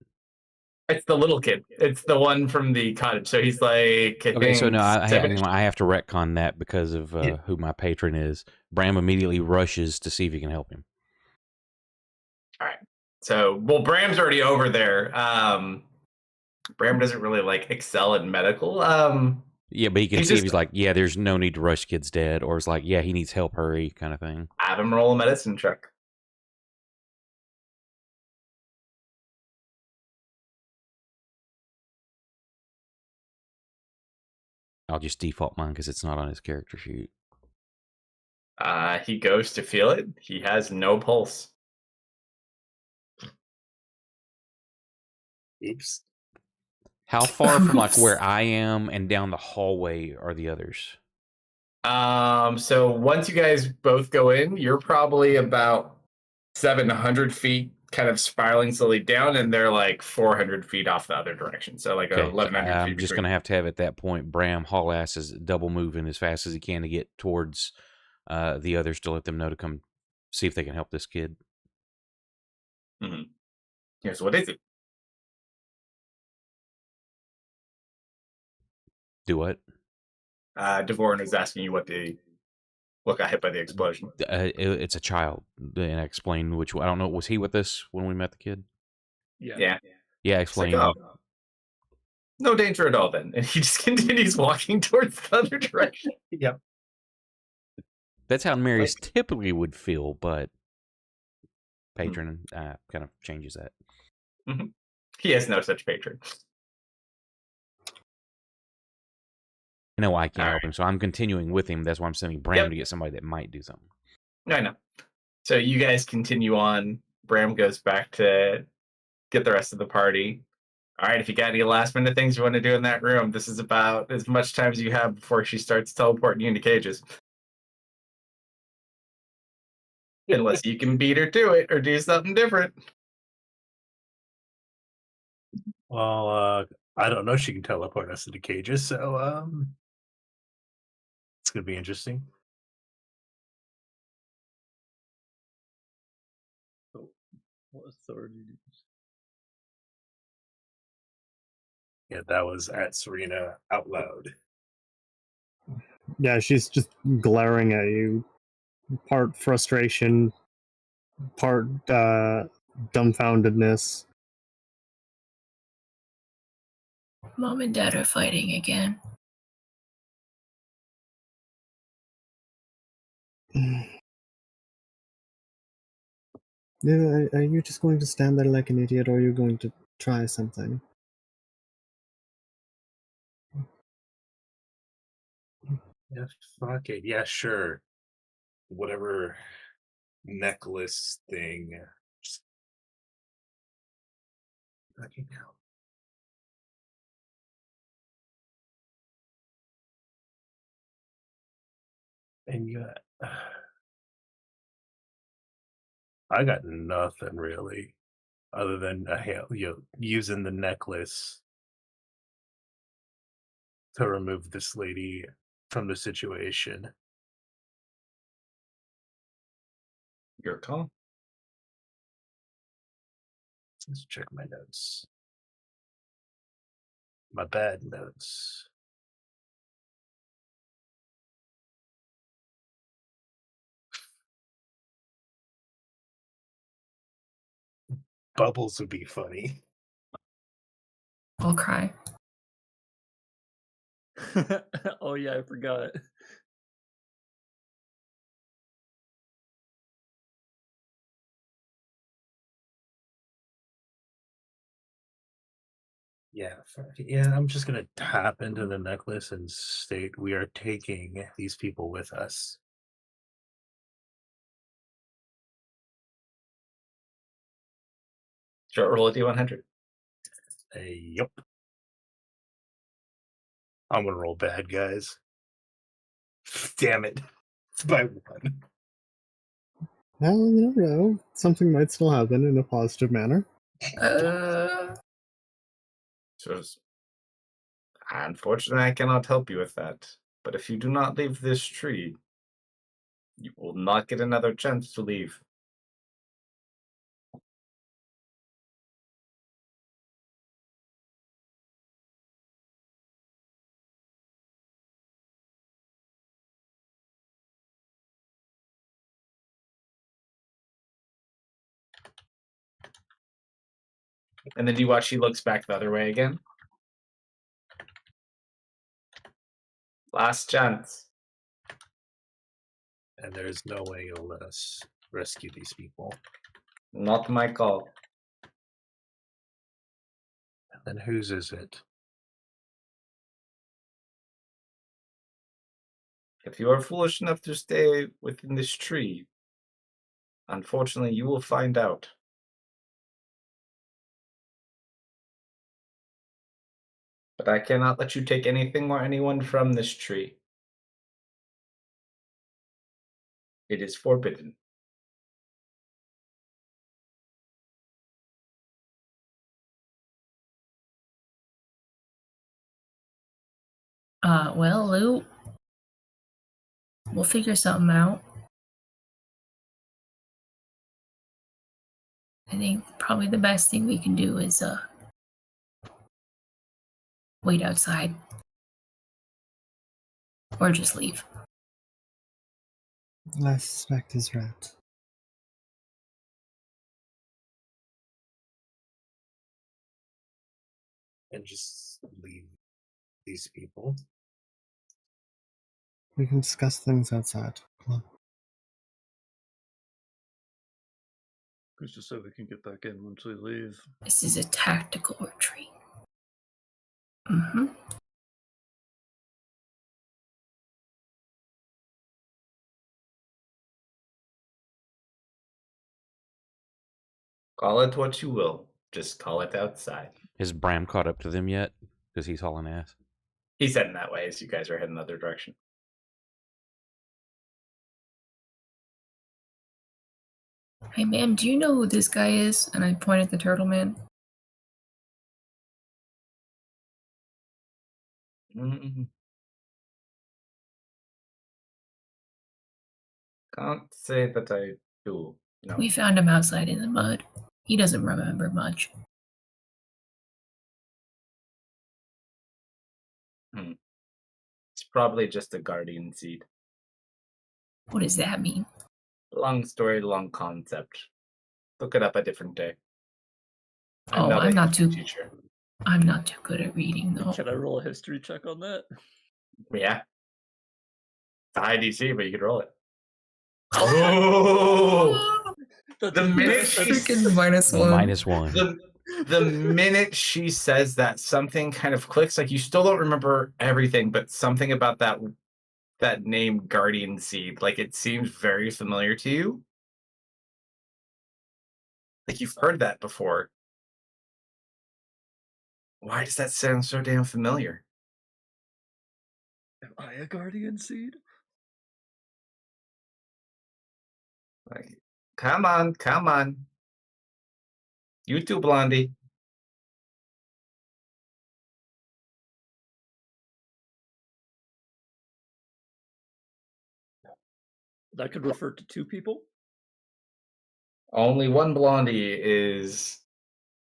[SPEAKER 3] It's the little kid. It's the one from the cottage. So he's like, I
[SPEAKER 6] Okay, so
[SPEAKER 3] think
[SPEAKER 6] no,
[SPEAKER 3] seven.
[SPEAKER 6] I have to retcon that because of who my patron is. Bram immediately rushes to see if he can help him.
[SPEAKER 3] All right. So, well, Bram's already over there. Bram doesn't really like excel in medical.
[SPEAKER 6] Yeah, but he can
[SPEAKER 3] He's
[SPEAKER 6] see if
[SPEAKER 3] just
[SPEAKER 6] he's like, yeah, there's no need to rush, kid's dead, or it's like, yeah, he needs help, hurry, kind of thing.
[SPEAKER 3] have him roll a medicine check.
[SPEAKER 6] I'll just default mine because it's not on his character sheet.
[SPEAKER 3] He goes to feel it. He has no pulse.
[SPEAKER 1] Oops.
[SPEAKER 6] How far from like where I am and down the hallway are the others?
[SPEAKER 3] So once you guys both go in, you're probably about 700 feet, kind of spiraling slowly down, and they're like 400 feet off the other direction. So like
[SPEAKER 6] Okay, so
[SPEAKER 3] 1,100
[SPEAKER 6] I'm
[SPEAKER 3] feet
[SPEAKER 6] just
[SPEAKER 3] between.
[SPEAKER 6] gonna have at that point, Bram haul ass is double moving as fast as he can to get towards the others to let them know to come see if they can help this kid.
[SPEAKER 3] Mm-hmm. Here's what is it?
[SPEAKER 6] Do what?
[SPEAKER 3] Devorin is asking you what got hit by the explosion.
[SPEAKER 6] It's a child, and I explain which one. I don't know. Was he with us when we met the kid?
[SPEAKER 3] Yeah.
[SPEAKER 6] Yeah,
[SPEAKER 3] It's like,
[SPEAKER 6] explain.
[SPEAKER 3] oh, no danger at all then. And he just continues walking towards the other direction.
[SPEAKER 1] Yep.
[SPEAKER 6] That's how Marius typically would feel, but patron kind of changes that.
[SPEAKER 3] Mm-hmm. He has no such patron.
[SPEAKER 6] I know I can't help him, so I'm continuing with him. That's why I'm sending Bram to get somebody that might do something.
[SPEAKER 3] I know. So you guys continue on. Bram goes back to get the rest of the party. All right, if you got any last minute things you want to do in that room, this is about as much time as you have before she starts teleporting you into cages. Unless you can beat her to it or do something different.
[SPEAKER 1] Well, I don't know. She can teleport us into cages, so it's gonna be interesting.
[SPEAKER 4] So, what authority do you
[SPEAKER 1] Yeah, that was at Serena out loud.
[SPEAKER 2] Yeah, she's just glaring at you. Part frustration, part dumbfoundedness.
[SPEAKER 5] Mom and Dad are fighting again.
[SPEAKER 2] Are you just going to stand there like an idiot, or are you going to try something?
[SPEAKER 1] Yeah, fuck it. Yeah, sure. Whatever necklace thing. Just fucking hell. And yeah, I got nothing really, other than using the necklace to remove this lady from the situation.
[SPEAKER 3] Your call.
[SPEAKER 1] Let's check my notes. My bad notes. Bubbles would be funny.
[SPEAKER 5] I'll cry.
[SPEAKER 4] Oh yeah, I forgot.
[SPEAKER 1] Yeah, I'm just gonna tap into the necklace and state we are taking these people with us.
[SPEAKER 3] Short roll a D100.
[SPEAKER 1] Yep. I'm gonna roll bad, guys. Damn it. It's by one.
[SPEAKER 2] Well, you never know. Something might still happen in a positive manner.
[SPEAKER 3] So, unfortunately, I cannot help you with that. But if you do not leave this tree, you will not get another chance to leave. And then you watch he looks back the other way again. Last chance.
[SPEAKER 1] And there's no way you'll let us rescue these people.
[SPEAKER 3] Not my call.
[SPEAKER 1] Then whose is it?
[SPEAKER 3] If you are foolish enough to stay within this tree, unfortunately, you will find out. But I cannot let you take anything or anyone from this tree. It is forbidden.
[SPEAKER 5] Well, Lou, we'll figure something out. I think probably the best thing we can do is wait outside. Or just leave.
[SPEAKER 2] I suspect is right.
[SPEAKER 1] And just leave these people.
[SPEAKER 2] We can discuss things outside. Come on.
[SPEAKER 4] It's just so we can get back in once we leave.
[SPEAKER 5] This is a tactical retreat. Mm-hmm.
[SPEAKER 3] Call it what you will. Just call it outside.
[SPEAKER 6] Has Bram caught up to them yet? Because he's hauling ass.
[SPEAKER 3] He's heading that way as you guys are heading the other direction.
[SPEAKER 5] Hey, ma'am, do you know who this guy is? And I point at the turtle man.
[SPEAKER 3] Can't say that I do. No.
[SPEAKER 5] We found him outside in the mud. He doesn't remember much.
[SPEAKER 3] It's probably just a guardian seed.
[SPEAKER 5] What does that mean?
[SPEAKER 3] Long story, long concept. Look it up a different day.
[SPEAKER 5] Oh, I'm not too
[SPEAKER 3] teacher.
[SPEAKER 5] I'm not too good at reading though.
[SPEAKER 4] Can I roll a history check on that?
[SPEAKER 3] Yeah. It's a high DC, but you could roll it.
[SPEAKER 5] Oh!
[SPEAKER 3] The minute
[SPEAKER 5] Freaking
[SPEAKER 6] -1.
[SPEAKER 3] the minute she says that, something kind of clicks. Like, you still don't remember everything, but something about that name Guardian Seed, like, it seems very familiar to you. Like, you've heard that before. Why does that sound so damn familiar?
[SPEAKER 4] Am I a guardian seed?
[SPEAKER 3] Like, come on. You too, Blondie.
[SPEAKER 4] That could refer to two people?
[SPEAKER 3] Only one Blondie is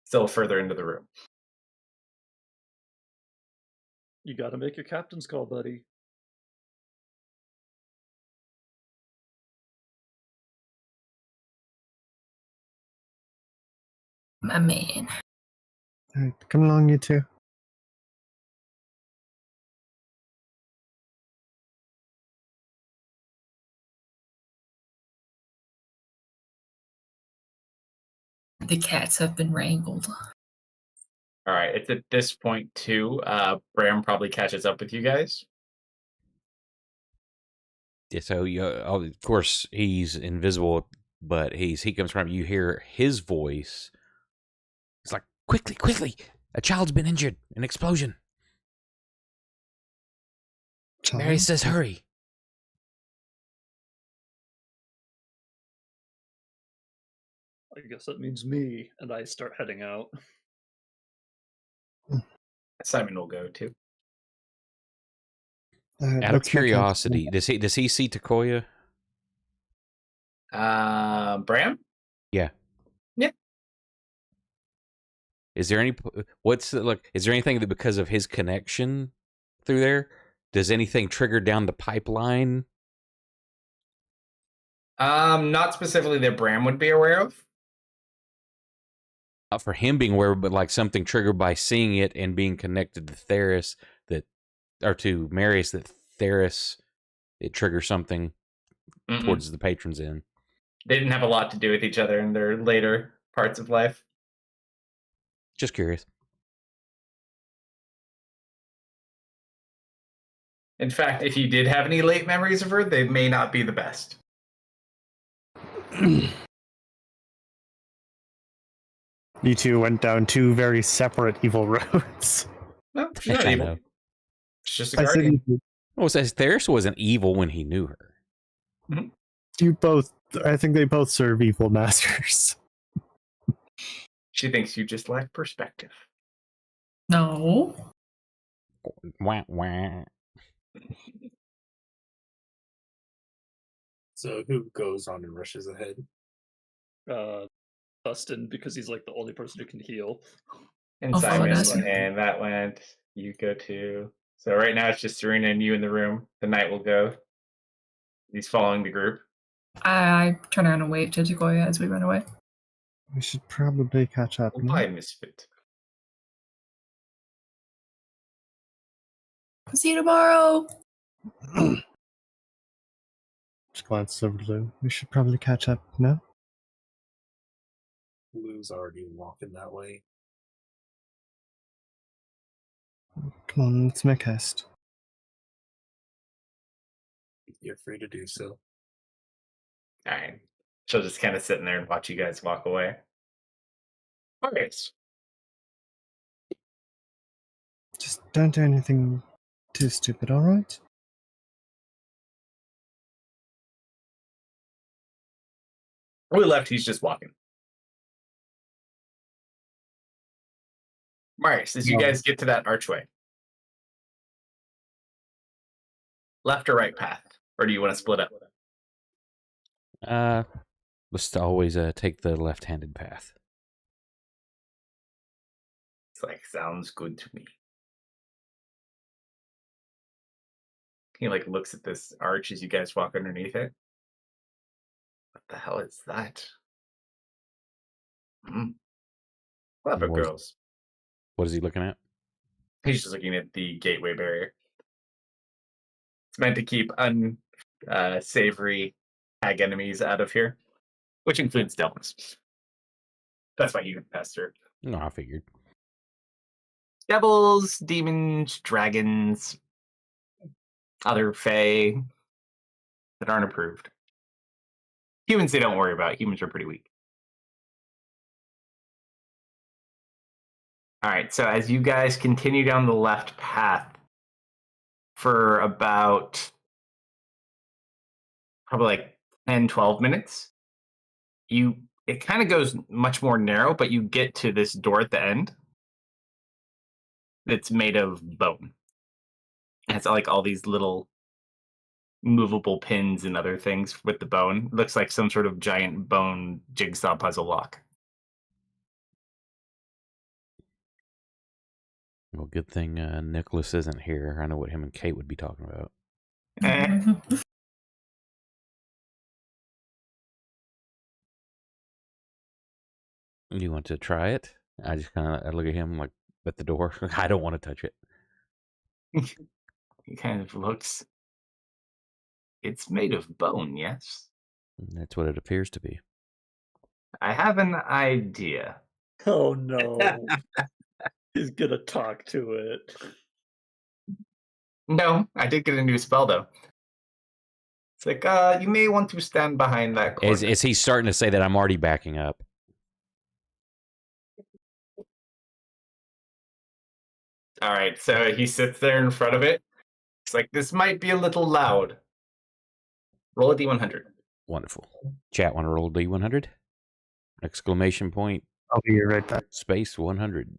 [SPEAKER 3] still further into the room.
[SPEAKER 4] You gotta make your captain's call, buddy.
[SPEAKER 5] My man.
[SPEAKER 2] All right, come along, you two.
[SPEAKER 5] The cats have been wrangled.
[SPEAKER 3] All right, it's at this point too. Bram probably catches up with you guys.
[SPEAKER 6] Yeah, so of course he's invisible, but he comes from. You hear his voice. It's like, quickly, quickly! A child's been injured. An explosion. Mary says, hurry.
[SPEAKER 4] I guess that means me, and I start heading out.
[SPEAKER 3] Simon will go too.
[SPEAKER 6] Out of
[SPEAKER 2] Let's make a-
[SPEAKER 6] curiosity, does he see Takoya?
[SPEAKER 3] Bram?
[SPEAKER 6] Yeah.
[SPEAKER 3] Yeah.
[SPEAKER 6] Is there is there anything that because of his connection through there, does anything trigger down the pipeline?
[SPEAKER 3] Not specifically that Bram would be aware of.
[SPEAKER 6] Not for him being aware, but like something triggered by seeing it and being connected to Theris to Marius that Theris, it triggers something towards the patron's end.
[SPEAKER 3] They didn't have a lot to do with each other in their later parts of life.
[SPEAKER 6] Just curious.
[SPEAKER 3] In fact, if you did have any late memories of her, they may not be the best.
[SPEAKER 2] You two went down two very separate evil roads.
[SPEAKER 3] No, she's not
[SPEAKER 6] I
[SPEAKER 3] evil.
[SPEAKER 6] know.
[SPEAKER 3] She's just a
[SPEAKER 2] I said
[SPEAKER 3] guardian.
[SPEAKER 6] Well, it says Theris wasn't evil when he knew her.
[SPEAKER 2] you both. I think they both serve evil masters.
[SPEAKER 3] She thinks you just lack perspective.
[SPEAKER 5] No.
[SPEAKER 6] Wah, wah.
[SPEAKER 1] So who goes on and rushes ahead?
[SPEAKER 4] Dustin, because he's like the only person who can heal.
[SPEAKER 3] And
[SPEAKER 5] I'll follow
[SPEAKER 3] Simon,
[SPEAKER 5] Dustin.
[SPEAKER 3] and that went. You go too. So right now it's just Serena and you in the room. The knight will go. He's following the group.
[SPEAKER 5] I turn around and wave to Takoya as we run away.
[SPEAKER 2] We should probably catch up. No?
[SPEAKER 3] Why, misfit?
[SPEAKER 5] See you tomorrow.
[SPEAKER 2] Just glance over to Lou. We should probably catch up. No?
[SPEAKER 1] Lou's already walking that way.
[SPEAKER 2] Come on, let's make haste.
[SPEAKER 1] You're free to do so.
[SPEAKER 3] All right. She'll just kind of sit in there and watch you guys walk away. All right.
[SPEAKER 2] Just don't do anything too stupid, alright?
[SPEAKER 3] We left. He's just walking. Marius, as you guys get to that archway, left or right path, or do you want to split up?
[SPEAKER 6] Let's always take the left-handed path.
[SPEAKER 3] It's like, sounds good to me. He like looks at this arch as you guys walk underneath it. What the hell is that? Clever
[SPEAKER 6] What is-
[SPEAKER 3] girls.
[SPEAKER 6] What is he looking at?
[SPEAKER 3] He's just looking at the gateway barrier. It's meant to keep unsavory hag enemies out of here, which includes devils. That's why you can pass through.
[SPEAKER 6] No, I figured.
[SPEAKER 3] Devils, demons, dragons, other fae that aren't approved. Humans they don't worry about. Humans are pretty weak. All right, so as you guys continue down the left path for about probably like 10, 12 minutes, it kind of goes much more narrow, but you get to this door at the end that's made of bone. And it's like all these little movable pins and other things with the bone. It looks like some sort of giant bone jigsaw puzzle lock.
[SPEAKER 6] Well, good thing Nicholas isn't here. I know what him and Kate would be talking about. You want to try it? I just kind of look at him like at the door. I don't want to touch it.
[SPEAKER 3] He kind of looks. It's made of bone, yes?
[SPEAKER 6] That's what it appears to be.
[SPEAKER 3] I have an idea.
[SPEAKER 4] Oh no. He's gonna talk to it.
[SPEAKER 3] No, I did get a new spell, though. It's like, you may want to stand behind that corner.
[SPEAKER 6] As he's starting to say that, I'm already backing up.
[SPEAKER 3] All right, so he sits there in front of it. It's like, this might be a little loud. Roll a d100.
[SPEAKER 6] Wonderful. Chat, want to roll D100? Exclamation point,
[SPEAKER 2] I'll be right back.
[SPEAKER 6] space 100.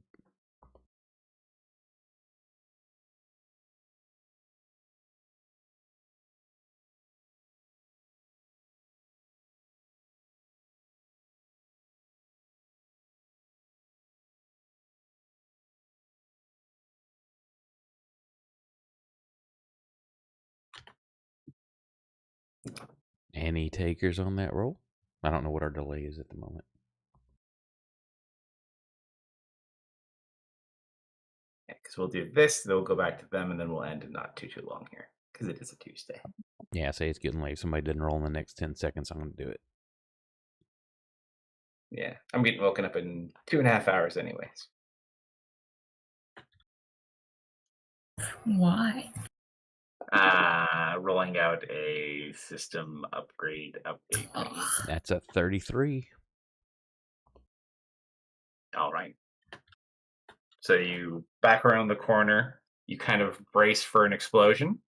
[SPEAKER 6] Any takers on that roll? I don't know what our delay is at the moment.
[SPEAKER 3] Yeah, because we'll do this, then we'll go back to them, and then we'll end in not too long here, because it is a Tuesday.
[SPEAKER 6] Yeah, say it's getting late. If somebody didn't roll in the next 10 seconds, I'm going to do it.
[SPEAKER 3] Yeah, I'm getting woken up in 2.5 hours anyways.
[SPEAKER 5] Why?
[SPEAKER 3] Rolling out a system upgrade update.
[SPEAKER 5] Ugh.
[SPEAKER 6] That's a 33.
[SPEAKER 3] All right. So you back around the corner, you kind of brace for an explosion.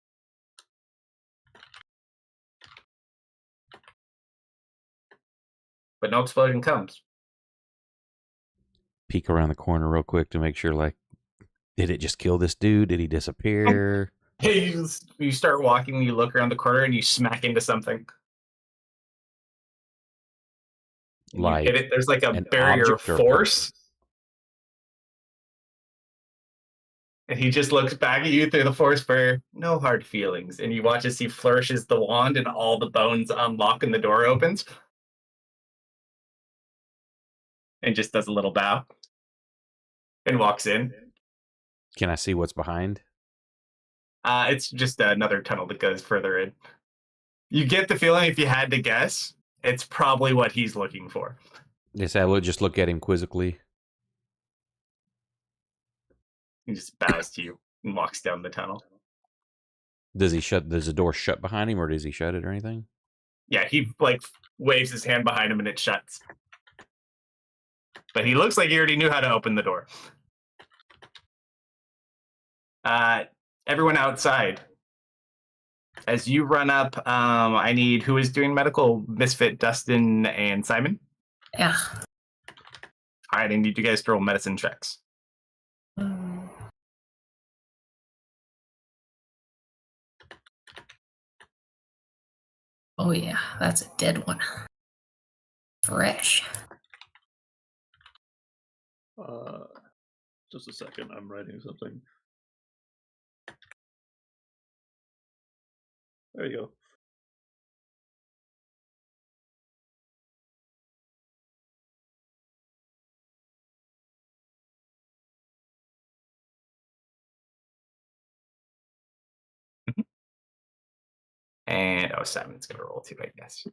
[SPEAKER 3] But no explosion comes.
[SPEAKER 6] Peek around the corner real quick to make sure, like, did it just kill this dude? Did he disappear?
[SPEAKER 3] You start walking, you look around the corner, and you smack into something. And you
[SPEAKER 6] Like
[SPEAKER 3] hit it. There's like a
[SPEAKER 6] an
[SPEAKER 3] barrier of
[SPEAKER 6] object or
[SPEAKER 3] force. And he just looks back at you through the force barrier. No hard feelings. And you watch as he flourishes the wand, and all the bones unlock and the door opens. And just does a little bow. And walks in.
[SPEAKER 6] Can I see what's behind?
[SPEAKER 3] It's just another tunnel that goes further in. You get the feeling, if you had to guess, it's probably what he's looking for.
[SPEAKER 6] Yes, I will just look at him quizzically.
[SPEAKER 3] He just bows to you and walks down the tunnel.
[SPEAKER 6] Does the door shut behind him, or does he shut it or anything?
[SPEAKER 3] Yeah, he like waves his hand behind him and it shuts. But he looks like he already knew how to open the door. Everyone outside. As you run up, I need who is doing medical? Misfit, Dustin, and Simon.
[SPEAKER 5] Yeah.
[SPEAKER 3] All right, I need you guys to roll medicine checks.
[SPEAKER 5] Oh yeah, that's a dead one. Fresh.
[SPEAKER 4] Just a second, I'm writing something. There you go.
[SPEAKER 3] And Simon's gonna roll too, I guess.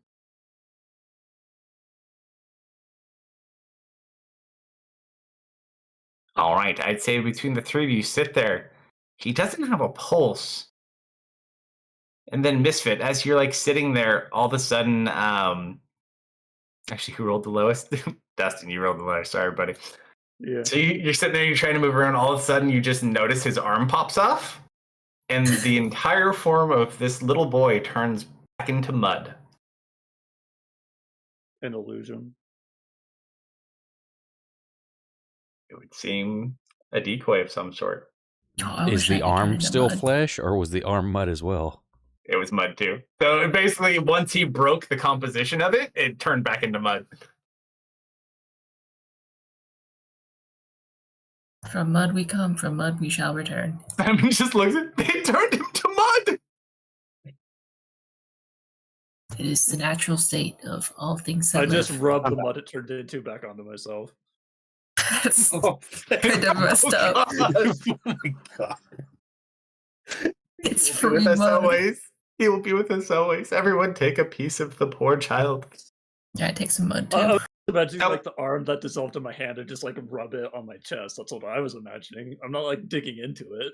[SPEAKER 3] All right, I'd say between the three of you sit there. He doesn't have a pulse. And then Misfit, as you're like sitting there, all of a sudden, actually, who rolled the lowest? Dustin, you rolled the lowest. Sorry, buddy.
[SPEAKER 4] Yeah.
[SPEAKER 3] So you're sitting there, you're trying to move around. All of a sudden, you just notice his arm pops off, and the entire form of this little boy turns back into mud.
[SPEAKER 4] An illusion.
[SPEAKER 3] It would seem a decoy of some sort.
[SPEAKER 5] Oh, I
[SPEAKER 6] Is
[SPEAKER 5] wish I
[SPEAKER 6] the
[SPEAKER 5] could turn
[SPEAKER 6] arm
[SPEAKER 5] into
[SPEAKER 6] still
[SPEAKER 5] mud.
[SPEAKER 6] flesh, or was the arm mud as well?
[SPEAKER 3] It was mud too. So basically, once he broke the composition of it, it turned back into mud.
[SPEAKER 5] From mud we come, from mud we shall return.
[SPEAKER 3] Simon just looks at it. They turned him to mud.
[SPEAKER 5] It is the natural state of all things that
[SPEAKER 4] I
[SPEAKER 5] live.
[SPEAKER 4] just rubbed the mud it turned into back onto myself.
[SPEAKER 5] That's
[SPEAKER 1] Oh,
[SPEAKER 5] kind of messed up.
[SPEAKER 1] oh my god.
[SPEAKER 5] It's
[SPEAKER 3] He will be
[SPEAKER 5] free
[SPEAKER 3] with us
[SPEAKER 5] mud.
[SPEAKER 3] always. He will be with us always. Everyone take a piece of the poor child.
[SPEAKER 5] Yeah, take some mud
[SPEAKER 4] I
[SPEAKER 5] too.
[SPEAKER 4] was imagining
[SPEAKER 3] Nope.
[SPEAKER 4] like the arm that dissolved in my hand and just like rub it on my chest. That's what I was imagining. I'm not like digging into it.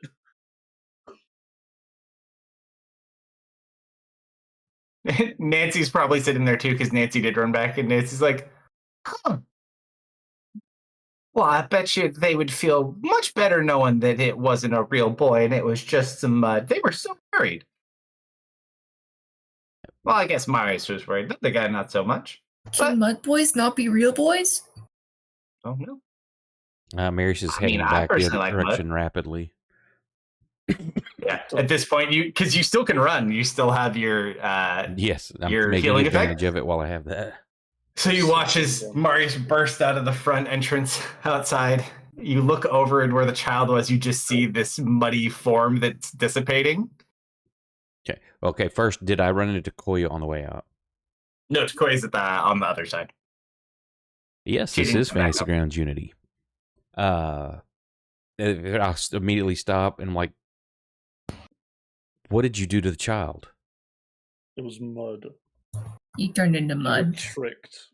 [SPEAKER 3] Nancy's probably sitting there too because Nancy did run back, and Nancy's like, huh. Well, I bet you they would feel much better knowing that it wasn't a real boy and it was just some mud. They were so worried. Well, I guess Marius was worried. The other guy, not so much.
[SPEAKER 5] Can mud boys not be real boys?
[SPEAKER 3] Oh, no.
[SPEAKER 6] Marius is
[SPEAKER 3] I mean,
[SPEAKER 6] heading
[SPEAKER 3] I
[SPEAKER 6] back the
[SPEAKER 3] personally
[SPEAKER 6] other
[SPEAKER 3] like mud.
[SPEAKER 6] direction rapidly.
[SPEAKER 3] Yeah, at this point, because you still can run. You still have your...
[SPEAKER 6] Yes, I'm
[SPEAKER 3] Your
[SPEAKER 6] making
[SPEAKER 3] healing
[SPEAKER 6] advantage
[SPEAKER 3] effect?
[SPEAKER 6] of it while I have that.
[SPEAKER 3] So you watch as Marius burst out of the front entrance outside. You look over and where the child was, you just see this muddy form that's dissipating.
[SPEAKER 6] Okay, first, did I run into Koya on the way out?
[SPEAKER 3] No, Takoya's on the other side.
[SPEAKER 6] Yes,
[SPEAKER 3] She
[SPEAKER 6] this
[SPEAKER 3] didn't
[SPEAKER 6] is
[SPEAKER 3] come back
[SPEAKER 6] Fantasy
[SPEAKER 3] up.
[SPEAKER 6] Grounds Unity. I'll immediately stop and I'm like, what did you do to the child?
[SPEAKER 4] It was mud.
[SPEAKER 5] He turned into
[SPEAKER 4] You were
[SPEAKER 5] mud.
[SPEAKER 4] tricked.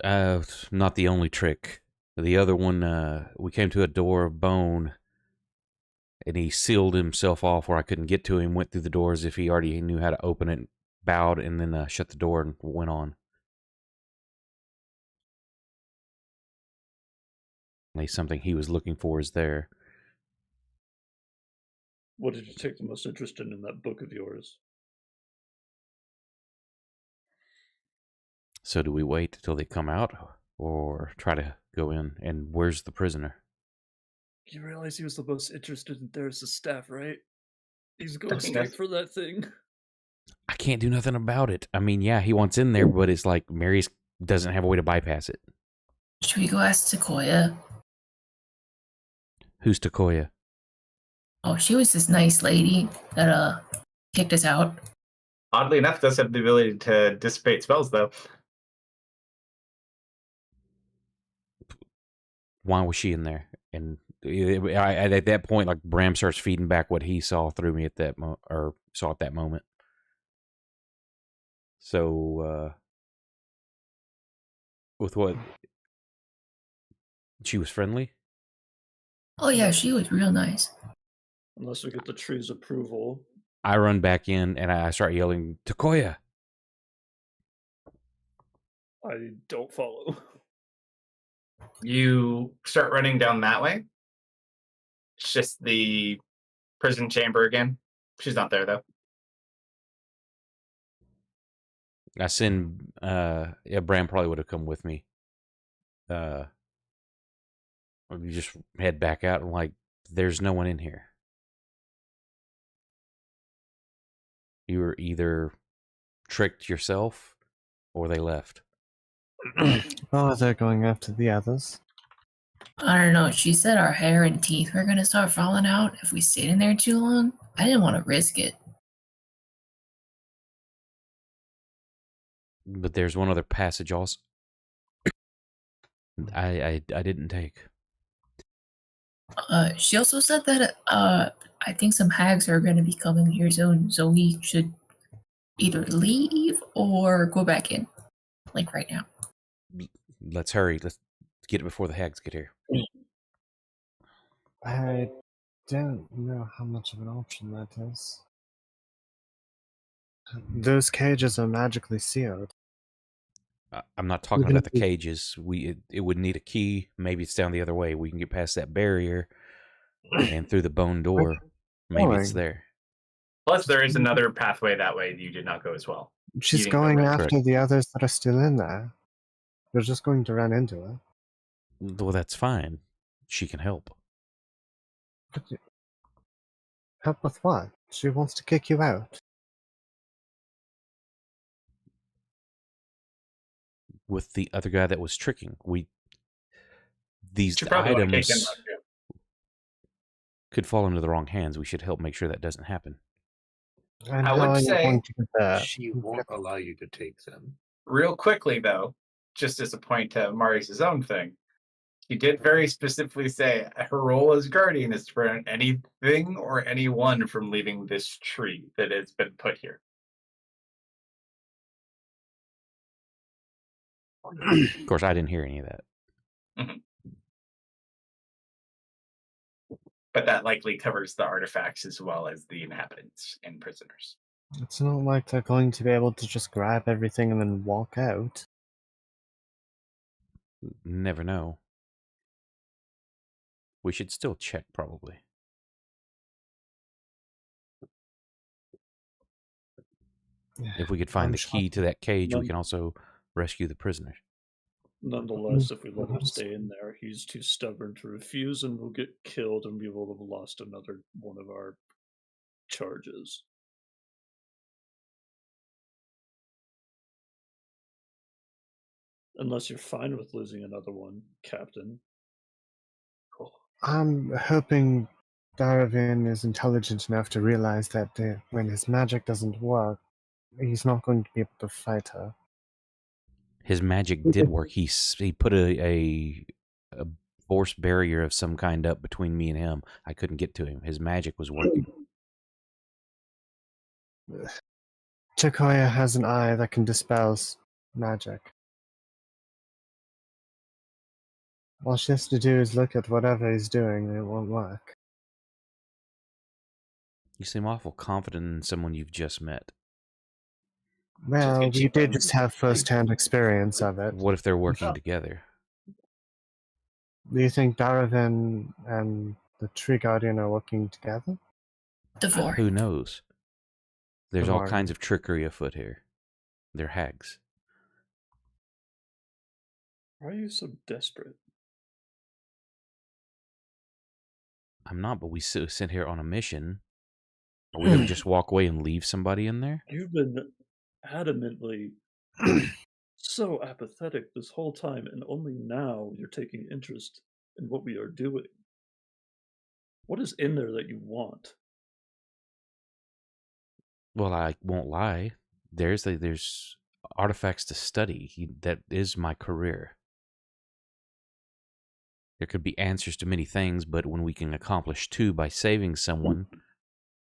[SPEAKER 6] Not the only trick. The other one, we came to a door of bone, and he sealed himself off where I couldn't get to him, went through the door as if he already knew how to open it, bowed, and then shut the door and went on. At least something he was looking for is there.
[SPEAKER 4] What did you take the most interest in that book of yours?
[SPEAKER 6] So do we wait until they come out, or try to go in? And where's the prisoner?
[SPEAKER 4] You realize he was the most interested in Darius' staff, right? He's going
[SPEAKER 3] Yes.
[SPEAKER 4] straight for that thing.
[SPEAKER 6] I can't do nothing about it. I mean, yeah, he wants in there, but it's like Marius doesn't have a way to bypass it.
[SPEAKER 5] Should we go ask Sequoia?
[SPEAKER 6] Who's Takoya?
[SPEAKER 5] Oh, she was this nice lady that kicked us out.
[SPEAKER 3] Oddly enough, does have the ability to dissipate spells, though.
[SPEAKER 6] Why was she in there? And at that point, like Bram starts feeding back what he saw through me at that saw at that moment. So, with what? She was friendly?
[SPEAKER 5] Oh yeah, she was real nice.
[SPEAKER 4] Unless we get the tree's approval.
[SPEAKER 6] I run back in and I start yelling, Takoya!
[SPEAKER 4] I don't follow.
[SPEAKER 3] You start running down that way. It's just the prison chamber again. She's not there, though.
[SPEAKER 6] I send, yeah, Bram probably would have come with me. We just head back out and like, there's no one in here. You were either tricked yourself or they left.
[SPEAKER 2] Oh, they're going after the others.
[SPEAKER 5] I don't know. She said our hair and teeth were gonna start falling out if we stayed in there too long. I didn't want to risk it.
[SPEAKER 6] But there's one other passage also. I didn't take.
[SPEAKER 5] She also said that I think some hags are gonna be coming here soon, so we should either leave or go back in, like right now.
[SPEAKER 6] Let's hurry. Let's get it before the hags get here.
[SPEAKER 2] I don't know how much of an option that is. Those cages are magically sealed.
[SPEAKER 6] I'm not talking
[SPEAKER 2] Even
[SPEAKER 6] about the
[SPEAKER 2] if we-
[SPEAKER 6] cages. It would need a key. Maybe it's down the other way. We can get past that barrier and through the bone door. Maybe it's
[SPEAKER 2] Boring.
[SPEAKER 6] there.
[SPEAKER 3] Plus, there is another pathway that way you did not go as well.
[SPEAKER 2] She's
[SPEAKER 3] didn't go
[SPEAKER 2] going
[SPEAKER 3] right.
[SPEAKER 2] after the others that are still in there. They're just going to run into her.
[SPEAKER 6] Well, that's fine. She can help.
[SPEAKER 2] Help with what? She wants to kick you out.
[SPEAKER 6] With the other guy that was tricking, these
[SPEAKER 3] She probably wanna kick him
[SPEAKER 6] items
[SPEAKER 3] out, too.
[SPEAKER 6] could fall into the wrong hands. We should help make sure that doesn't happen.
[SPEAKER 2] And
[SPEAKER 3] I
[SPEAKER 2] how
[SPEAKER 3] would
[SPEAKER 2] are you
[SPEAKER 3] say
[SPEAKER 2] going to get that?
[SPEAKER 1] She won't allow you to take them.
[SPEAKER 3] real quickly, though, just as a point to Marius' own thing, she did very specifically say her role as guardian is to prevent anything or anyone from leaving this tree that has been put here.
[SPEAKER 6] Of course, I didn't hear any of that.
[SPEAKER 3] Mhm. But that likely covers the artifacts as well as the inhabitants and prisoners.
[SPEAKER 2] It's not like they're going to be able to just grab everything and then walk out.
[SPEAKER 6] Never know. We should still check, probably. If we could find
[SPEAKER 2] I'm
[SPEAKER 6] the
[SPEAKER 2] sure.
[SPEAKER 6] key to that cage, we
[SPEAKER 4] None-
[SPEAKER 6] can also rescue the prisoners.
[SPEAKER 4] Nonetheless, if we let him stay in there, he's too stubborn to refuse and will get killed, and we will have lost another one of our charges. Unless you're fine with losing another one, Captain.
[SPEAKER 3] Cool.
[SPEAKER 2] I'm hoping Darwin is intelligent enough to realize that when his magic doesn't work, he's not going to be able to fight her.
[SPEAKER 6] His magic did work. He put a force barrier of some kind up between me and him. I couldn't get to him. His magic was working.
[SPEAKER 2] Chakoya has an eye that can dispel magic. All she has to do is look at whatever he's doing and it won't work.
[SPEAKER 6] You seem awful confident in someone you've just met.
[SPEAKER 2] Well, we did just have first-hand experience of it.
[SPEAKER 6] What if they're working together?
[SPEAKER 2] Do you think Darwin and the Tree Guardian are working together?
[SPEAKER 5] Divorce.
[SPEAKER 6] Who knows? There's all
[SPEAKER 2] Tomorrow.
[SPEAKER 6] kinds of trickery afoot here. They're hags.
[SPEAKER 4] Why are you so desperate?
[SPEAKER 6] I'm not, but we sent here on a mission. Are we going to just walk away and leave somebody in there?
[SPEAKER 4] You've been adamantly so apathetic this whole time, and only now you're taking interest in what we are doing. What is in there that you want?
[SPEAKER 6] Well, I won't lie. There's artifacts to study. That is my career. There could be answers to many things, but when we can accomplish two by saving someone,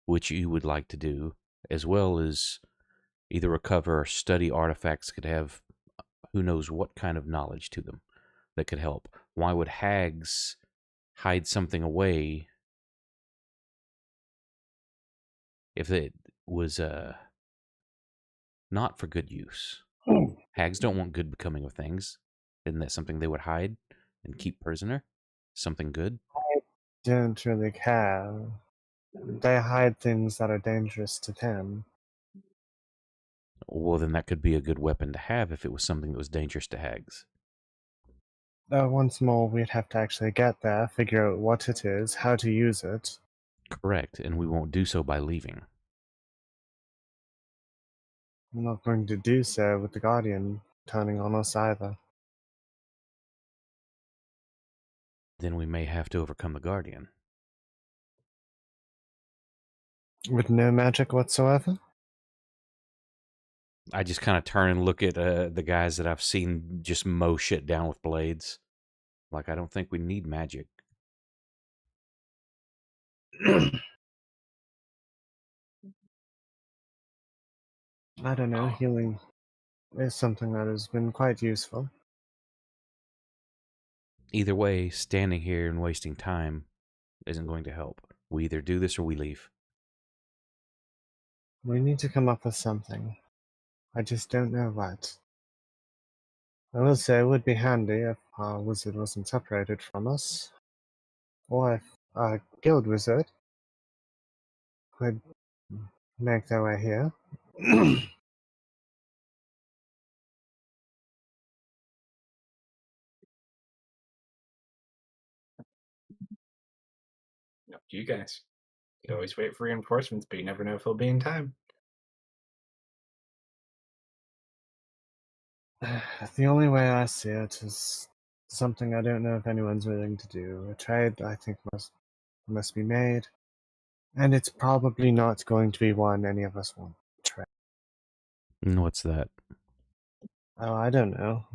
[SPEAKER 6] which you would like to do, as well as either recover or study artifacts could have who knows what kind of knowledge to them that could help. Why would hags hide something away if it was not for good use? Hags don't want good becoming of things. Isn't that something they would hide and keep prisoner? Something good?
[SPEAKER 2] Don't really care. They hide things that are dangerous to them.
[SPEAKER 6] Well, then that could be a good weapon to have if it was something that was dangerous to hags.
[SPEAKER 2] Once more, we'd have to actually get there, figure out what it is, how to use it.
[SPEAKER 6] Correct, and we won't do so by leaving.
[SPEAKER 2] We're not going to do so with the Guardian turning on us either.
[SPEAKER 6] Then we may have to overcome the Guardian.
[SPEAKER 2] With no magic whatsoever?
[SPEAKER 6] I just kind of turn and look at the guys that I've seen just mow shit down with blades. Like, I don't think we need magic.
[SPEAKER 2] I don't know, healing is something that has been quite useful.
[SPEAKER 6] Either way, standing here and wasting time isn't going to help. We either do this or we leave.
[SPEAKER 2] We need to come up with something. I just don't know what. I will say it would be handy if our wizard wasn't separated from us. Or if our guild wizard could make their way here.
[SPEAKER 3] Up to you guys. You can always wait for reinforcements, but you never know if they'll be in time.
[SPEAKER 2] The only way I see it is something I don't know if anyone's willing to do. A trade, I think, must be made. And it's probably not going to be one any of us want to try.
[SPEAKER 6] What's that?
[SPEAKER 2] Oh, I don't know.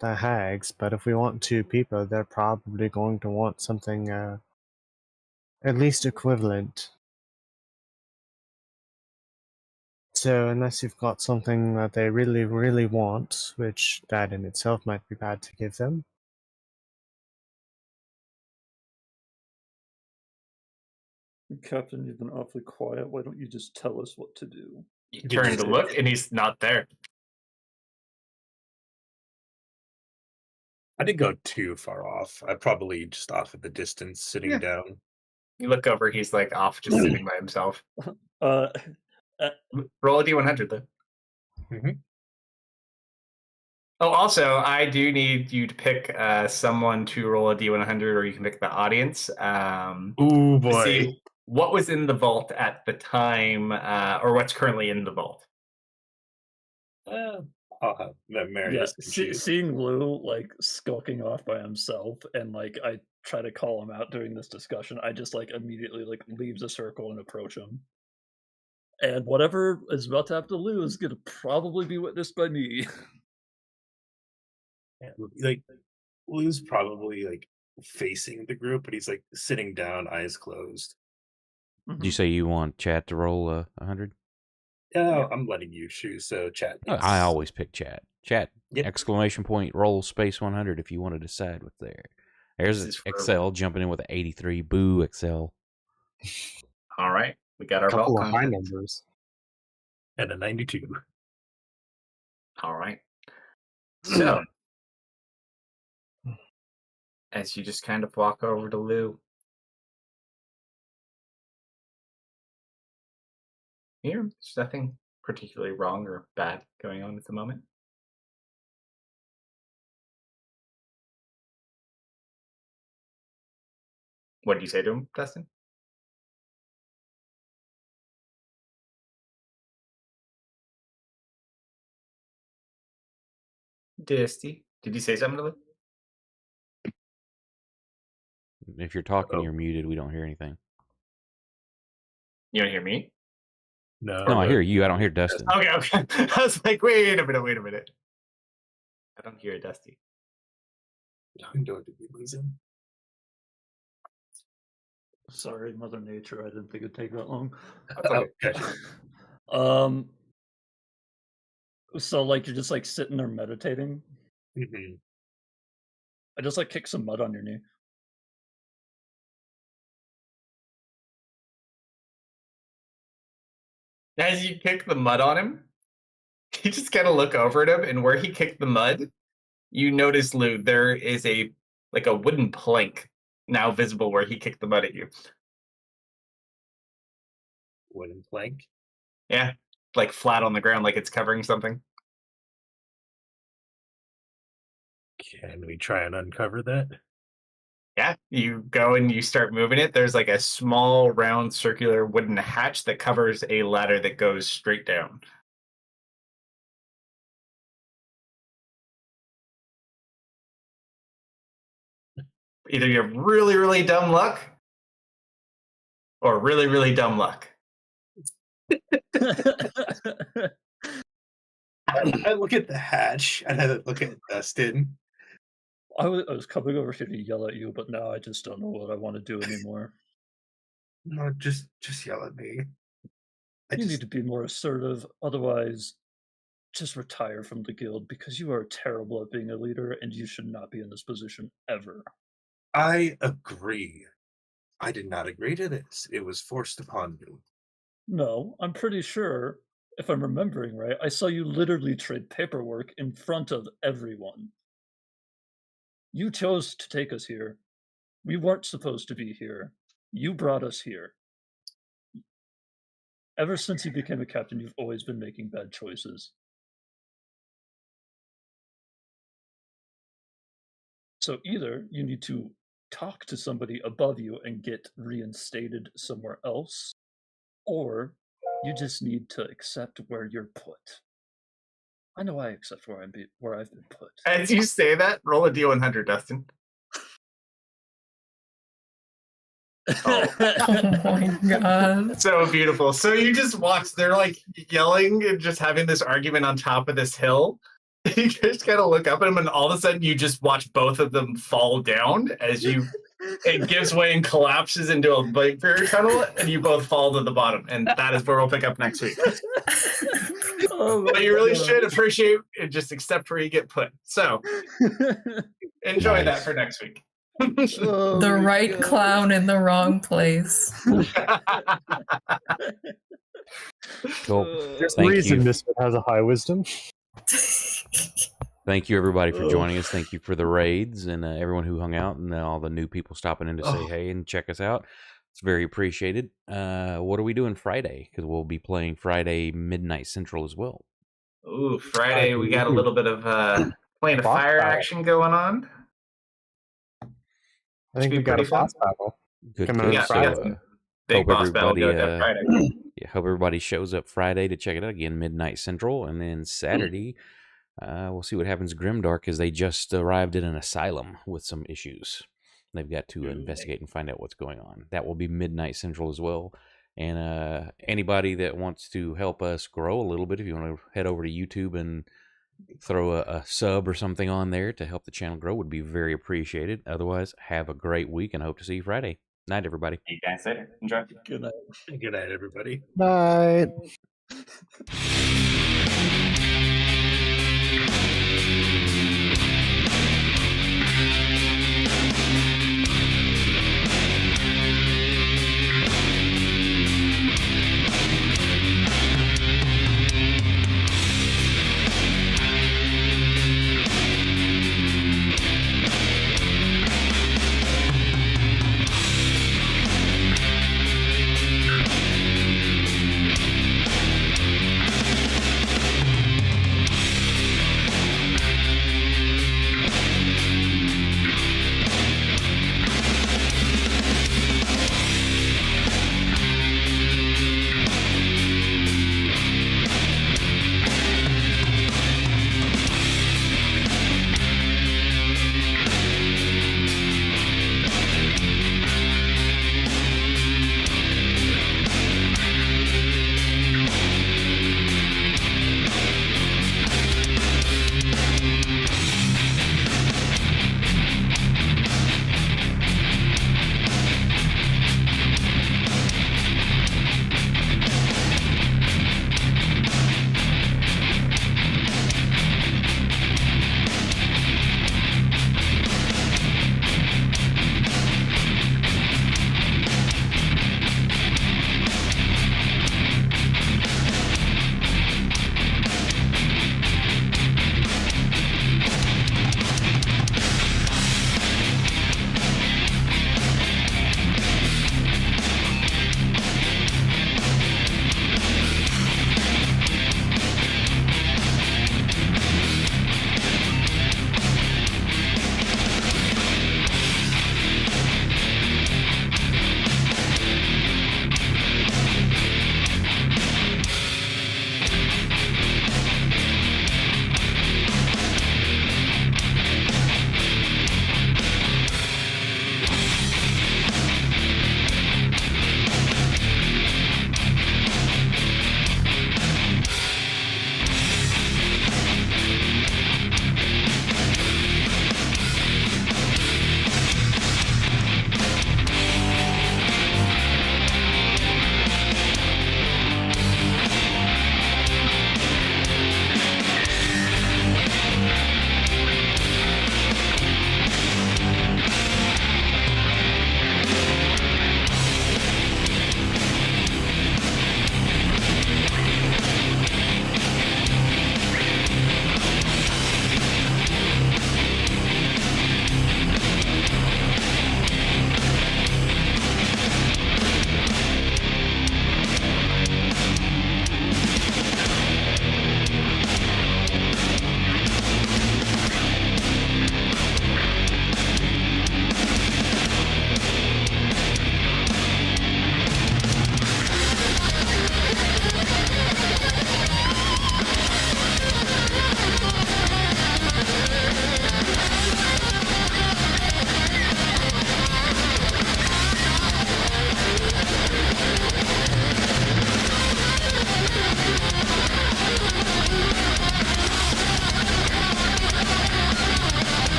[SPEAKER 2] The hags, but if we want 2 people, they're probably going to want something at least equivalent. So unless you've got something that they really, really want, which that in itself might be bad to give them.
[SPEAKER 4] Captain, you've been awfully quiet. Why don't you just tell us what to do?
[SPEAKER 3] You
[SPEAKER 1] You
[SPEAKER 3] turn
[SPEAKER 1] just
[SPEAKER 3] to look, and he's not there.
[SPEAKER 1] I didn't go too far off. I probably just off at the distance, sitting
[SPEAKER 3] Yeah.
[SPEAKER 1] down.
[SPEAKER 3] You look over, he's like off, just sitting by himself.
[SPEAKER 4] Uh,
[SPEAKER 3] Roll a d100 though.
[SPEAKER 1] Mhm.
[SPEAKER 3] Oh, also, I do need you to pick someone to roll a d100, or you can pick the audience.
[SPEAKER 1] Ooh,
[SPEAKER 3] To
[SPEAKER 1] boy.
[SPEAKER 3] see what was in the vault at the time, or what's currently in the vault.
[SPEAKER 1] I'll have Marius can choose.
[SPEAKER 4] seeing Lou like skulking off by himself, and like I try to call him out during this discussion, I just like immediately like leave the circle and approach him. And whatever is about to happen to Lou is gonna probably be witnessed by me.
[SPEAKER 1] Yeah, like, Lou's probably like facing the group, but he's like sitting down, eyes closed.
[SPEAKER 6] Did you say you want chat to roll 100?
[SPEAKER 1] Yeah,
[SPEAKER 3] Yep.
[SPEAKER 1] I'm letting you choose. So chat.
[SPEAKER 6] I always pick chat. Chat,
[SPEAKER 1] Yep.
[SPEAKER 6] exclamation point, roll space 100 if you want to decide what's there. There's
[SPEAKER 3] This is for-
[SPEAKER 6] Excel jumping in with an 83. Boo, Excel.
[SPEAKER 3] All right, we got
[SPEAKER 2] A
[SPEAKER 3] our
[SPEAKER 2] couple
[SPEAKER 3] vault
[SPEAKER 2] of high
[SPEAKER 3] contents.
[SPEAKER 2] numbers.
[SPEAKER 1] And a 92.
[SPEAKER 3] All right. So, as you just kind of walk over to Lou, here, there's nothing particularly wrong or bad going on at the moment. What did you say to him, Dustin? Dusty, did you say something to Lou?
[SPEAKER 6] If you're talking,
[SPEAKER 1] Oh.
[SPEAKER 6] you're muted. We don't hear anything.
[SPEAKER 3] You don't hear me?
[SPEAKER 1] No,
[SPEAKER 6] No, I
[SPEAKER 1] but
[SPEAKER 6] hear you. I don't hear Dustin.
[SPEAKER 3] Okay, okay. I was like, wait a minute. I don't hear Dusty.
[SPEAKER 1] did we lose him?
[SPEAKER 4] Sorry, Mother Nature. I didn't think it'd take that long.
[SPEAKER 3] That's
[SPEAKER 1] Oh,
[SPEAKER 3] okay.
[SPEAKER 1] gotcha.
[SPEAKER 4] So like you're just like sitting there meditating.
[SPEAKER 1] Mhm.
[SPEAKER 4] I just like kick some mud on your knee.
[SPEAKER 3] As you kick the mud on him, you just kind of look over at him, and where he kicked the mud, you notice, Lou, there is a wooden plank now visible where he kicked the mud at you.
[SPEAKER 1] Wooden plank.
[SPEAKER 3] Yeah, like flat on the ground, like it's covering something.
[SPEAKER 1] Can we try and uncover that?
[SPEAKER 3] Yeah, you go and you start moving it. There's like a small, round, circular wooden hatch that covers a ladder that goes straight down. Either you have really, really dumb luck, or really, really dumb luck.
[SPEAKER 1] I look at the hatch and I look at Dustin.
[SPEAKER 4] I was coming over here to yell at you, but now I just don't know what I want to do anymore.
[SPEAKER 1] No, just yell at me.
[SPEAKER 4] You need to be more assertive, otherwise just retire from the guild, because you are terrible at being a leader and you should not be in this position ever.
[SPEAKER 1] I agree. I did not agree to this. It was forced upon me.
[SPEAKER 4] No, I'm pretty sure, if I'm remembering right, I saw you literally trade paperwork in front of everyone. You chose to take us here. We weren't supposed to be here. You brought us here. Ever since you became a captain, you've always been making bad choices. So either you need to talk to somebody above you and get reinstated somewhere else, or you just need to accept where you're put. I know I accept where I've been put.
[SPEAKER 3] As you say that, roll a d100, Dustin. Oh.
[SPEAKER 5] Oh my god.
[SPEAKER 3] So beautiful. So you just watch, they're like yelling and just having this argument on top of this hill. You just kind of look up at them, and all of a sudden you just watch both of them fall down as it gives way and collapses into a vapor tunnel, and you both fall to the bottom. And that is where we'll pick up next week. But you really should appreciate it, just accept where you get put. So enjoy that
[SPEAKER 6] Nice.
[SPEAKER 3] for next week.
[SPEAKER 5] The right clown in the wrong place.
[SPEAKER 6] Cool.
[SPEAKER 2] There's a
[SPEAKER 6] Thank
[SPEAKER 2] reason
[SPEAKER 6] you.
[SPEAKER 2] Misfit has a high wisdom.
[SPEAKER 6] Thank you, everybody, for joining us. Thank you for the raids and everyone who hung out and all the new people stopping in to say hey and check us out. It's very appreciated. What are we doing Friday? Because we'll be playing Friday midnight central as well.
[SPEAKER 3] Ooh, Friday, we got a little bit of playing a fire action going on.
[SPEAKER 2] I think
[SPEAKER 3] be
[SPEAKER 2] we got a
[SPEAKER 3] pretty fun.
[SPEAKER 2] boss battle.
[SPEAKER 6] Good.
[SPEAKER 2] Come
[SPEAKER 6] good.
[SPEAKER 2] on
[SPEAKER 3] Yeah,
[SPEAKER 6] So,
[SPEAKER 3] we got some big
[SPEAKER 6] hope
[SPEAKER 3] boss battle
[SPEAKER 6] everybody,
[SPEAKER 3] going on Friday.
[SPEAKER 6] yeah, hope everybody shows up Friday to check it out again, midnight central, and then Saturday, we'll see what happens. Grimdark, as they just arrived in an asylum with some issues. They've got to investigate and find out what's going on. That will be midnight central as well. And anybody that wants to help us grow a little bit, if you want to head over to YouTube and throw a sub or something on there to help the channel grow, would be very appreciated. Otherwise, have a great week and hope to see you Friday. Night, everybody.
[SPEAKER 3] See you guys later. Enjoy.
[SPEAKER 4] Good night.
[SPEAKER 1] Good night, everybody.
[SPEAKER 2] Night.